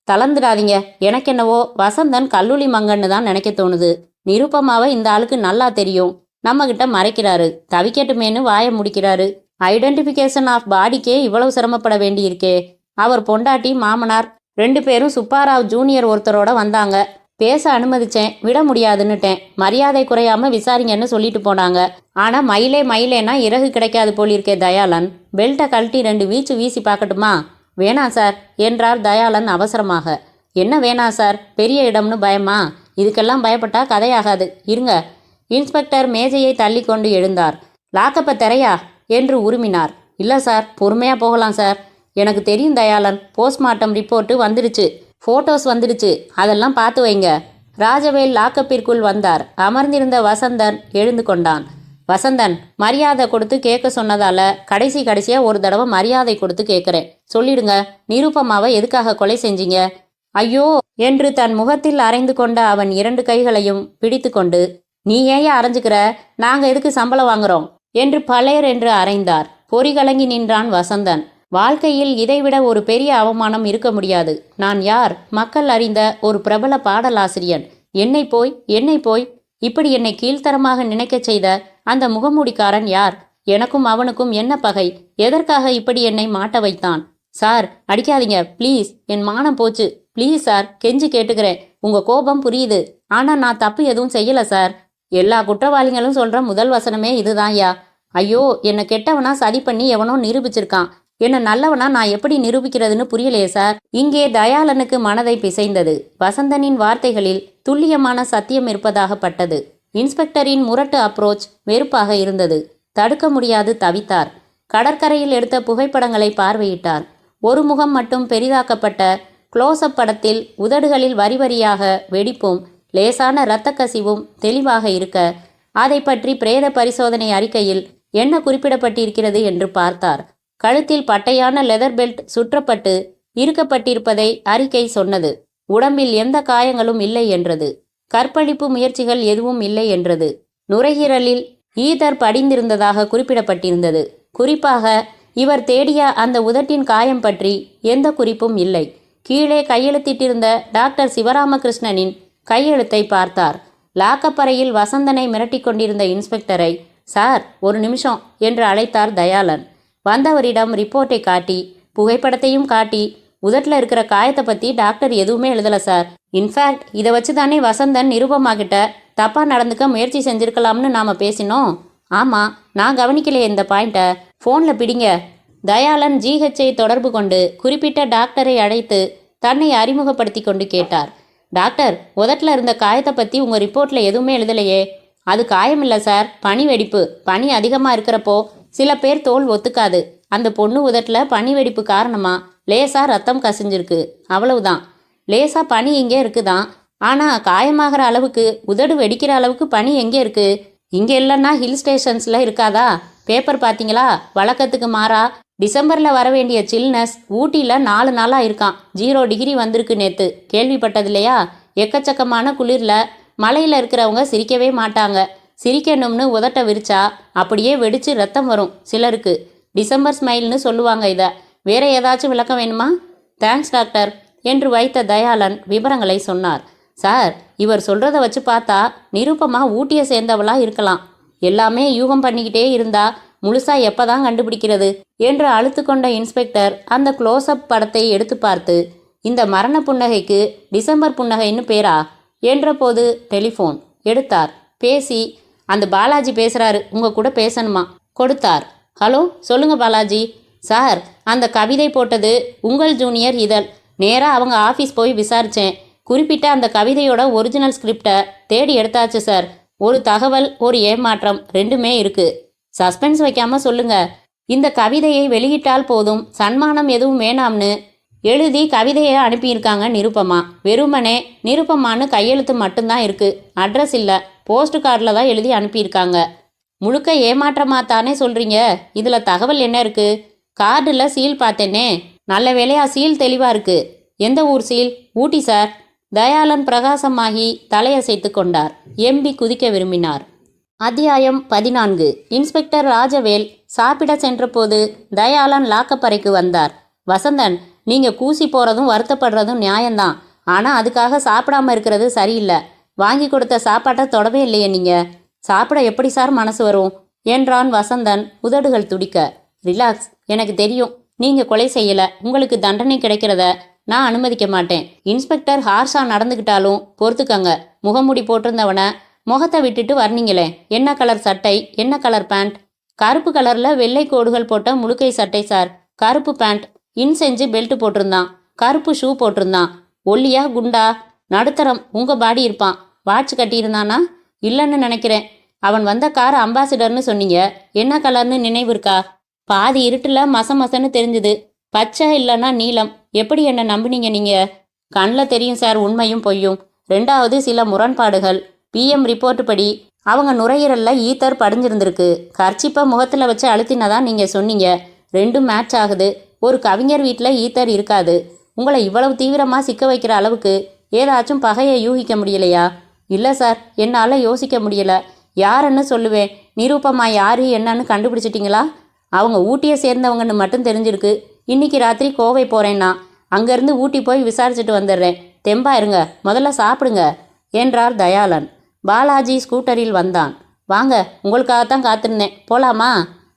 தளர்ந்துடாதீங்க. எனக்கென்னவோ வசந்தன் கல்லூலி மங்கன்னு தான் நினைக்க தோணுது. நிருபமாவை இந்த ஆளுக்கு நல்லா தெரியும். நம்மகிட்ட மறைக்கிறாரு. தவிக்கட்டுமேனு வாய முடிக்கிறாரு. ஐடென்டிஃபிகேஷன் ஆஃப் பாடிக்கே இவ்வளவு சிரமப்பட வேண்டியிருக்கே. அவர் பொண்டாட்டி, மாமனார் 2 பேரும் சுப்பாராவ் ஜூனியர் ஒருத்தரோட வந்தாங்க. பேச அனுமதிச்சேன், விட முடியாதுன்னுட்டேன். மரியாதை குறையாம விசாரிங்கன்னு சொல்லிட்டு போனாங்க. ஆனா மயிலேனா இறகு கிடைக்காது போலிருக்கே தயாளன். பெல்ட்டை கழட்டி 2 வீச்சு வீசி பார்க்கட்டுமா? வேணாம் சார் என்றார் தயாளன் அவசரமாக. என்ன வேணாம் சார்? பெரிய இடம்னு பயமா? இதுக்கெல்லாம் பயப்பட்டா கதையாகாது. இருங்க. இன்ஸ்பெக்டர் மேஜையை தள்ளி கொண்டு எழுந்தார். லாக்கப்ப திரையா என்று உருமினார். இல்லை சார், பொறுமையா போகலாம் சார். எனக்கு தெரியும் தயாளன், போஸ்ட்மார்ட்டம் ரிப்போர்ட்டு வந்துடுச்சு, ஃபோட்டோஸ் வந்துடுச்சு, அதெல்லாம் பார்த்து வைங்க. ராஜவேல் லாக்கப்பிற்குள் வந்தார். அமர்ந்திருந்த வசந்தன் எழுந்து கொண்டான். வசந்தன், மரியாதை கொடுத்து கேட்க சொன்னதால கடைசியாக ஒரு தடவை மரியாதை கொடுத்து கேட்குறேன். சொல்லிடுங்க, நிருபமாவை எதுக்காக கொலை செஞ்சீங்க? ஐயோ என்று தன் முகத்தில் அரைந்து கொண்ட அவன் 2 கைகளையும் பிடித்து கொண்டு, நீ ஏன் அரைஞ்சுக்கிற? நாங்கள் எதுக்கு சம்பளம் வாங்குறோம் என்று பலேர் என்று அரைந்தார். பொறிகலங்கி நின்றான் வசந்தன். வாழ்க்கையில் இதைவிட ஒரு பெரிய அவமானம் இருக்க முடியாது. நான் யார்? மக்கள் அறிந்த ஒரு பிரபல பாடலாசிரியன். என்னை போய் இப்படி என்னை கீழ்த்தரமாக நினைக்க செய்த அந்த முகமூடிக்காரன் யார்? எனக்கும் அவனுக்கும் என்ன பகை? எதற்காக இப்படி என்னை மாட்ட வைத்தான்? சார், அடிக்காதீங்க ப்ளீஸ், என் மானம் போச்சு. ப்ளீஸ் சார், கெஞ்சி கேட்டுக்கிறேன். உங்க கோபம் புரியுது. ஆனா நான் தப்பு எதுவும் செய்யல சார். எல்லா குற்றவாளிகளும் சொல்ற முதல் வசனமே இதுதான்யா. ஐயோ, என்னை கெட்டவனா சதி பண்ணி எவனோ நிரூபிச்சிருக்கான். என்ன நல்லவனா நான் எப்படி நிரூபிக்கிறதுன்னு புரியலையே சார். இங்கே தயாளனுக்கு மனதை பிசைந்தது. வசந்தனின் வார்த்தைகளில் துல்லியமான சத்தியம் இருப்பதாக பட்டது. இன்ஸ்பெக்டரின் முரட்டு அப்ரோச் வெறுப்பாக இருந்தது. தடுக்க முடியாது தவித்தார். கடற்கரையில் எடுத்த புகைப்படங்களை பார்வையிட்டார். ஒரு முகம் மட்டும் பெரிதாக்கப்பட்ட க்ளோஸ்அப் படத்தில் உதடுகளில் வரி வரியாக வெடிப்பும் லேசான இரத்த கசிவும் தெளிவாக இருக்க, அதை பற்றி பிரேத பரிசோதனை அறிக்கையில் என்ன குறிப்பிடப்பட்டிருக்கிறது என்று பார்த்தார். கழுத்தில் பட்டையான லெதர் பெல்ட் சுற்றப்பட்டு இருக்கப்பட்டிருப்பதை அறிக்கை சொன்னது. உடம்பில் எந்த காயங்களும் இல்லை என்றது. கற்பழிப்பு முயற்சிகள் எதுவும் இல்லை என்றது. நுரையீரலில் ஈதர் படிந்திருந்ததாக குறிப்பிடப்பட்டிருந்தது. குறிப்பாக இவர் தேடிய அந்த உதட்டின் காயம் பற்றி எந்த குறிப்பும் இல்லை. கீழே கையெழுத்திட்டிருந்த டாக்டர் சிவராமகிருஷ்ணனின் கையெழுத்தை பார்த்தார். லாக்கப்பறையில் வசந்தனை மிரட்டி கொண்டிருந்த இன்ஸ்பெக்டரை, சார் ஒரு நிமிஷம் என்று அழைத்தார் தயாளன். வந்தவரிடம் ரிப்போர்ட்டை காட்டி புகைப்படத்தையும் காட்டி, உதட்டில் இருக்கிற காயத்தை பற்றி டாக்டர் எதுவுமே எழுதலை சார். இன்ஃபேக்ட் இதை வச்சு தானே வசந்தன் நிருபமாகிட்ட தப்பாக நடந்துக்க முயற்சி செஞ்சிருக்கலாம்னு நாம் பேசினோம். ஆமாம், நான் கவனிக்கலையே இந்த பாயிண்ட்டை. ஃபோனில் பிடிங்க. தயாளன் ஜிஹெச்சை தொடர்பு கொண்டு குறிப்பிட்ட டாக்டரை அழைத்து தன்னை அறிமுகப்படுத்தி கொண்டு கேட்டார். டாக்டர், உதட்டில் இருந்த காயத்தை பற்றி உங்கள் ரிப்போர்ட்டில் எதுவுமே எழுதலையே. அது காயம் இல்லை சார், பனி வெடிப்பு. பனி அதிகமாக இருக்கிறப்போ சில பேர் தோல் ஒத்துக்காது. அந்த பொண்ணு உதட்டில் பனி வெடிப்பு காரணமாக லேசாக ரத்தம் கசிஞ்சிருக்கு, அவ்வளவுதான். லேசாக பனி இங்கே இருக்குதான், ஆனால் காயமாகிற அளவுக்கு உதடு வெடிக்கிற அளவுக்கு பனி எங்கே இருக்குது? இங்கே இல்லைன்னா ஹில் ஸ்டேஷன்ஸில் இருக்காதா? பேப்பர் பார்த்தீங்களா? வழக்கத்துக்கு மாறா டிசம்பரில் வர வேண்டிய சில்னஸ் ஊட்டியில் 4 நாளாக இருக்கான். 0 டிகிரி வந்திருக்கு நேற்று. கேள்விப்பட்டது இல்லையா? எக்கச்சக்கமான குளிரில் மலையில் இருக்கிறவங்க சிரிக்கவே மாட்டாங்க. சிரிக்கணும்னு உதட்ட விரிச்சா அப்படியே வெடிச்சு ரத்தம் வரும் சிலருக்கு. டிசம்பர் ஸ்மைல்னு சொல்லுவாங்க இதை. வேற ஏதாச்சும் விளக்கம் வேணுமா? தேங்க்ஸ் டாக்டர் என்று வைத்த தயாளன் விவரங்களை சொன்னார். சார், இவர் சொல்கிறத வச்சு பார்த்தா நிருபமா ஊட்டியை சேர்ந்தவளாக இருக்கலாம். எல்லாமே யூகம் பண்ணிக்கிட்டே இருந்தா முழுசாக எப்போ தான் கண்டுபிடிக்கிறது என்று அழுத்து கொண்ட இன்ஸ்பெக்டர் அந்த க்ளோஸ்அப் படத்தை எடுத்து பார்த்து, இந்த மரண புன்னகைக்கு டிசம்பர் புன்னகைன்னு பேரா என்றபோது டெலிஃபோன் எடுத்தார். பேசி, அந்த பாலாஜி பேசுகிறாரு, உங்கள் கூட பேசணுமா. கொடுத்தார். ஹலோ, சொல்லுங்க பாலாஜி. சார், அந்த கவிதை போட்டது உங்கள் ஜூனியர் இதழ். நேராக அவங்க ஆஃபீஸ் போய் விசாரித்தேன். குறிப்பிட்ட அந்த கவிதையோட ஒரிஜினல் ஸ்கிரிப்டை தேடி எடுத்தாச்சு சார். ஒரு தகவல், ஒரு ஏமாற்றம், ரெண்டுமே இருக்குது. சஸ்பென்ஸ் வைக்காமல் சொல்லுங்க. இந்த கவிதையை வெளியிட்டால் போதும், சன்மானம் எதுவும் வேணாம்னு எழுதி கவிதையை அனுப்பியிருக்காங்க நிருப்பமா. வெறுமனே நிருப்பமானு கையெழுத்து மட்டும்தான் இருக்குது. அட்ரஸ் இல்லை. போஸ்ட் கார்டில் தான் எழுதி அனுப்பியிருக்காங்க. முழுக்க ஏமாற்றமாக தானே சொல்கிறீங்க. இதில் தகவல் என்ன இருக்குது? கார்டில் சீல் பார்த்தேனே. நல்ல வேலையா சீல் தெளிவாக இருக்குது. எந்த ஊர் சீல்? ஊட்டி சார். தயாளன் பிரகாசமாகி தலையசைத்து கொண்டார். எம்பி குதிக்க விரும்பினார். அத்தியாயம் 14. இன்ஸ்பெக்டர் ராஜவேல் சாப்பிட சென்றபோது தயாளன் லாக்கப்பறைக்கு வந்தார். வசந்தன், நீங்கள் கூசி போகிறதும் வருத்தப்படுறதும் நியாயம்தான். ஆனால் அதுக்காக சாப்பிடாமல் இருக்கிறது சரியில்லை. வாங்கி கொடுத்த சாப்பாட்டை தொடவே இல்லையே நீங்கள். சாப்பிட எப்படி சார் மனசு வரும் என்றான் வசந்தன் உதடுகள் துடிக்க. ரிலாக்ஸ், எனக்கு தெரியும் நீங்கள் கொலை செய்யலை. உங்களுக்கு தண்டனை கிடைக்கிறத நான் அனுமதிக்க மாட்டேன். இன்ஸ்பெக்டர் ஹார்ஷா நடந்துக்கிட்டாலும் பொறுத்துக்கங்க. முகமூடி போட்டிருந்தவனை முகத்தை விட்டுட்டு வர்னீங்களே. என்ன கலர் சட்டை, என்ன கலர் பேண்ட்? கருப்பு கலரில் வெள்ளை கோடுகள் போட்ட முழுக்கை சட்டை சார். கருப்பு பேண்ட், இன் செஞ்சு பெல்ட் போட்டிருந்தான். கருப்பு ஷூ போட்டிருந்தான். ஒல்லியா குண்டா? நடுத்தரம். உங்கள் பாடி இருப்பான். வாட்ச் கட்டியிருந்தானா? இல்லைன்னு நினைக்கிறேன். அவன் வந்த கார் அம்பாசிடர்னு சொன்னீங்க. என்ன கலர்னு நினைவு இருக்கா? பாதி இருட்டில் மசன்னு தெரிஞ்சுது. பச்சை இல்லைன்னா நீலம். எப்படி என்ன நம்புனீங்க நீங்கள்? கண்ணில் தெரியும் சார் உண்மையும் பொய்யும். 2வது சில முரண்பாடுகள். பிஎம் ரிப்போர்ட் படி அவங்க நுரையீரலில் ஈத்தர் படிஞ்சிருந்திருக்கு. கர்ச்சிப்பை முகத்தில் வச்சு அழுத்தினதான் நீங்கள் சொன்னீங்க. 2ம் மேட்ச் ஆகுது. ஒரு கவிஞர் வீட்டில் ஈத்தர் இருக்காது. உங்களை இவ்வளவு தீவிரமாக சிக்க வைக்கிற அளவுக்கு ஏதாச்சும் பகையை யூகிக்க முடியலையா? இல்லை சார், என்னால் யோசிக்க முடியல. யாருன்னு சொல்லுவேன். நிரூபமா யாரு என்னன்னு கண்டுபிடிச்சிட்டிங்களா? அவங்க ஊட்டியை சேர்ந்தவங்கன்னு மட்டும் தெரிஞ்சிருக்கு. இன்னைக்கு ராத்திரி கோவை போகிறேன்னா அங்கேருந்து ஊட்டி போய் விசாரிச்சுட்டு வந்துடுறேன். தெம்பா இருங்க, முதல்ல சாப்பிடுங்க என்றார் தயாளன். பாலாஜி ஸ்கூட்டரில் வந்தான். வாங்க, உங்களுக்காகத்தான் காத்திருந்தேன், போலாமா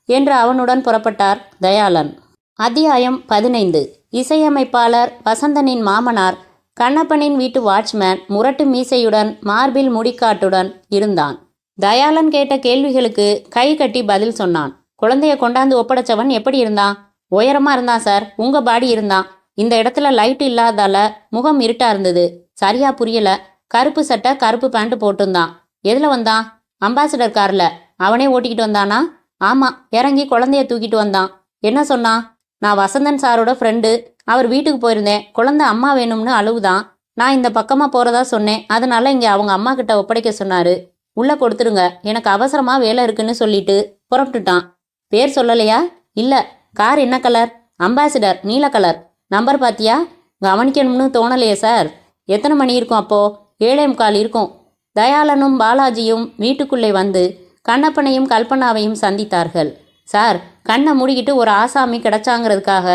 என்று அவனுடன் புறப்பட்டார் தயாளன். அத்தியாயம் 15. இசையமைப்பாளர் வசந்தனின் மாமனார் கண்ணப்பனின் வீட்டு வாட்ச்மேன் முரட்டு மீசையுடன் மார்பில் முடிக்காட்டுடன் இருந்தான். தயாளன் கேட்ட கேள்விகளுக்கு கை கட்டி பதில் சொன்னான். குழந்தைய கொண்டாந்து ஒப்படைச்சவன் எப்படி இருந்தான்? உயரமா இருந்தான் சார். உங்க பாடி இருந்தான். இந்த இடத்துல லைட் இல்லாதால முகம் இருட்டா இருந்தது. சரியா புரியல. கருப்பு சட்டை கருப்பு பேண்ட் போட்டிருந்தான். எதுல வந்தான்? அம்பாசிடர் கார்ல. அவனே ஓட்டிக்கிட்டு வந்தானா? ஆமா, இறங்கி குழந்தைய தூக்கிட்டு வந்தான். என்ன சொன்னான்? நான் வசந்தன் சாரோட ஃப்ரெண்டு. அவர் வீட்டுக்கு போயிருந்தேன். குழந்தை அம்மா வேணும்னு அழுவுதான். நான் இந்த பக்கமா போறதா சொன்னேன். அதனால இங்க அவங்க அம்மா கிட்ட ஒப்படைக்க சொன்னாரு. உள்ள கொடுத்துருங்க, எனக்கு அவசரமா வேலை இருக்குன்னு சொல்லிட்டு புறப்பட்டுட்டான். பேர் சொல்லலையா? இல்ல. கார் என்ன கலர்? அம்பாசிடர், நீல கலர். நம்பர் பாத்தியா? கவனிக்கணும்னு தோணலையே சார். எத்தனை மணி இருக்கும் அப்போ? 7:45 இருக்கும். தயாளனும் பாலாஜியும் வீட்டுக்குள்ளே வந்து கண்ணப்பனையும் கல்பனாவையும் சந்தித்தார்கள். சார், கண்ணை மூடிக்கிட்டு ஒரு ஆசாமி கிடைச்சாங்கிறதுக்காக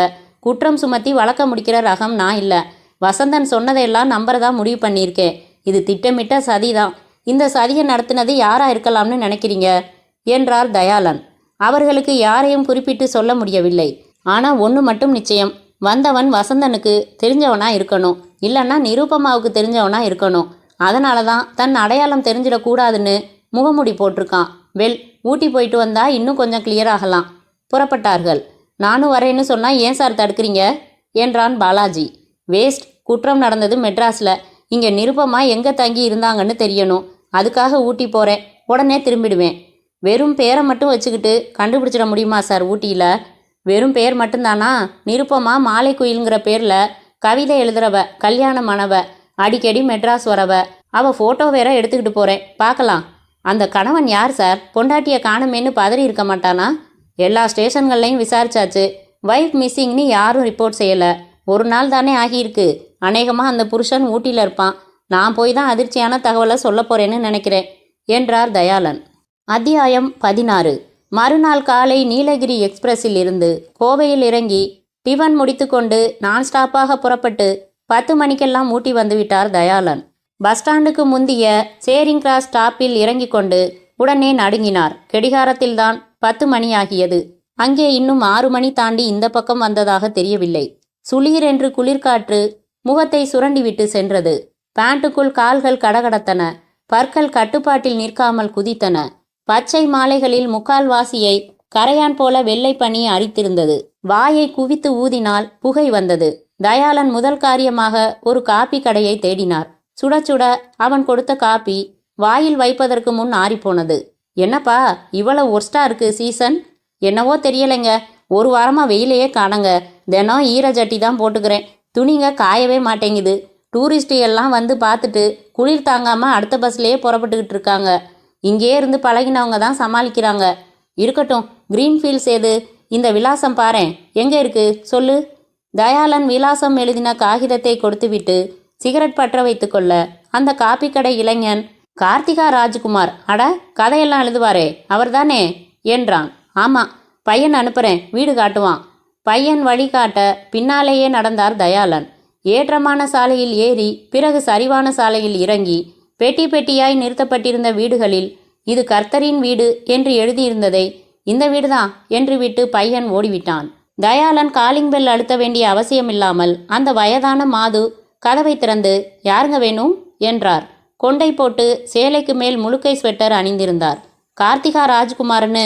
குற்றம் சுமத்தி வழக்க முடிக்கிற ரகம் நான் இல்லை. வசந்தன் சொன்னதையெல்லாம் நம்புறதா முடிவு பண்ணியிருக்கேன். இது திட்டமிட்ட சதிதான். இந்த சதியை நடத்தினது யாரா இருக்கலாம்னு நினைக்கிறீங்க என்றார் தயாளன். அவர்களுக்கு யாரையும் குறிப்பிட்டு சொல்ல முடியவில்லை. ஆனா ஒன்று மட்டும் நிச்சயம், வந்தவன் வசந்தனுக்கு தெரிஞ்சவனா இருக்கணும், இல்லைன்னா நிரூபமாவுக்கு தெரிஞ்சவனா இருக்கணும். அதனால தான் தன் அடையாளம் தெரிஞ்சிடக்கூடாதுன்னு முகமுடி போட்டிருக்கான். வெல், ஊட்டி போயிட்டு வந்தா இன்னும் கொஞ்சம் கிளியர் ஆகலாம். புறப்பட்டார்கள். நானும் வரேன்னு சொன்னா ஏன் சார் தடுக்கிறீங்க என்றான் பாலாஜி. வேஸ்ட். குற்றம் நடந்தது மெட்ராஸ்ல. இங்க நிருபமா எங்க தங்கி இருந்தாங்கன்னு தெரியணும். அதுக்காக ஊட்டி போறேன். உடனே திரும்பிடுவேன். வெறும் பேரை மட்டும் வச்சுக்கிட்டு கண்டுபிடிச்சிட முடியுமா சார் ஊட்டியில? வெறும் பேர் மட்டும்தானா? நிருப்பமா மாலை குயிலுங்கிற பேர்ல கவிதை எழுதுறவ, கல்யாணமானவ, அடிக்கடி மெட்ராஸ் வரவ. அவ போட்டோ வேற எடுத்துக்கிட்டு போறேன், பார்க்கலாம். அந்த கணவன் யார் சார்? பொண்டாட்டியை காணுமேன்னு பதறி இருக்க மாட்டானா? எல்லா ஸ்டேஷன்கள்லையும் விசாரிச்சாச்சு. வைஃப் மிஸ்ஸிங்னு யாரும் ரிப்போர்ட் செய்யலை. ஒரு நாள் தானே ஆகியிருக்கு. அநேகமாக அந்த புருஷன் ஊட்டியில் இருப்பான். நான் போய் தான் அதிர்ச்சியான தகவலை சொல்ல போறேன்னு நினைக்கிறேன் என்றார் தயாளன். அத்தியாயம் 16. மறுநாள் காலை நீலகிரி எக்ஸ்பிரஸில் இருந்து கோவையில் இறங்கி டிஃபன் முடித்துக்கொண்டு நான் ஸ்டாப்பாக புறப்பட்டு 10 மணிக்கெல்லாம் ஊட்டி வந்துவிட்டார் தயாளன். பஸ் ஸ்டாண்டுக்கு முந்திய சேரிங் கிராஸ் ஸ்டாப்பில் இறங்கி கொண்டு உடனே நடுங்கினார். கெடிகாரத்தில்தான் 10 மணி ஆகியது. அங்கே இன்னும் 6 மணி தாண்டி இந்த பக்கம் வந்ததாக தெரியவில்லை. சுளீர் என்று குளிர்காற்று முகத்தை சுரண்டிவிட்டு சென்றது. பேண்ட்டுக்குள் கால்கள் கடகடத்தன. பற்கள் கட்டுப்பாட்டில் நிற்காமல் குதித்தன. பச்சை மாலைகளில் முக்கால்வாசியை கரையான் போல வெள்ளை பனி அரித்திருந்தது. வாயை குவித்து ஊதினால் புகை வந்தது. தயாளன் முதல் காரியமாக ஒரு காப்பி கடையை தேடினார். சுட சுட அவன் கொடுத்த காப்பி வாயில் வைப்பதற்கு முன் ஆறிப்போனது. என்னப்பா இவ்வளவு ஒர்ஸ்டா இருக்கு சீசன்? என்னவோ தெரியலைங்க, ஒரு வாரமா வெயிலையே காணங்க. தினம் ஈர ஜட்டி தான் போட்டுக்கிறேன். துணிங்க காயவே மாட்டேங்குது. டூரிஸ்ட் எல்லாம் வந்து பார்த்துட்டு குளிர் தாங்காம அடுத்த பஸ்லேயே புறப்பட்டுக்கிட்டு இருக்காங்க. இங்கே இருந்து பழகினவங்க தான் சமாளிக்கிறாங்க. இருக்கட்டும், கிரீன்ஃபீல்ட்ஸ் ஏது? இந்த விலாசம் பாரேன். எங்கே இருக்கு சொல்லு. தயாளன் விலாசம் எழுதின காகிதத்தை கொடுத்துவிட்டு சிகரெட் பற்ற வைத்து கொள்ள அந்த காப்பி கடை இளைஞன், கார்த்திகா ராஜ்குமார், அட கதையெல்லாம் எழுதுவாரே அவர்தானே என்றான். ஆமாம், பையன் அனுப்புகிறேன், வீடு காட்டுவான். பையன் வழி காட்ட பின்னாலேயே நடந்தார் தயாளன். ஏற்றமான சாலையில் ஏறி பிறகு சரிவான சாலையில் இறங்கி பெட்டி பெட்டியாய் நிறுத்தப்பட்டிருந்த வீடுகளில் இது கர்த்தரின் வீடு என்று எழுதியிருந்ததை இந்த வீடுதான் என்று விட்டு பையன் ஓடிவிட்டான். தயாளன் காலிங் பெல் அழுத்த வேண்டிய அவசியமில்லாமல் அந்த வயதான மாது கதவை திறந்து யாருங்க வேணும் என்றார். கொண்டை போட்டு சேலைக்கு மேல் முழுக்கை ஸ்வெட்டர் அணிந்திருந்தார். கார்த்திகா ராஜ்குமார்னு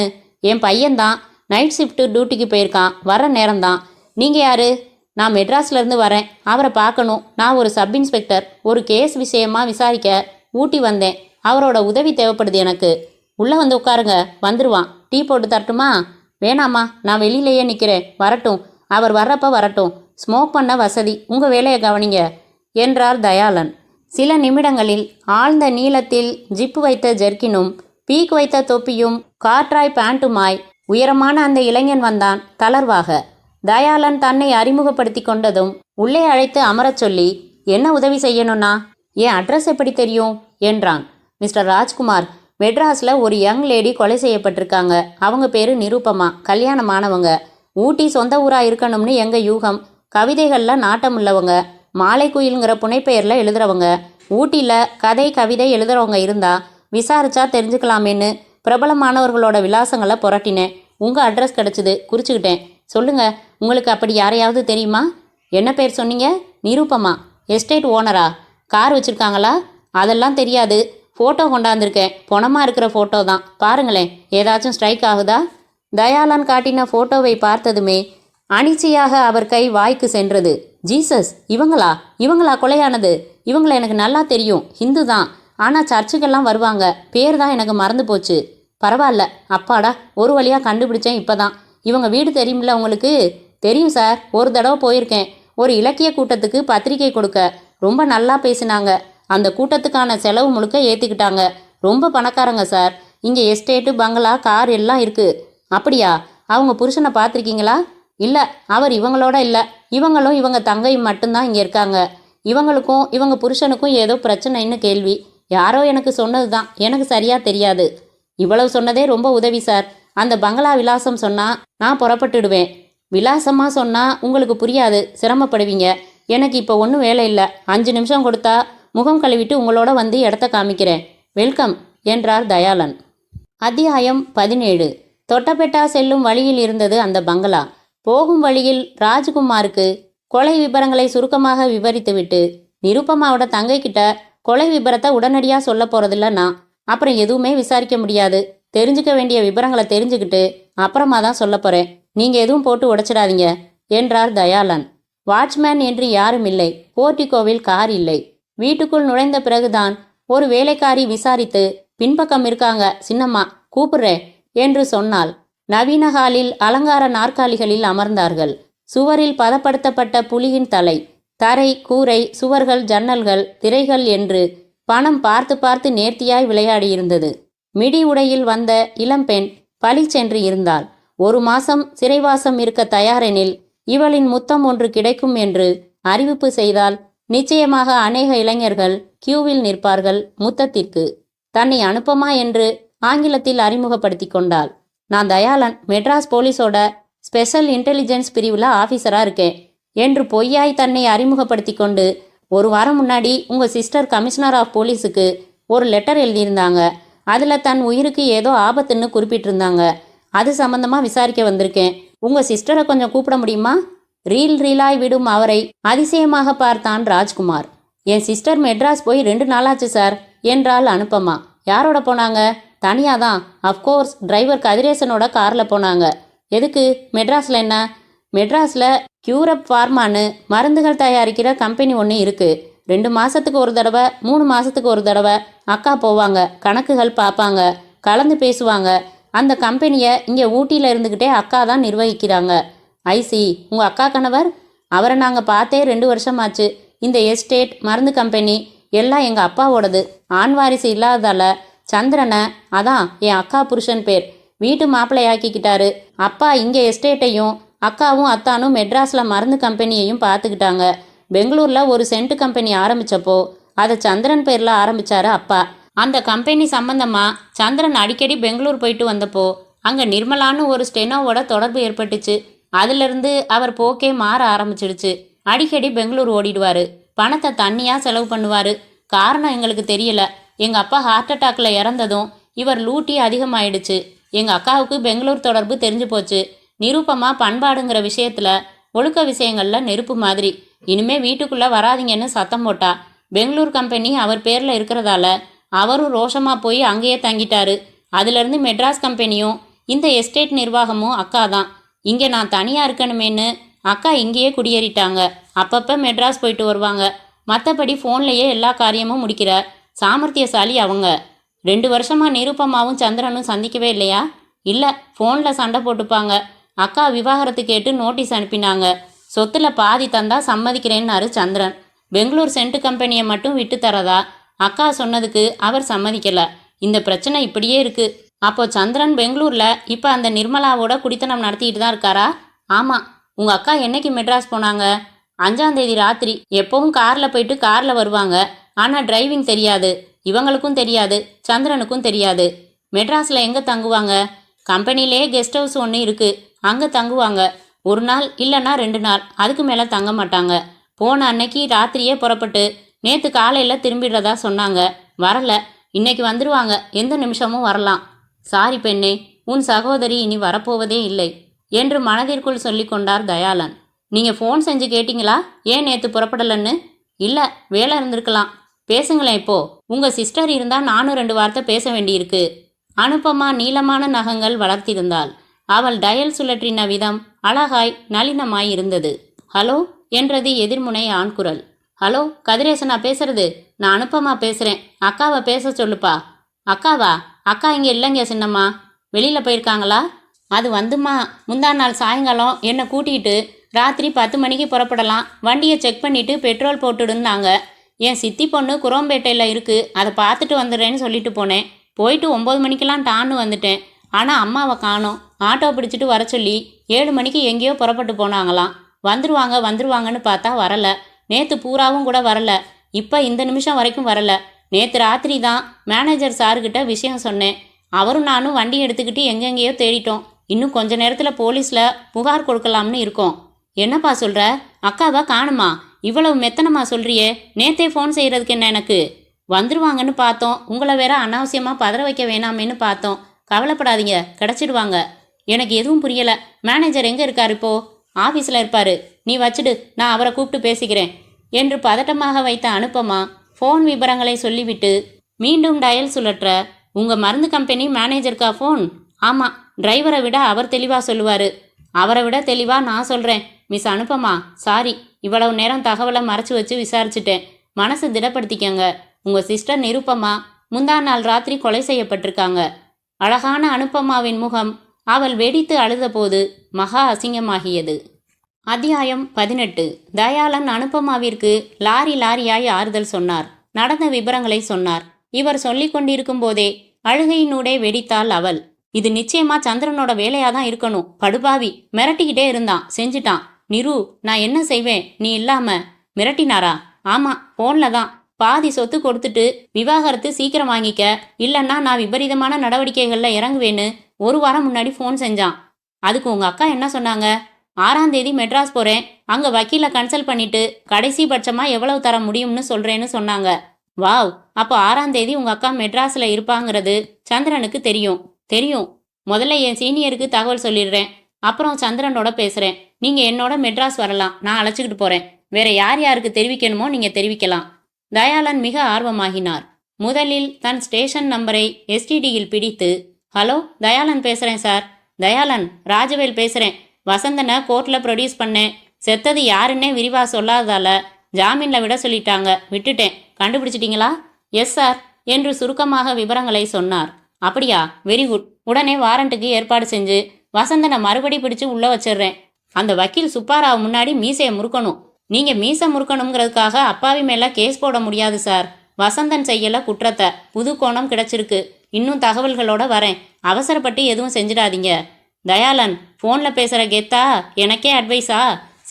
என் பையன்தான். நைட் ஷிஃப்ட் டியூட்டிக்கு போயிருக்கான். வர நேரம்தான். நீங்கள் யாரு? நான் மெட்ராஸ்லேருந்து வரேன். அவரை பார்க்கணும். நான் ஒரு சப் இன்ஸ்பெக்டர். ஒரு கேஸ் விஷயமா விசாரிக்க ஊட்டி வந்தேன். அவரோட உதவி தேவைப்படுது எனக்கு. உள்ளே வந்து உட்காருங்க, வந்துடுவான். டீ போட்டு தரட்டுமா? வேணாம்மா, நான் வெளியிலேயே நிற்கிறேன். வரட்டும், அவர் வர்றப்ப வரட்டும். ஸ்மோக் பண்ண வசதி. உங்கள் வேலையை கவனிங்க என்றார் தயாளன். சில நிமிடங்களில் ஆழ்ந்த நீளத்தில் ஜிப்பு வைத்த ஜெர்க்கினும் பீக் வைத்த தொப்பியும் காற்றாய் பேண்ட்டுமாய் உயரமான அந்த இளைஞன் வந்தான் தளர்வாக. தயாளன் தன்னை அறிமுகப்படுத்தி கொண்டதும் உள்ளே அழைத்து அமரச் சொல்லி, என்ன உதவி செய்யணும்னா? என் அட்ரஸ் எப்படி தெரியும் என்றான். மிஸ்டர் ராஜ்குமார், மெட்ராஸில் ஒரு யங் லேடி கொலை செய்யப்பட்டிருக்காங்க. அவங்க பேர் நிரூபமா, கல்யாணமானவங்க. ஊட்டி சொந்த ஊராக இருக்கணும்னு எங்கள் யூகம். கவிதைகளில் நாட்டம் உள்ளவங்க. மாலை குயிலுங்கிற புனைப்பெயரில் எழுதுறவங்க. ஊட்டியில் கதை கவிதை எழுதுறவங்க இருந்தா விசாரிச்சா தெரிஞ்சுக்கலாமேன்னு பிரபலமானவர்களோட விலாசங்களை புரட்டினேன். உங்கள் அட்ரஸ் கிடச்சிது, குறிச்சுக்கிட்டேன். சொல்லுங்க, உங்களுக்கு அப்படி யாரையாவது தெரியுமா? என்ன பேர் சொன்னீங்க? நிரூபமா. எஸ்டேட் ஓனரா? கார் வச்சுருக்காங்களா? அதெல்லாம் தெரியாது. ஃபோட்டோ கொண்டாந்துருக்கேன். பொணமாக இருக்கிற ஃபோட்டோ தான், பாருங்களேன். ஏதாச்சும் ஸ்ட்ரைக் ஆகுதா? தயாளன் காட்டின ஃபோட்டோவை பார்த்ததுமே அனிச்சையாக அவர் கை வாய்க்கு சென்றது. ஜீசஸ், இவங்களா கொலையானது? இவங்களை எனக்கு நல்லா தெரியும், ஹிந்து தான். ஆனால் சர்ச்சுக்கெல்லாம் வருவாங்க, பேர் தான் எனக்கு மறந்து போச்சு. பரவாயில்ல, அப்பாடா, ஒரு வழியாக கண்டுபிடிச்சேன். இப்போ தான். இவங்க வீடு தெரியுமில்ல உங்களுக்கு? தெரியும் சார், ஒரு தடவை போயிருக்கேன். ஒரு இலக்கிய கூட்டத்துக்கு பத்திரிகை கொடுக்க. ரொம்ப நல்லா பேசினாங்க. அந்த கூட்டத்துக்கான செலவு முழுக்க ஏற்றிக்கிட்டாங்க. ரொம்ப பணக்காரங்க சார். இங்கே எஸ்டேட்டு, பங்களா, கார் எல்லாம் இருக்குது. அப்படியா? அவங்க புருஷனை பார்த்துருக்கீங்களா? இல்லை, அவர் இவங்களோட இல்லை. இவங்களும் இவங்க தங்கையும் மட்டும்தான் இங்கே இருக்காங்க. இவங்களுக்கும் இவங்க புருஷனுக்கும் ஏதோ பிரச்சனைன்னு கேள்வி. யாரோ எனக்கு சொன்னது தான், எனக்கு சரியாக தெரியாது. இவ்வளவு சொன்னதே ரொம்ப உதவி சார். அந்த பங்களா விலாசம் சொன்னால் நான் புறப்பட்டுடுவேன். விலாசமாக சொன்னால் உங்களுக்கு புரியாது, சிரமப்படுவீங்க. எனக்கு இப்போ ஒன்றும் வேலை இல்லை. 5 நிமிஷம் கொடுத்தா முகம் கழுவிட்டு உங்களோட வந்து இடத்த காமிக்கிறேன். வெல்கம் என்றார் தயாளன். அத்தியாயம் 17. தொட்டபெட்டா செல்லும் வழியில் இருந்தது அந்த பங்களா. போகும் வழியில் ராஜ்குமாருக்கு கொலை விபரங்களை சுருக்கமாக விவரித்துவிட்டு, நிருப்பமாவோட தங்கைக்கிட்ட கொலை விபரத்தை உடனடியாக சொல்ல போகிறதில்ல நான். அப்புறம் எதுவுமே விசாரிக்க முடியாது. தெரிஞ்சுக்க வேண்டிய விபரங்களை தெரிஞ்சுக்கிட்டு அப்புறமா தான் சொல்ல போகிறேன். நீங்கள் எதுவும் போட்டு உடைச்சிடாதீங்க என்றார் தயாளன். வாட்ச்மேன் என்று யாரும் இல்லை. போர்ட்டிகோவில் கார் இல்லை. வீட்டுக்குள் நுழைந்த பிறகுதான் ஒரு வேலைக்காரி விசாரித்து, பின்பக்கம் இருக்காங்க சின்னம்மா, கூப்பிடுறேன் என்று சொன்னாள். நவீன ஹாலில் அலங்கார நாற்காலிகளில் அமர்ந்தார்கள். சுவரில் பதப்படுத்தப்பட்ட புலியின் தலை, தரை, கூரை, சுவர்கள், ஜன்னல்கள், திரைகள் என்று பணம் பார்த்து பார்த்து நேர்த்தியாய் விளையாடியிருந்தது. மிடி உடையில் வந்த இளம்பெண் பளிச்சென்று இருந்தாள். 1 மாசம் சிறைவாசம் இருக்க தயாரெனில் இவளின் முத்தம் ஒன்று கிடைக்கும் என்று அறிவிப்பு செய்தால் நிச்சயமாக அநேக இளைஞர்கள் கியூவில் நிற்பார்கள் முத்தத்திற்கு. தன்னை அனுப்பமா என்று ஆங்கிலத்தில் அறிமுகப்படுத்தி கொண்டாள். நான் தயாளன், மெட்ராஸ் போலீஸோட ஸ்பெஷல் இன்டெலிஜென்ஸ் பிரிவில் ஆஃபீஸராக இருக்கேன் என்று பொய்யாய் தன்னை அறிமுகப்படுத்தி கொண்டு 1 வாரம் முன்னாடி உங்கள் சிஸ்டர் கமிஷனர் ஆஃப் போலீஸுக்கு ஒரு லெட்டர் எழுதியிருந்தாங்க. அதில் தன் உயிருக்கு ஏதோ ஆபத்துன்னு குறிப்பிட்டிருந்தாங்க. அது சம்பந்தமாக விசாரிக்க வந்திருக்கேன். உங்கள் சிஸ்டரை கொஞ்சம் கூப்பிட முடியுமா? ரீலாய் விடும் அவரை அதிசயமாக பார்த்தான் ராஜ்குமார். என் சிஸ்டர் மெட்ராஸ் போய் 2 நாளாச்சு சார் என்றாள் அனுப்பமா. யாரோட போனாங்க? தனியாதான். அஃப்கோர்ஸ், டிரைவர் கதிரேசனோட காரில் போனாங்க. எதுக்கு? மெட்ராஸில் என்ன? மெட்ராஸில் கியூரப் ஃபார்மான்னு மருந்துகள் தயாரிக்கிற கம்பெனி ஒன்று இருக்குது. 2 மாதத்துக்கு ஒரு தடவை, 3 மாதத்துக்கு ஒரு தடவை அக்கா போவாங்க. கணக்குகள் பார்ப்பாங்க, கலந்து பேசுவாங்க. அந்த கம்பெனியை இங்கே ஊட்டியில் இருந்துக்கிட்டே அக்கா தான் நிர்வகிக்கிறாங்க. ஐசி, உங்கள் அக்கா கணவர்? அவரை நாங்கள் பார்த்தே 2 வருஷமாச்சு. இந்த எஸ்டேட், மருந்து கம்பெனி எல்லாம் எங்கள் அப்பாவோடது. ஆண் வாரிசு இல்லாததால் சந்திரனை, அதான் என் அக்கா புருஷன் பேர், வீட்டு மாப்பிள்ளையாக்கிக்கிட்டாரு. அப்பா இங்கே எஸ்டேட்டையும், அக்காவும் அத்தானும் மெட்ராஸில் மருந்து கம்பெனியையும் பார்த்துக்கிட்டாங்க. பெங்களூரில் ஒரு சென்ட் கம்பெனி ஆரம்பித்தப்போ அதை சந்திரன் பேரில் ஆரம்பித்தாரு அப்பா. அந்த கம்பெனி சம்பந்தமாக சந்திரன் அடிக்கடி பெங்களூர் போயிட்டு வந்தப்போ அங்கே நிர்மலான்னு ஒரு ஸ்டெனோவோட தொடர்பு ஏற்பட்டுச்சு. அதிலிருந்து அவர் போக்கே மாற ஆரம்பிச்சிடுச்சு. அடிக்கடி பெங்களூர் ஓடிடுவார். பணத்தை தண்ணியாக செலவு பண்ணுவார். காரணம் எங்களுக்கு தெரியல. எங்கள் அப்பா ஹார்ட் அட்டாக்ல இறந்ததும் இவர் லூட்டி அதிகமாயிடுச்சு. எங்கள் அக்காவுக்கு பெங்களூர் தொடர்பு தெரிஞ்சு போச்சு. நிரூபமா பண்பாடுங்கிற விஷயத்தில், ஒழுக்க விஷயங்களில் நெருப்பு மாதிரி. இனிமே வீட்டுக்குள்ளே வராதிங்கன்னு சத்தம் போட்டா. பெங்களூர் கம்பெனி அவர் பேரில் இருக்கிறதால அவரும் ரோஷமாக போய் அங்கேயே தங்கிட்டாரு. அதுலேருந்து மெட்ராஸ் கம்பெனியும் இந்த எஸ்டேட் நிர்வாகமும் அக்கா தான். இங்கே நான் தனியாக இருக்கணுமேன்னு அக்கா இங்கேயே குடியேறிட்டாங்க. அப்பப்போ மெட்ராஸ் போயிட்டு வருவாங்க. மற்றபடி ஃபோன்லேயே எல்லா காரியமும் முடிக்கிற சாமர்த்தியசாலி அவங்க. 2 வருஷமாக நிருப்பமாவும் சந்திரனும் சந்திக்கவே இல்லையா? இல்லை, ஃபோனில் சண்டை போட்டுப்பாங்க. அக்கா விவாகரத்து கேட்டு நோட்டீஸ் அனுப்பினாங்க. சொத்துல பாதி தந்தா சம்மதிக்கிறேன்னாரு சந்திரன். பெங்களூர் சென்ட் கம்பெனியை மட்டும் விட்டு தரதா அக்கா சொன்னதுக்கு அவர் சம்மதிக்கலை. இந்த பிரச்சனை இப்படியே இருக்கு. அப்போ சந்திரன் பெங்களூரில் இப்போ அந்த நிர்மலாவோட குடித்தனம் நடத்திக்கிட்டு தான் இருக்காரா? ஆமாம். உங்கள் அக்கா என்னைக்கு மெட்ராஸ் போனாங்க? 5ஆம் தேதி ராத்திரி. எப்பவும் காரில் போயிட்டு காரில் வருவாங்க. ஆனால் டிரைவிங் தெரியாது. இவங்களுக்கும் தெரியாது, சந்திரனுக்கும் தெரியாது. மெட்ராஸில் எங்கே தங்குவாங்க? கம்பெனிலே கெஸ்ட் ஹவுஸ் ஒன்று இருக்குது, அங்கே தங்குவாங்க. 1 நாள் இல்லைன்னா 2 நாள், அதுக்கு மேலே தங்க மாட்டாங்க. போன அன்னைக்கு ராத்திரியே புறப்பட்டு நேற்று காலையில் திரும்பிடுறதா சொன்னாங்க. வரல. இன்னைக்கு வந்துடுவாங்க. எந்த நிமிஷமும் வரலாம். சாரி பெண்ணே, உன் சகோதரி இனி வரப்போவதே இல்லை என்று மனதிற்குள் சொல்லி கொண்டார் தயாளன். நீங்கள் ஃபோன் செஞ்சு கேட்டிங்களா ஏன் நேற்று புறப்படலன்னு? இல்லை, வேலை இருந்திருக்கலாம். பேசுங்களேன் இப்போ. உங்க சிஸ்டர் இருந்தா நானும் 2 வார்த்தை பேச வேண்டியிருக்கு. அனுபமா நீளமான நகங்கள் வளர்த்திருந்தாள். அவள் டயல் சுழற்றின விதம் அழகாய் நளினமாய் இருந்தது. ஹலோ என்றது எதிர்முனை ஆண் குரல். ஹலோ, கதிரேசனா பேசுறது? நான் அனுப்பமா பேசுறேன். அக்காவை பேச சொல்லுப்பா. அக்காவா? அக்கா இங்க இல்லைங்க சின்னம்மா. வெளியில போயிருக்காங்களா? அது வந்துமா, முந்தா நாள் சாயங்காலம் என்னை கூட்டிகிட்டு ராத்திரி 10 மணிக்கு புறப்படலாம், வண்டியை செக் பண்ணிட்டு பெட்ரோல் போட்டுடுன்னாங்க. என் சித்தி பொண்ணு குரோம்பேட்டையில் இருக்கு, அதை பார்த்துட்டு வந்துடுறேன்னு சொல்லிட்டு போனேன். போயிட்டு 9 மணிக்கெல்லாம் டான்னு வந்துட்டேன். ஆனால் அம்மாவை காணோம். ஆட்டோ பிடிச்சிட்டு வர சொல்லி 7 மணிக்கு எங்கேயோ புறப்பட்டு போனாங்களாம். வந்துருவாங்கன்னு பார்த்தா வரல. நேற்று பூராவும் கூட வரல. இப்போ இந்த நிமிஷம் வரைக்கும் வரல. நேற்று ராத்திரி தான் மேனேஜர் சாருக்கிட்ட விஷயம் சொன்னேன். அவரும் நானும் வண்டி எடுத்துக்கிட்டு எங்கெங்கேயோ தேடிட்டோம். இன்னும் கொஞ்ச நேரத்தில் போலீஸில் புகார் கொடுக்கலாம்னு இருக்கோம். என்னப்பா சொல்கிற? அக்காவா காணுமா? இவ்வளவு மெத்தனமா சொல்கிறியே. நேற்றே ஃபோன் செய்கிறதுக்கு என்ன எனக்கு? வந்துருவாங்கன்னு பார்த்தோம். உங்களை வேற அனாவசியமாக பதற வைக்க வேணாமேன்னு பார்த்தோம். கவலைப்படாதீங்க, கிடச்சிடுவாங்க. எனக்கு எதுவும் புரியலை. மேனேஜர் எங்கே இருக்கார் இப்போ? ஆஃபீஸில் இருப்பார். நீ வச்சுடு, நான் அவரை கூப்பிட்டு பேசிக்கிறேன் என்று பதட்டமாக வைத்த அனுப்பமா ஃபோன் விவரங்களை சொல்லிவிட்டு மீண்டும் டயல் சுழற்ற, உங்கள் மருந்து கம்பெனி மேனேஜருக்கா ஃபோன்? ஆமாம், டிரைவரை விட அவர் தெளிவாக சொல்லுவார். அவரை விட தெளிவாக நான் சொல்கிறேன். மிஸ் அனுப்பமா, சாரி, இவ்வளவு நேரம் தகவலை மறைச்சி வச்சு விசாரிச்சுட்டேன். மனசு திடப்படுத்திக்கங்க. உங்கள் சிஸ்டர் நிருப்பமா முந்தா நாள் ராத்திரி கொலை செய்யப்பட்டிருக்காங்க. அழகான அனுப்பமாவின் முகம் அவள் வெடித்து அழுதபோது மகா அசிங்கமாகியது. அத்தியாயம் 18. தயாளன் அனுப்பமாவிற்கு லாரியாய் ஆறுதல் சொன்னார். நடந்த விபரங்களை சொன்னார். இவர் சொல்லிக் கொண்டிருக்கும் போதே அழுகையினூடே வெடித்தாள் அவள். இது நிச்சயமா சந்திரனோட வேலையாதான் இருக்கணும். படுபாவி, மிரட்டிக்கிட்டே இருந்தான், செஞ்சுட்டான். நிரு, நான் என்ன செய்வேன் நீ இல்லாம? மிரட்டினாரா? ஆமா, போன்ல தான். பாதி சொத்து கொடுத்துட்டு விவாகரத்து சீக்கிரம் வாங்கிக்க, இல்லைன்னா நான் விபரீதமான நடவடிக்கைகளில் இறங்குவேன்னு 1 வாரம் முன்னாடி ஃபோன் செஞ்சான். அதுக்கு உங்க அக்கா என்ன சொன்னாங்க? 6ஆம் தேதி மெட்ராஸ் போறேன், அங்க வக்கீலை கன்சல்ட் பண்ணிட்டு கடைசி பட்சமா எவ்வளவு தர முடியும்னு சொல்றேன்னு சொன்னாங்க. வாவ், அப்போ 6ஆம் தேதி உங்க அக்கா மெட்ராஸ்ல இருப்பாங்கிறது சந்திரனுக்கு தெரியும். முதல்ல என் சீனியருக்கு தகவல் சொல்லிடுறேன், அப்புறம் சந்திரனோட பேசுறேன். நீங்க என்னோட மெட்ராஸ் வரலாம், நான் அழைச்சிக்கிட்டு போறேன். வேற யார் யாருக்கு தெரிவிக்கணுமோ நீங்க தெரிவிக்கலாம். தயாளன் மிக ஆர்வமாகினார். முதலில் தன் ஸ்டேஷன் நம்பரை எஸ்டிடியில் பிடித்து, ஹலோ, தயாளன் பேசுறேன் சார். தயாளன், ராஜவேல் பேசுறேன். வசந்தனை கோர்ட்டில் ப்ரொடியூஸ் பண்ணேன். செத்தது யாருன்னே விரிவாக சொல்லாததால ஜாமீனில் விட சொல்லிட்டாங்க. விட்டுட்டேன். கண்டுபிடிச்சிட்டிங்களா? எஸ் சார் என்று சுருக்கமாக விவரங்களை சொன்னார். அப்படியா, வெரி குட். உடனே வாரண்ட்டுக்கு ஏற்பாடு செஞ்சு வசந்தனை மறுபடி பிடிச்சு உள்ள வச்சிடுறேன். அந்த வக்கீல் சுப்பாராவ் முன்னாடி மீசையை முறுக்கணும். நீங்க மீசை முறுக்கணுங்கிறதுக்காக அப்பாவி மேல கேஸ் போட முடியாது சார். வசந்தன் செய்யல குற்றத்தை. புது கோணம் கிடைச்சிருக்கு. இன்னும் தகவல்களோட வரேன். அவசரப்பட்டு எதுவும் செஞ்சிடாதீங்க. தயாளன், ஃபோன்ல பேசுற கெத்தா எனக்கே அட்வைஸா?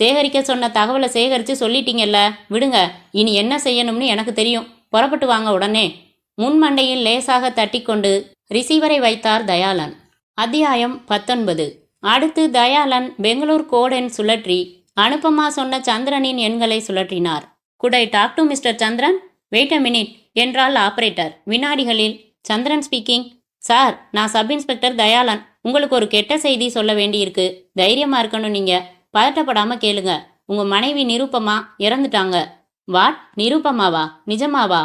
சேகரிக்க சொன்ன தகவலை சேகரித்து சொல்லிட்டீங்கல்ல, விடுங்க. இனி என்ன செய்யணும்னு எனக்கு தெரியும். புறப்பட்டு வாங்க உடனே. முன்மண்டையில் லேசாக தட்டிக்கொண்டு ரிசீவரை வைத்தார் தயாளன். அத்தியாயம் 19. அடுத்து தயாளன் பெங்களூர் கோடென் சுழற்றி அனுப்பமா சொன்ன சந்திரனின் எண்களை சுழற்றினார். Could I talk to mister Chandran? Wait a minute என்றால் ஆபரேட்டர். வினாடிகளில் சந்திரன் ஸ்பீக்கிங். சார், நான் சப் இன்ஸ்பெக்டர் தயாளன். உங்களுக்கு ஒரு கெட்ட செய்தி சொல்ல வேண்டியிருக்கு. தைரியமா இருக்கணும். நீங்க பதட்டப்படாம கேளுங்க. உங்க மனைவி நிருப்பமா இறந்துட்டாங்க. வாட்? நிருப்பமாவா? நிஜமாவா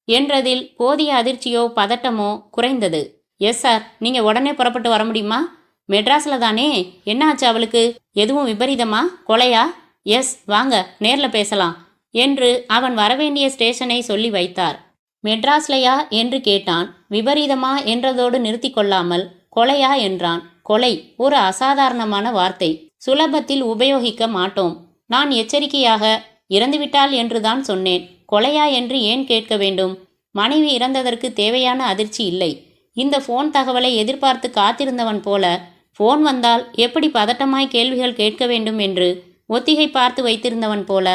என்றதில் போதிய அதிர்ச்சியோ பதட்டமோ குறைந்தது. Yes sir. நீங்க உடனே புறப்பட்டு வர முடியுமா? மெட்ராஸ்ல தானே? என்ன ஆச்சு அவளுக்கு? எதுவும் விபரீதமா? கொலையா? எஸ், வாங்க நேர்ல பேசலாம் என்று அவன் வரவேண்டிய ஸ்டேஷனை சொல்லி வைத்தார். மெட்ராஸ்லையா என்று கேட்டான். விபரீதமா என்றதோடு நிறுத்தி கொள்ளாமல் கொலையா என்றான். கொலை ஒரு அசாதாரணமான வார்த்தை. சுலபத்தில் உபயோகிக்க மாட்டோம். நான் எச்சரிக்கையாக இறந்துவிட்டாள் என்றுதான் சொன்னேன். கொலையா என்று ஏன் கேட்க வேண்டும்? மனைவி இறந்ததற்கு தேவையான அதிர்ச்சி இல்லை. இந்த ஃபோன் தகவலை எதிர்பார்த்து காத்திருந்தவன் போல ஃபோன் வந்தால் எப்படி பதட்டமாய் கேள்விகள் கேட்க வேண்டும் என்று ஒத்திகை பார்த்து வைத்திருந்தவன் போல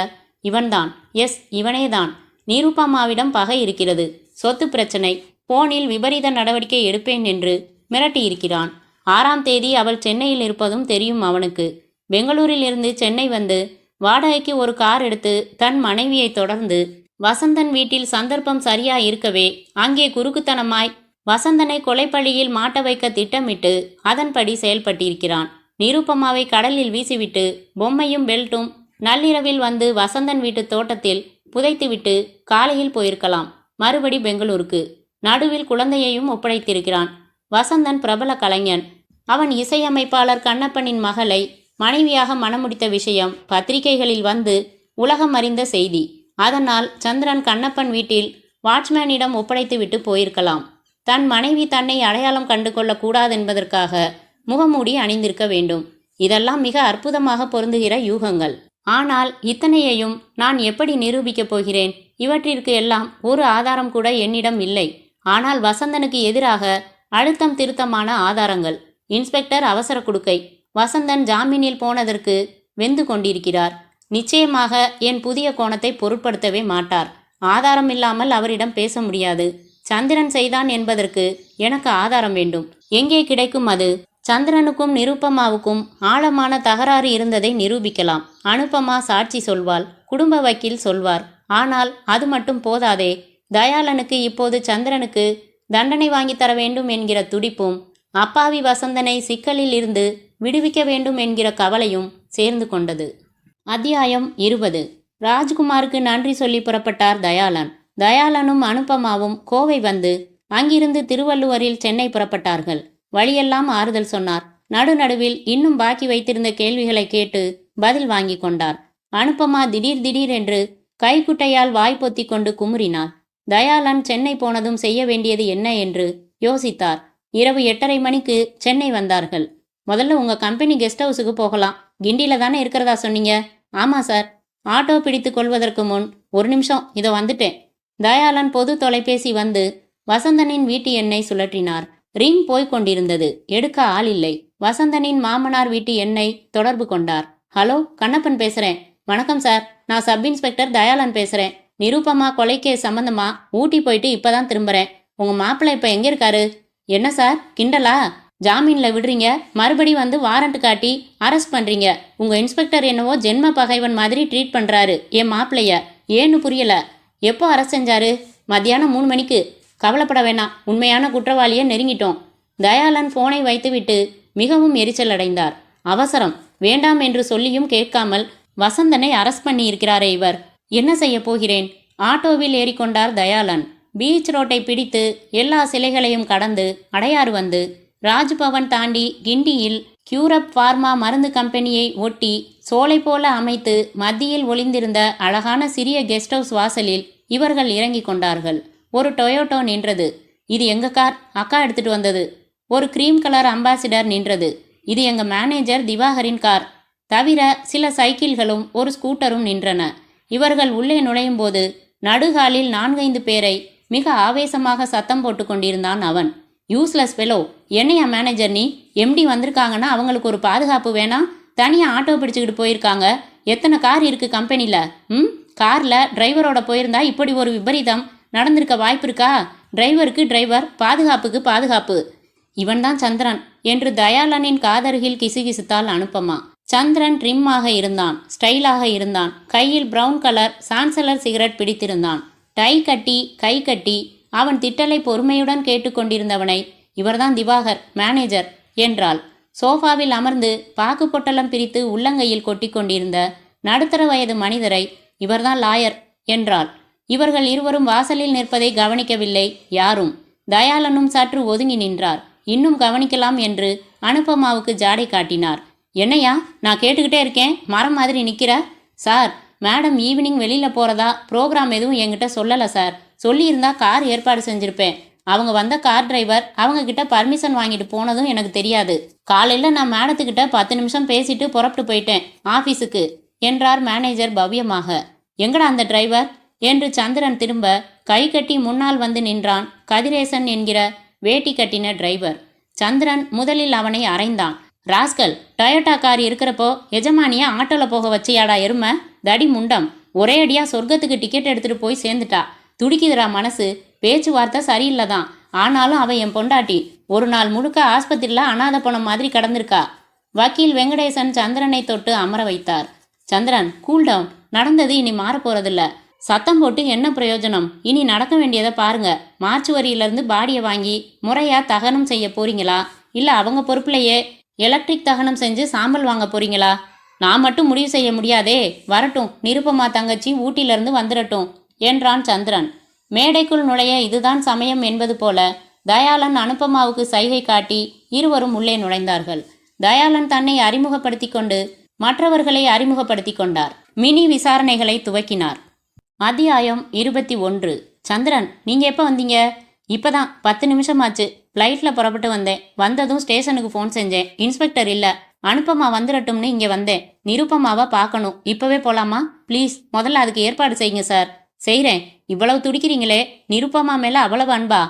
இவன்தான். எஸ், இவனேதான். நிருப்பமாவிடம் பகை இருக்கிறது. சொத்து பிரச்சனை. போனில் விபரீத நடவடிக்கை எடுப்பேன் என்று மிரட்டியிருக்கிறான். 6ஆம் தேதி அவள் சென்னையில் இருப்பதும் தெரியும் அவனுக்கு. பெங்களூரில் இருந்து சென்னை வந்து வாடகைக்கு ஒரு கார் எடுத்து தன் மனைவியை தொடர்ந்து வசந்தன் வீட்டில் சந்தர்ப்பம் சரியா இருக்கவே அங்கே குறுக்குத்தனமாய் வசந்தனை கொலைப்பழியில் மாட்ட வைக்க திட்டமிட்டு அதன்படி செயல்பட்டிருக்கிறான். நிருப்பமாவை கடலில் வீசிவிட்டு பொம்மையும் பெல்ட்டும் நள்ளிரவில் வந்து வசந்தன் வீட்டு தோட்டத்தில் புதைத்துவிட்டு காலையில் போயிருக்கலாம். மறுபடி பெங்களூருக்கு. நடுவில் குழந்தையையும் ஒப்படைத்திருக்கிறான். வசந்தன் பிரபல கலைஞன். அவன் இசையமைப்பாளர் கண்ணப்பனின் மகளை மனைவியாக மணமுடித்த விஷயம் பத்திரிகைகளில் வந்து உலகம் அறிந்த செய்தி. அதனால் சந்திரன் கண்ணப்பன் வீட்டில் வாட்ச்மேனிடம் ஒப்படைத்துவிட்டு போயிருக்கலாம். தன் மனைவி தன்னை அடையாளம் கண்டு கொள்ளக்கூடாதென்பதற்காக முகமூடி அணிந்திருக்க வேண்டும். இதெல்லாம் மிக அற்புதமாக பொருந்துகிற யூகங்கள். ஆனால் இத்தனையையும் நான் எப்படி நிரூபிக்கப் போகிறேன்? இவற்றிற்கு எல்லாம் ஒரு ஆதாரம் கூட என்னிடம் இல்லை. ஆனால் வசந்தனுக்கு எதிராக அழுத்தம் திருத்தமான ஆதாரங்கள். இன்ஸ்பெக்டர் அவசர குடுக்கை. வசந்தன் ஜாமீனில் போனதற்கு வெந்து கொண்டிருக்கிறார். நிச்சயமாக என் புதிய கோணத்தை பொருட்படுத்தவே மாட்டார். ஆதாரம் இல்லாமல் அவரிடம் பேச முடியாது. சந்திரன் செய்தான் என்பதற்கு எனக்கு ஆதாரம் வேண்டும். எங்கே கிடைக்கும் அது? சந்திரனுக்கும் நிருப்பமாவுக்கும் ஆழமான தகராறு இருந்ததை நிரூபிக்கலாம். அனுப்பமா சாட்சி சொல்வாள், குடும்ப வக்கீல் சொல்வார். ஆனால் அது மட்டும் போதாதே. தயாளனுக்கு இப்போது சந்திரனுக்கு தண்டனை வாங்கி தர வேண்டும் என்கிற துடிப்பும், அப்பாவி வசந்தனை சிக்கலில் இருந்து விடுவிக்க வேண்டும் என்கிற கவலையும் சேர்ந்து கொண்டது. அத்தியாயம் 20. ராஜ்குமாருக்கு நன்றி சொல்லி புறப்பட்டார் தயாளன். தயாளனும் அனுப்பமாவும் கோவை வந்து அங்கிருந்து திருவள்ளுவரில் சென்னை புறப்பட்டார்கள். வழியெல்லாம் ஆறுதல் சொன்னார். நடுநடுவில் இன்னும் பாக்கி வைத்திருந்த கேள்விகளை கேட்டு பதில் வாங்கி கொண்டார். அனுப்பமா திடீர் என்று கைக்குட்டையால் வாய் பொத்தி கொண்டு குமுறினார். தயாளன் சென்னை போனதும் செய்ய வேண்டியது என்ன என்று யோசித்தார். இரவு 8:30 மணிக்கு சென்னை வந்தார்கள். முதல்ல உங்க கம்பெனி கெஸ்ட் ஹவுஸுக்கு போகலாம். கிண்டியில தானே இருக்கிறதா சொன்னீங்க? ஆமா சார். ஆட்டோ பிடித்து கொள்வதற்கு முன் ஒரு நிமிஷம், இதோ வந்துட்டேன். தயாளன் பொது தொலைபேசி வந்து வசந்தனின் வீட்டு எண்ணை சுழற்றினார். ரிங் போய்க் கொண்டிருந்தது. எடுக்க ஆள் இல்லை. வசந்தனின் மாமனார் வீட்டு எண்ணை தொடர்பு கொண்டார். ஹலோ, கண்ணப்பன் பேசுறேன். வணக்கம் சார், நான் சப் இன்ஸ்பெக்டர் தயாளன் பேசுறேன். நிருப்பமா கொலை கேஸ் சம்பந்தமா ஊட்டி போயிட்டு இப்பதான் திரும்புறேன். உங்க மாப்பிள்ளை இப்ப எங்க இருக்காரு? என்ன சார் கிண்டலா? ஜாமீன்ல விடுறீங்க, மறுபடி வந்து வாரண்ட் காட்டி அரெஸ்ட் பண்றீங்க. உங்க இன்ஸ்பெக்டர் என்னவோ ஜென்ம பகைவன் மாதிரி ட்ரீட் பண்றாரு என் மாப்பிள்ளைய. ஏன்னு புரியல. எப்போ அரெஸ்ட் செஞ்சாரு? மத்தியானம் 3 மணிக்கு. கவலைப்பட வேணாம், உண்மையான குற்றவாளியை நெருங்கிட்டோம். தயாளன் போனை வைத்துவிட்டு மிகவும் எரிச்சல் அடைந்தார். அவசரம் வேண்டாம் என்று சொல்லியும் கேட்காமல் வசந்தனை அரெஸ்ட் பண்ணி இருக்கிறாரே இவர். என்ன செய்ய போகிறேன்? ஆட்டோவில் ஏறிக்கொண்டார் தயாளன். பீச் ரோட்டை பிடித்து எல்லா சிலைகளையும் கடந்து அடையாறு வந்து ராஜ்பவன் தாண்டி கிண்டியில் கியூரப் பார்மா மருந்து கம்பெனியை ஒட்டி சோலை போல அமைத்து மத்தியில் ஒளிந்திருந்த அழகான சிறிய கெஸ்ட் ஹவுஸ் வாசலில் இவர்கள் இறங்கி கொண்டார்கள். ஒரு டொயோட்டோ நின்றது. இது எங்க கார், அக்கா எடுத்துட்டு வந்தது. ஒரு கிரீம் கலர் அம்பாசிடர் நின்றது. இது எங்க மேனேஜர் திவாகரின் கார். தவிர சில சைக்கிள்களும் ஒரு ஸ்கூட்டரும் நின்றன. இவர்கள் உள்ளே நுழையும் போது நடுகாலில் 4-5 பேரை மிக ஆவேசமாக சத்தம் போட்டு கொண்டிருந்தான் அவன். யூஸ்லெஸ் ஃபெலோ, என்னையா மேனேஜர் நீ? எம்டி வந்திருக்காங்கன்னா அவங்களுக்கு ஒரு பாதுகாப்பு வேணாம்? தனியாக ஆட்டோ பிடிச்சிக்கிட்டு போயிருக்காங்க. எத்தனை கார் இருக்கு கம்பெனியில்? காரில் டிரைவரோட போயிருந்தா இப்படி ஒரு விபரீதம் நடந்திருக்க வாய்ப்பு இருக்கா? டிரைவருக்கு டிரைவர், பாதுகாப்புக்கு பாதுகாப்பு. இவன்தான் சந்திரன் என்று தயாளனின் காதருகில் கிசுகிசுத்தால் அனுப்பமா. சந்திரன் ட்ரிம்மாக இருந்தான், ஸ்டைலாக இருந்தான். கையில் பிரவுன் கலர் சான்சலர் சிகரெட் பிடித்திருந்தான். டை கட்டி கை கட்டி அவன் திட்டலை பொறுமையுடன் கேட்டுக்கொண்டிருந்தவனை, இவர்தான் திவாகர், மேனேஜர் என்றாள். சோஃபாவில் அமர்ந்து பாக்கு பொட்டலம் பிரித்து உள்ளங்கையில் கொட்டி கொண்டிருந்த நடுத்தர வயது மனிதரை, இவர்தான் லாயர் என்றாள். இவர்கள் இருவரும் வாசலில் நிற்பதை கவனிக்கவில்லை யாரும். தயாளனும் சற்று ஒதுங்கி நின்றார். இன்னும் கவனிக்கலாம் என்று அனுப்பமாவுக்கு ஜாடை காட்டினார். என்னையா, நான் கேட்டுக்கிட்டே இருக்கேன், மரம் மாதிரி நிற்கிற? சார், மேடம் ஈவினிங் வெளியில் போகிறதா ப்ரோக்ராம் எதுவும் என்கிட்ட சொல்லலை சார். சொல்லியிருந்தா கார் ஏற்பாடு செஞ்சுருப்பேன். அவங்க வந்த கார் டிரைவர் அவங்க கிட்ட பர்மிஷன் வாங்கிட்டு போனதும் எனக்கு தெரியாது. காலையில் நான் மேடத்துக்கிட்ட 10 நிமிஷம் பேசிட்டு புறப்பட்டு போயிட்டேன் ஆஃபீஸுக்கு என்றார் மேனேஜர் பவ்யமாக. எங்கடா அந்த டிரைவர் என்று சந்திரன் திரும்ப கை கட்டி முன்னால் வந்து நின்றான் கதிரேசன் என்கிற வேட்டி கட்டின டிரைவர். சந்திரன் முதலில் அவனை அறைந்தான். ராஸ்கல், டொயோட்டா கார் இருக்கிறப்போ எஜமானியா ஆட்டோவில் போக வச்சியாடா எருமை, தடி முண்டம். ஒரே அடியா சொர்க்கத்துக்கு டிக்கெட் எடுத்துகிட்டு போய் சேர்ந்துட்டா. துடிக்குதுரா மனசு. பேச்சுவார்த்தை சரியில்லை தான், ஆனாலும் அவன் என் பொண்டாட்டி. ஒரு நாள் முழுக்க ஆஸ்பத்திரியில் அனாத பணம் மாதிரி கடந்திருக்கா. வக்கீல் வெங்கடேசன் சந்திரனை தொட்டு அமர வைத்தார். சந்திரன், கூல்டவுன். நடந்தது இனி மாறப்போறதில்ல. சத்தம் போட்டு என்ன பிரயோஜனம்? இனி நடக்க வேண்டியதை பாருங்க. மார்ச்சுவரியிலேருந்து பாடியை வாங்கி முறையாக தகனம் செய்ய போறீங்களா, இல்லை அவங்க பொறுப்புலையே எலக்ட்ரிக் தகனம் செஞ்சு சாம்பல் வாங்க போறீங்களா? நான் மட்டும் முடிவு செய்ய முடியாதே. வரட்டும், நிருப்பமா தங்கச்சி ஊட்டியிலேருந்து வந்துடட்டும் என்றான் சந்திரன். மேடைக்குள் நுழைய இதுதான் சமயம் என்பது போல தயாளன் அனுபமாவுக்கு சைகை காட்டி இருவரும் உள்ளே நுழைந்தார்கள். தயாளன் தன்னை அறிமுகப்படுத்தி கொண்டு மற்றவர்களை அறிமுகப்படுத்தி கொண்டார். மினி விசாரணைகளை துவக்கினார். அத்தியாயம் 21. சந்திரன், நீங்க எப்போ வந்தீங்க? இப்பதான் 10 நிமிஷமாச்சு. ஃப்ளைட்டில் புறப்பட்டு வந்தேன். வந்ததும் ஸ்டேஷனுக்கு ஃபோன் செஞ்சேன். இன்ஸ்பெக்டர் இல்லை, அனுப்பமா வந்துடட்டும்னு இங்கே வந்தேன். நிருப்பமாவை பார்க்கணும். இப்போவே போகலாமா? ப்ளீஸ் முதல்ல அதுக்கு ஏற்பாடு செய்யுங்க சார். செய்கிறேன். இவ்வளவு துடிக்கிறீங்களே, நிருப்பமா மேலே அவ்வளவு அன்பா?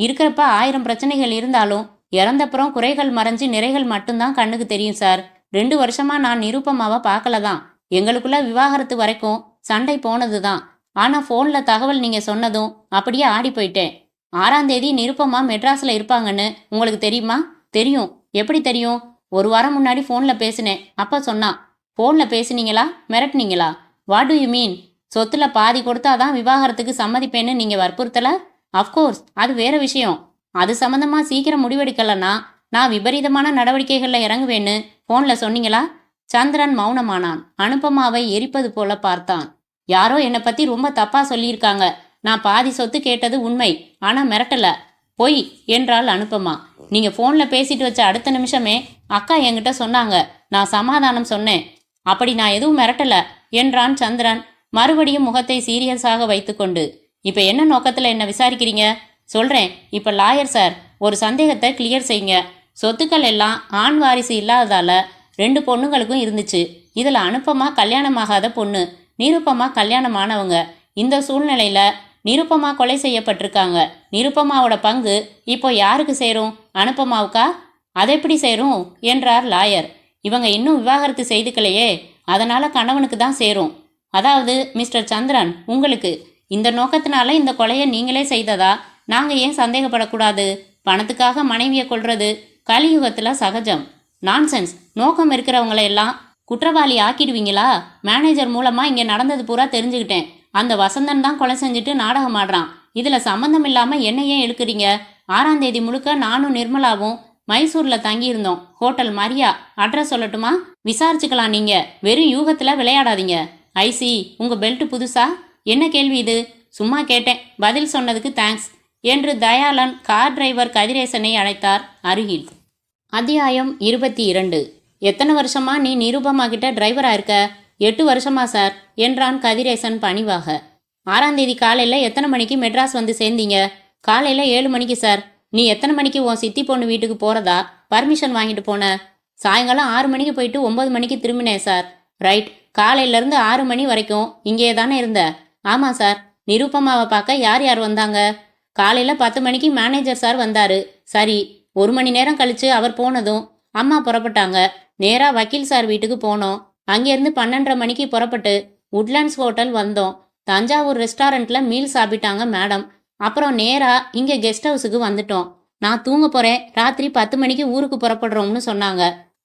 இருக்கிறப்ப 1000 பிரச்சனைகள் இருந்தாலும் இறந்தப்புறம் குறைகள் மறைஞ்சு நிறைகள் மட்டும்தான் கண்ணுக்கு தெரியும் சார். 2 வருஷமா நான் நிருப்பமாவை பார்க்கல தான். எங்களுக்குள்ள விவாகரத்து வரைக்கும் சண்டை போனது தான். ஆனால் ஃபோனில் தகவல் நீங்கள் சொன்னதும் அப்படியே ஆடி போயிட்டேன். 6ஆம் தேதி நிருப்பமா மெட்ராஸில் இருப்பாங்கன்னு உங்களுக்கு தெரியுமா? தெரியும். எப்படி தெரியும்? 1 வாரம் முன்னாடி ஃபோனில் பேசினேன். அப்போ சொன்னான். ஃபோனில் பேசுனீங்களா? மிரட்டினீங்களா? What do you mean? சொத்துல பாதி கொடுத்தாதான் விவாகரத்துக்கு சம்மதிப்பேன்னு நீங்கள் வற்புறுத்தலை? அஃப்கோர்ஸ், அது வேற விஷயம். அது சம்மந்தமாக சீக்கிரம் முடிவெடுக்கலன்னா நான் விபரீதமான நடவடிக்கைகளில் இறங்குவேன்னு ஃபோனில் சொன்னீங்களா? சந்திரன் மௌனமானான். அனுப்பமாவை எரிப்பது போல பார்த்தான். யாரோ என்னை பற்றி ரொம்ப தப்பாக சொல்லியிருக்காங்க. நான் பாதி சொத்து கேட்டது உண்மை, ஆனால் மிரட்டலை. பொய் என்றாள் அனுப்பமா. நீங்கள் ஃபோனில் பேசிட்டு வச்ச அடுத்த நிமிஷமே அக்கா என்கிட்ட சொன்னாங்க. நான் சமாதானம் சொன்னேன். அப்படி நான் எதுவும் மிரட்டலை என்றான் சந்திரன், மறுபடியும் முகத்தை சீரியஸாக வைத்துக்கொண்டு. இப்போ என்ன நோக்கத்தில் என்ன விசாரிக்கிறீங்க? சொல்கிறேன். இப்போ லாயர் சார், ஒரு சந்தேகத்தை கிளியர் செய்யுங்க. சொத்துக்கள் எல்லாம் ஆண் வாரிசு இல்லாததால் 2 பொண்ணுங்களுக்கும் இருந்துச்சு. இதில் அனுப்பமா கல்யாணமாகாத பொண்ணு, நிருப்பமா கல்யாணமானவங்க. இந்த சூழ்நிலையில் நிருப்பமா கொலை செய்யப்பட்டிருக்காங்க. நிருப்பமாவோட பங்கு இப்போ யாருக்கு சேரும்? அனுப்பமாவுக்கா? அதெப்படி சேரும் என்றார் லாயர். இவங்க இன்னும் விவாகரத்து செய்துக்கலையே, அதனால் கணவனுக்கு தான் சேரும். அதாவது மிஸ்டர் சந்திரன், உங்களுக்கு இந்த நோக்கத்தினால இந்த கொலையை நீங்களே செய்ததா? நாங்கள் ஏன் சந்தேகப்படக்கூடாது? பணத்துக்காக மனைவியை கொல்றது கலியுகத்தில் சகஜம். நான்சென்ஸ். நோக்கம் இருக்கிறவங்கள எல்லாம் குற்றவாளி ஆக்கிடுவீங்களா? மேனேஜர் மூலமாக இங்கே நடந்தது பூரா தெரிஞ்சுக்கிட்டேன். அந்த வசந்தன் தான் கொலை செஞ்சுட்டு நாடகம் ஆடுறான். இதில் சம்மந்தம் இல்லாமல் என்ன ஏன் இழுக்கிறீங்க? 6ஆம் தேதி முழுக்க நானும் நிர்மலாவும் மைசூரில் தங்கியிருந்தோம். ஹோட்டல் மரியா. அட்ரஸ் சொல்லட்டுமா? விசாரிச்சுக்கலாம். நீங்கள் வெறும் யூகத்தில் விளையாடாதீங்க. ஐசி, உங்கள் பெல்ட் புதுசா? என்ன கேள்வி இது? சும்மா கேட்டேன். பதில் சொன்னதுக்கு தேங்க்ஸ் என்று தயாளன் கார் டிரைவர் கதிரேசனை அழைத்தார் அருகில். அத்தியாயம் 22. எத்தனை வருஷமா நீ நிருபமா கிட்ட டிரைவராக இருக்க? 8 வருஷமா சார் என்றான் கதிரேசன் பணிவாக. 6ஆம் தேதி காலையில் எத்தனை மணிக்கு மெட்ராஸ் வந்து சேர்ந்தீங்க? காலையில் 7 மணிக்கு சார். நீ எத்தனை மணிக்கு உன் சித்தி பொண்ணு வீட்டுக்கு போகிறதா பர்மிஷன் வாங்கிட்டு போன? சாயங்காலம் 6 மணிக்கு போயிட்டு 9 மணிக்கு திரும்பினேன் சார். ரைட். காலையிலேருந்து 6 மணி வரைக்கும் இங்கே தானே இருந்த? ஆமாம் சார். நிருப்பமாவை பார்க்க யார் யார் வந்தாங்க? காலையில் 10 மணிக்கு மேனேஜர் சார் வந்தார். சரி. 1 மணி நேரம் கழித்து அவர் போனதும் அம்மா புறப்பட்டாங்க. நேராக வக்கீல் சார் வீட்டுக்கு போனோம். அங்கேருந்து 12:30 மணிக்கு புறப்பட்டு உட்லாண்ட்ஸ் ஹோட்டல் வந்தோம். தஞ்சாவூர் ரெஸ்டாரண்ட்டில் மீல் சாப்பிட்டாங்க மேடம். அப்புறம் நேராக இங்கே கெஸ்ட் ஹவுஸுக்கு வந்துட்டோம். நான் தூங்க போகிறேன், ராத்திரி 10 மணிக்கு ஊருக்கு புறப்படுறோம்னு சொன்னாங்க.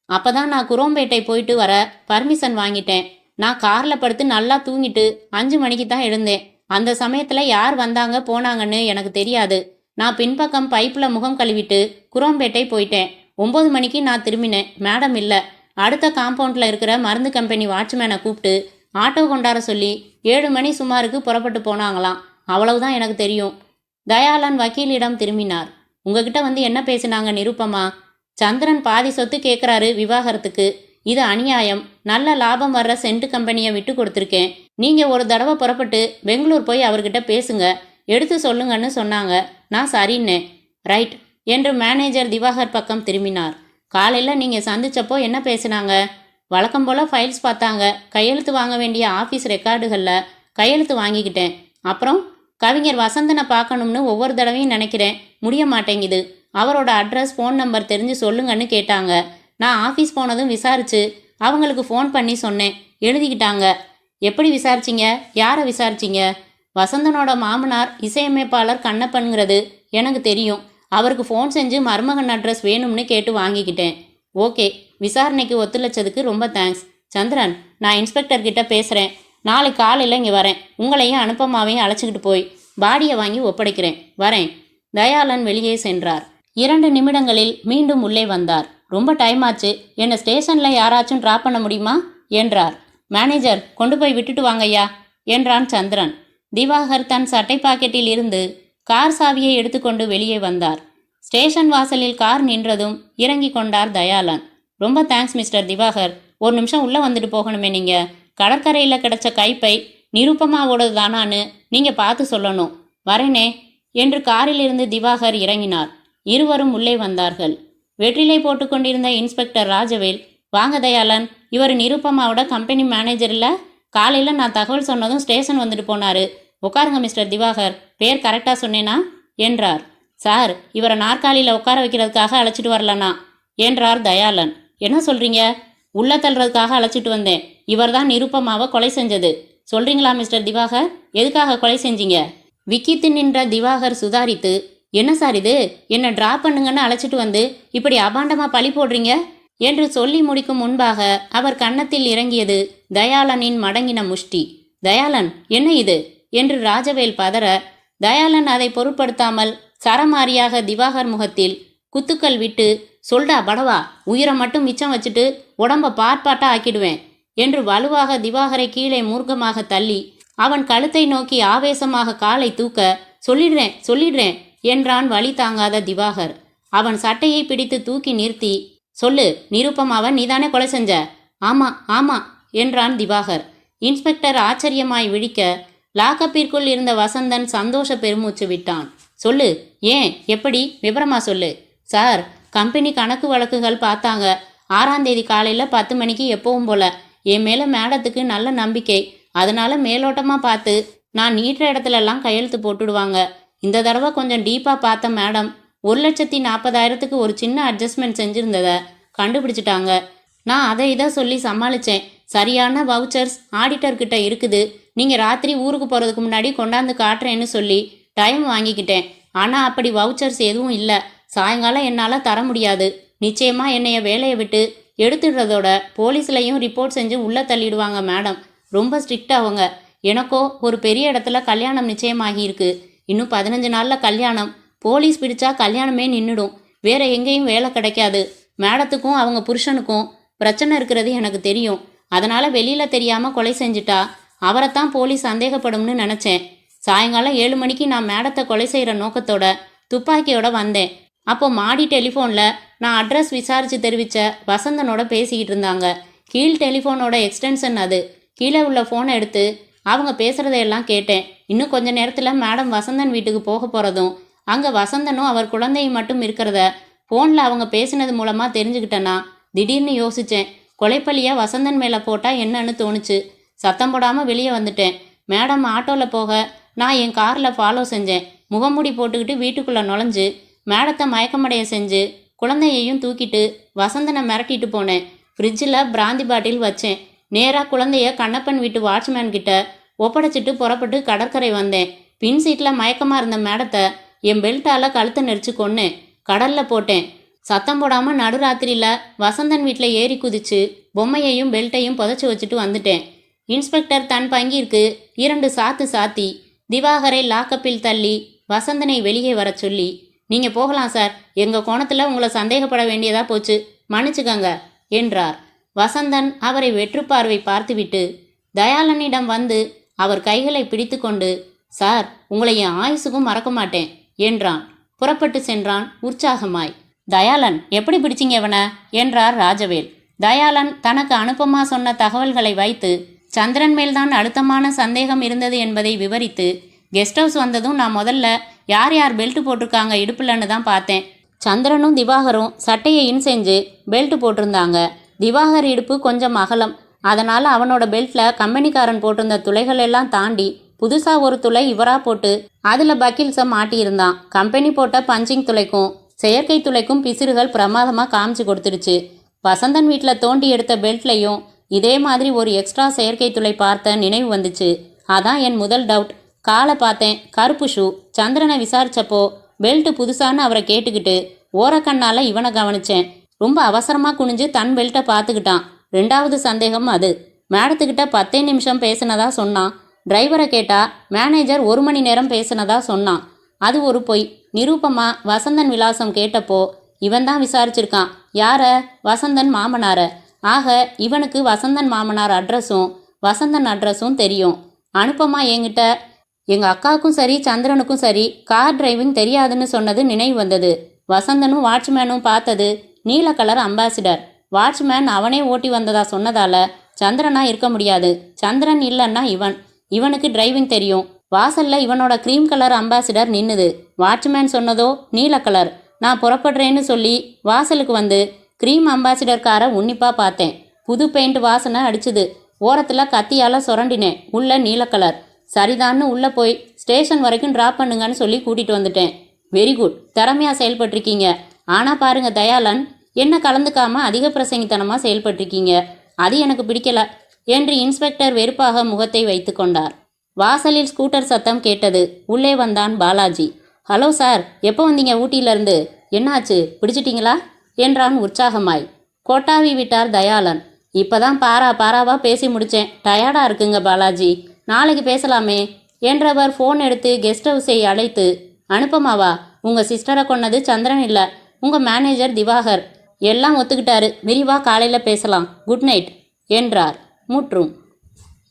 அப்போ தான் நான் குரோம்பேட்டை போயிட்டு வர பர்மிஷன் வாங்கிட்டேன். நான் காரில் படுத்து நல்லா தூங்கிட்டு 5 மணிக்கு தான் எழுந்தேன். அந்த சமயத்தில் யார் வந்தாங்க போனாங்கன்னு எனக்கு தெரியாது. நான் பின்பக்கம் பைப்பில் முகம் கழுவிட்டு குரோம்பேட்டை போயிட்டேன். 9 மணிக்கு நான் திரும்பினேன். மேடம் இல்லை. அடுத்த காம்பவுண்டில் இருக்கிற மருந்து கம்பெனி வாட்ச்மேனை கூப்பிட்டு ஆட்டோ கொண்டாட சொல்லி 7 மணி சுமாருக்கு புறப்பட்டு போனாங்களாம். அவ்வளவுதான் எனக்கு தெரியும். தயாளன் வக்கீலிடம் திரும்பினார். உங்ககிட்ட வந்து என்ன பேசினாங்க நிருப்பமா? சந்திரன் பாதி சொத்து கேட்குறாரு விவாகரத்துக்கு. இது அநியாயம். நல்ல லாபம் வர்ற சென்ட் கம்பெனியை விட்டு கொடுத்துருக்கேன். நீங்கள் ஒரு தடவை புறப்பட்டு பெங்களூர் போய் அவர்கிட்ட பேசுங்க, எடுத்து சொல்லுங்கன்னு சொன்னாங்க. நான் சரின்னேன். ரைட் என்று மேனேஜர் திவாகர் பக்கம் திரும்பினார். காலையில் நீங்கள் சந்திச்சப்போ என்ன பேசினாங்க? வழக்கம் போல் ஃபைல்ஸ் பார்த்தாங்க. கையெழுத்து வாங்க வேண்டிய ஆஃபீஸ் ரெக்கார்டுகளில் கையெழுத்து வாங்கிக்கிட்டேன். அப்புறம் கவிஞர் வசந்தனை பார்க்கணும்னு ஒவ்வொரு தடவையும் நினைக்கிறேன், முடிய மாட்டேங்குது. அவரோட அட்ரஸ், ஃபோன் நம்பர் தெரிஞ்சு சொல்லுங்கன்னு கேட்டாங்க. நான் ஆஃபீஸ் போனதும் விசாரித்து அவங்களுக்கு ஃபோன் பண்ணி சொன்னேன். எழுதிக்கிட்டாங்க. எப்படி விசாரிச்சிங்க? யாரை விசாரிச்சிங்க? வசந்தனோட மாமனார் இசையமைப்பாளர் கண்ணப்பன்கிறது எனக்கு தெரியும். அவருக்கு ஃபோன் செஞ்சு மருமகன் அட்ரஸ் வேணும்னு கேட்டு வாங்கிக்கிட்டேன். ஓகே, விசாரணைக்கு ஒத்துழைச்சதுக்கு ரொம்ப தேங்க்ஸ். சந்திரன், நான் இன்ஸ்பெக்டர் கிட்ட பேசுகிறேன். நாளைக்கு காலையில் இங்கே வரேன். உங்களையும் அனுப்பமாவையும் அழைச்சிக்கிட்டு போய் பாடியை வாங்கி ஒப்படைக்கிறேன். வரேன். தயாளன் வெளியே சென்றார். 2 நிமிடங்களில் மீண்டும் உள்ளே வந்தார். ரொம்ப டைம் ஆச்சு, என்னை ஸ்டேஷனில் யாராச்சும் ட்ராப் பண்ண முடியுமா என்றார். மேனேஜர், கொண்டு போய் விட்டுட்டு வாங்கய்யா என்றான் சந்திரன். திவாகர் தன் சட்டை பாக்கெட்டில் இருந்து கார் சாவியை எடுத்துக்கொண்டு வெளியே வந்தார். ஸ்டேஷன் வாசலில் கார் நின்றதும் இறங்கி கொண்டார் தயாளன். ரொம்ப தேங்க்ஸ் மிஸ்டர் திவாகர். ஒரு நிமிஷம் உள்ளே வந்துட்டு போகணுமே. நீங்கள் கடற்கரையில் கிடைச்ச கைப்பை நிருப்பமாவோடது தானான்னு நீங்கள் பார்த்து சொல்லணும். வரேனே என்று காரிலிருந்து திவாகர் இறங்கினார். இருவரும் உள்ளே வந்தார்கள். வெற்றிலை போட்டுக்கொண்டிருந்த இன்ஸ்பெக்டர் ராஜவேல், வாங்க தயாளன், இவர் நிருப்பமாவோட கம்பெனி மேனேஜர் இல்லை? காலையில் நான் தகவல் சொன்னதும் ஸ்டேஷன் வந்துட்டு போனார். உட்காருங்க மிஸ்டர் திவாகர், பேர் கரெக்டாக சொன்னேனா என்றார். சார், இவரை நாற்காலியில் உட்கார வைக்கிறதுக்காக அழைச்சிட்டு வரலனா என்றார் தயாளன். என்ன சொல்கிறீங்க? உள்ள தள்ளுறதுக்காக அழைச்சிட்டு வந்தேன். இவர் தான் நிருப்பமாவை கொலை செஞ்சது. சொல்கிறீங்களா மிஸ்டர் திவாகர்? எதுக்காக கொலை செஞ்சீங்க? விக்கித்து நின்ற திவாகர் சுதாரித்து, என்ன சார் இது, என்னை ட்ராப் பண்ணுங்கன்னு அழைச்சிட்டு வந்து இப்படி அபாண்டமாக பழி போடுறீங்க என்று சொல்லி முடிக்கும் முன்பாக அவர் கன்னத்தில் இறங்கியது தயாளனின் மடங்கின முஷ்டி. தயாளன், என்ன இது என்று ராஜவேல் பதற, தயாளன் அதை பொருட்படுத்தாமல் சரமாரியாக திவாகர் முகத்தில் குத்துக்கள் விட்டு, சொல்டா படவா, உயிரை மட்டும் மிச்சம் வச்சுட்டு உடம்ப பார்ப்பாட்டா ஆக்கிடுவேன் என்று வலுவாக திவாகரை கீழே மூர்க்கமாக தள்ளி அவன் கழுத்தை நோக்கி ஆவேசமாக காலை தூக்க, சொல்லிடுறேன் என்றான் வலி தாங்காத திவாகர். அவன் சட்டையை பிடித்து தூக்கி நிறுத்தி, சொல்லு, நிருப்பமாவை நீதானே கொலை செஞ்ச? ஆமா என்றான் திவாகர். இன்ஸ்பெக்டர் ஆச்சரியமாய் விழிக்க, லாக்கப்பிற்குள் இருந்த வசந்தன் சந்தோஷ பெருமூச்சு விட்டான். சொல்லு, ஏன், எப்படி, விவரமா சொல்லு. சார், கம்பெனி கணக்கு வழக்குகள் பார்த்தாங்க. 6ஆம் தேதி காலையில் 10 மணிக்கு எப்பவும் போல. என் மேலே மேடத்துக்கு நல்ல நம்பிக்கை. அதனால மேலோட்டமாக பார்த்து நான் நீட்டுற இடத்துலலாம் கையெழுத்து போட்டுடுவாங்க. இந்த தடவை கொஞ்சம் டீப்பாக பார்த்த மேடம் 1,40,000க்கு ஒரு சின்ன அட்ஜஸ்ட்மெண்ட் செஞ்சுருந்ததை கண்டுபிடிச்சிட்டாங்க. நான் அதை இதை சொல்லி சமாளித்தேன். சரியான வவுச்சர்ஸ் ஆடிட்டர்கிட்ட இருக்குது. நீங்கள் ராத்திரி ஊருக்கு போகிறதுக்கு முன்னாடி கொண்டாந்து காட்டுறேன்னு சொல்லி டைம் வாங்கிக்கிட்டேன். ஆனால் அப்படி வவுச்சர்ஸ் எதுவும் இல்லை. சாயங்காலம் என்னால் தர முடியாது. நிச்சயமாக என்னைய வேலையை விட்டு எடுத்துடுறதோட போலீஸ்லையும் ரிப்போர்ட் செஞ்சு உள்ளே தள்ளிடுவாங்க மேடம். ரொம்ப ஸ்ட்ரிக்ட் அவங்க. எனக்கோ ஒரு பெரிய இடத்துல கல்யாணம் நிச்சயமாகியிருக்கு. இன்னும் 15 நாளில் கல்யாணம். போலீஸ் பிடிச்சா கல்யாணமே நின்றுடும். வேற எங்கேயும் வேலை கிடைக்காது. மேடத்துக்கும் அவங்க புருஷனுக்கும் பிரச்சனை இருக்கிறது எனக்கு தெரியும். அதனால் வெளியில் தெரியாமல் கொலை செஞ்சுட்டா அவரைத்தான் போலீஸ் சந்தேகப்படும்னு நினச்சேன். சாயங்காலம் 7 மணிக்கு நான் மேடத்தை கொலை செய்கிற நோக்கத்தோட துப்பாக்கியோட வந்தேன். அப்போ மாடி டெலிஃபோனில் நான் அட்ரஸ் விசாரித்து தெரிவித்த வசந்தனோட பேசிக்கிட்டு இருந்தாங்க. கீழ் டெலிஃபோனோட எக்ஸ்டென்ஷன் அது. கீழே உள்ள ஃபோனை எடுத்து அவங்க பேசுகிறதையெல்லாம் கேட்டேன். இன்னும் கொஞ்ச நேரத்தில் மேடம் வசந்தன் வீட்டுக்கு போக போகிறதும் அங்கே வசந்தனும் அவர் குழந்தையும் மட்டும் இருக்கிறத ஃபோனில் அவங்க பேசினது மூலமாக தெரிஞ்சுக்கிட்டேன்னா திடீர்னு யோசித்தேன். கொலைப்பள்ளியாக வசந்தன் மேலே போட்டால் என்னன்னு தோணுச்சு. சத்தம் போடாமல் வெளியே வந்துட்டேன். மேடம் ஆட்டோவில் போக நான் என் காரில் ஃபாலோ செஞ்சேன். முகமூடி போட்டுக்கிட்டு வீட்டுக்குள்ளே நுழைஞ்சு மேடத்தை மயக்கமடைய செஞ்சு குழந்தையையும் தூக்கிட்டு வசந்தனை மிரட்டிட்டு போனேன். ஃப்ரிட்ஜில் பிராந்தி பாட்டில் வச்சேன். நேராக குழந்தைய கண்ணப்பன் வீட்டு வாட்ச்மேன் கிட்ட ஒப்படைச்சிட்டு புறப்பட்டு கடற்கரை வந்தேன். பின் சீட்டில் மயக்கமாக இருந்த மேடத்தை என் பெல்ட்டால் கழுத்தை நெரிச்சு கொன்னேன். கடலில் போட்டேன். சத்தம் போடாமல் நடுராத்திரியில் வசந்தன் வீட்டில் ஏறி குதிச்சு பொம்மையையும் பெல்ட்டையும் புதைச்சி வச்சுட்டு வந்துட்டேன். இன்ஸ்பெக்டர் தன் பங்கிற்கு 2 சாத்து சாத்தி திவாகரை லாக்கப்பில் தள்ளி வசந்தனை வெளியே வர சொல்லி, நீங்கள் போகலாம் சார், எங்கள் கோணத்தில் உங்களை சந்தேகப்பட வேண்டியதாக போச்சு, மன்னிச்சுக்கங்க என்றார். வசந்தன் அவரை வெற்றுப்பார்வை பார்த்துவிட்டு தயாளனிடம் வந்து அவர் கைகளை பிடித்து கொண்டு, சார், உங்களை என் ஆயுசுக்கும் மறக்க மாட்டேன் என்றான். புறப்பட்டு சென்றான் உற்சாகமாய். தயாளன், எப்படி பிடிச்சிங்க இவனை என்றார் ராஜவேல். தயாளன் தனக்கு அனுப்பமா சொன்ன தகவல்களை வைத்து சந்திரன் மேல்தான் அழுத்தமான சந்தேகம் இருந்தது என்பதை விவரித்து, கெஸ்ட் ஹவுஸ் வந்ததும் நான் முதல்ல யார் யார் பெல்ட் போட்டிருக்காங்க இடுப்புலன்னு தான் பார்த்தேன். சந்திரனும் திவாகரும் சட்டையை இன் செஞ்சு பெல்ட் போட்டிருந்தாங்க. திவாகர் இடுப்பு கொஞ்சம் அகலம். அதனால் அவனோட பெல்ட்டில் கம்பெனிக்காரன் போட்டிருந்த துளைகள் எல்லாம் தாண்டி புதுசாக ஒரு துளை இவராக போட்டு அதில் பக்கில்ஸை மாட்டியிருந்தான். கம்பெனி போட்ட பஞ்சிங் துளைக்கும் செயற்கை துளைக்கும் பிசிறுகள் பிரமாதமாக காமிச்சு கொடுத்துருச்சு. வசந்தன் வீட்டில் தோண்டி எடுத்த பெல்ட்லையும் இதே மாதிரி ஒரு எக்ஸ்ட்ரா செயற்கை துளை பார்த்த நினைவு வந்துச்சு. அதான் என் முதல் டவுட். காலை பார்த்தேன், கருப்பு ஷூ. சந்திரனை விசாரிச்சப்போ பெல்ட் புதுசான்னு அவரை கேட்டுக்கிட்டு ஓரக்கண்ணால் இவனை கவனிச்சேன். ரொம்ப அவசரமாக குனிஞ்சு தன் பெல்ட்டை பார்த்துக்கிட்டான். 2வது சந்தேகம் அது. மேடத்துக்கிட்ட 10 நிமிஷம் பேசினதா சொன்னான். டிரைவரை கேட்டால் மேனேஜர் 1 மணி நேரம் பேசினதா சொன்னான். அது ஒரு பொய். நிரூபமா வசந்தன் விலாசம் கேட்டப்போ இவன் தான் விசாரிச்சிருக்கான். யார? வசந்தன் மாமனார. ஆக இவனுக்கு வசந்தன் மாமனார் அட்ரஸும் வசந்தன் அட்ரஸும் தெரியும். அனுப்பமா என்கிட்ட எங்க அக்காவுக்கும் சரி சந்திரனுக்கும் சரி கார் டிரைவிங் தெரியாதுன்னு சொன்னது நினைவு வந்தது. வசந்தனும் வாட்ச்மேனும் பார்த்தது நீல கலர் அம்பாசிடர். வாட்ச்மேன் அவனே ஓட்டி வந்ததா சொன்னதால சந்திரனா இருக்க முடியாது. சந்திரன் இல்லைன்னா இவனுக்கு டிரைவிங் தெரியும். வாசல்ல இவனோட கிரீம் கலர் அம்பாசிடர் நின்னுது. வாட்ச்மேன் சொன்னதோ நீல கலர். நான் புறப்படுறேன்னு சொல்லி வாசலுக்கு வந்து கிரீம் அம்பாசிடர் காரை உன்னிப்பா பார்த்தேன். புது பெயிண்ட் வாசனை அடிச்சுது. ஓரத்தில் கத்தியால சுரண்டினேன். உள்ள நீல கலர். சரிதான்னு உள்ள போய் ஸ்டேஷன் வரைக்கும் டிராப் பண்ணுங்கன்னு சொல்லி கூட்டிட்டு வந்துட்டேன். வெரி குட், திறமையா செயல்பட்டிருக்கீங்க. ஆனா பாருங்க தயாளன், என்ன கலந்துக்காம அதிக பிரசங்கித்தனமா செயல்பட்டிருக்கீங்க. அது எனக்கு பிடிக்கல என்று இன்ஸ்பெக்டர் வெறுப்பாக முகத்தை வைத்து கொண்டார். வாசலில் ஸ்கூட்டர் சத்தம் கேட்டது. உள்ளே வந்தான் பாலாஜி. ஹலோ சார், எப்போ வந்தீங்க ஊட்டியிலேருந்து? என்னாச்சு, பிடிச்சிட்டிங்களா என்றான் உற்சாகமாய். கொட்டாவி விட்டார் தயாளன். இப்போதான் பாராவா பேசி முடித்தேன். டயர்டாக இருக்குங்க பாலாஜி, நாளைக்கு பேசலாமே என்றவர் ஃபோன் எடுத்து கெஸ்ட் ஹவுஸை அழைத்து, அனுப்பமாவா, உங்கள் சிஸ்டரை கொன்னது சந்திரன் இல்லை, உங்கள் மேனேஜர் திவாகர். எல்லாம் ஒத்துக்கிட்டாரு. விரிவாக காலையில் பேசலாம். குட் நைட் என்றார். முற்றும்.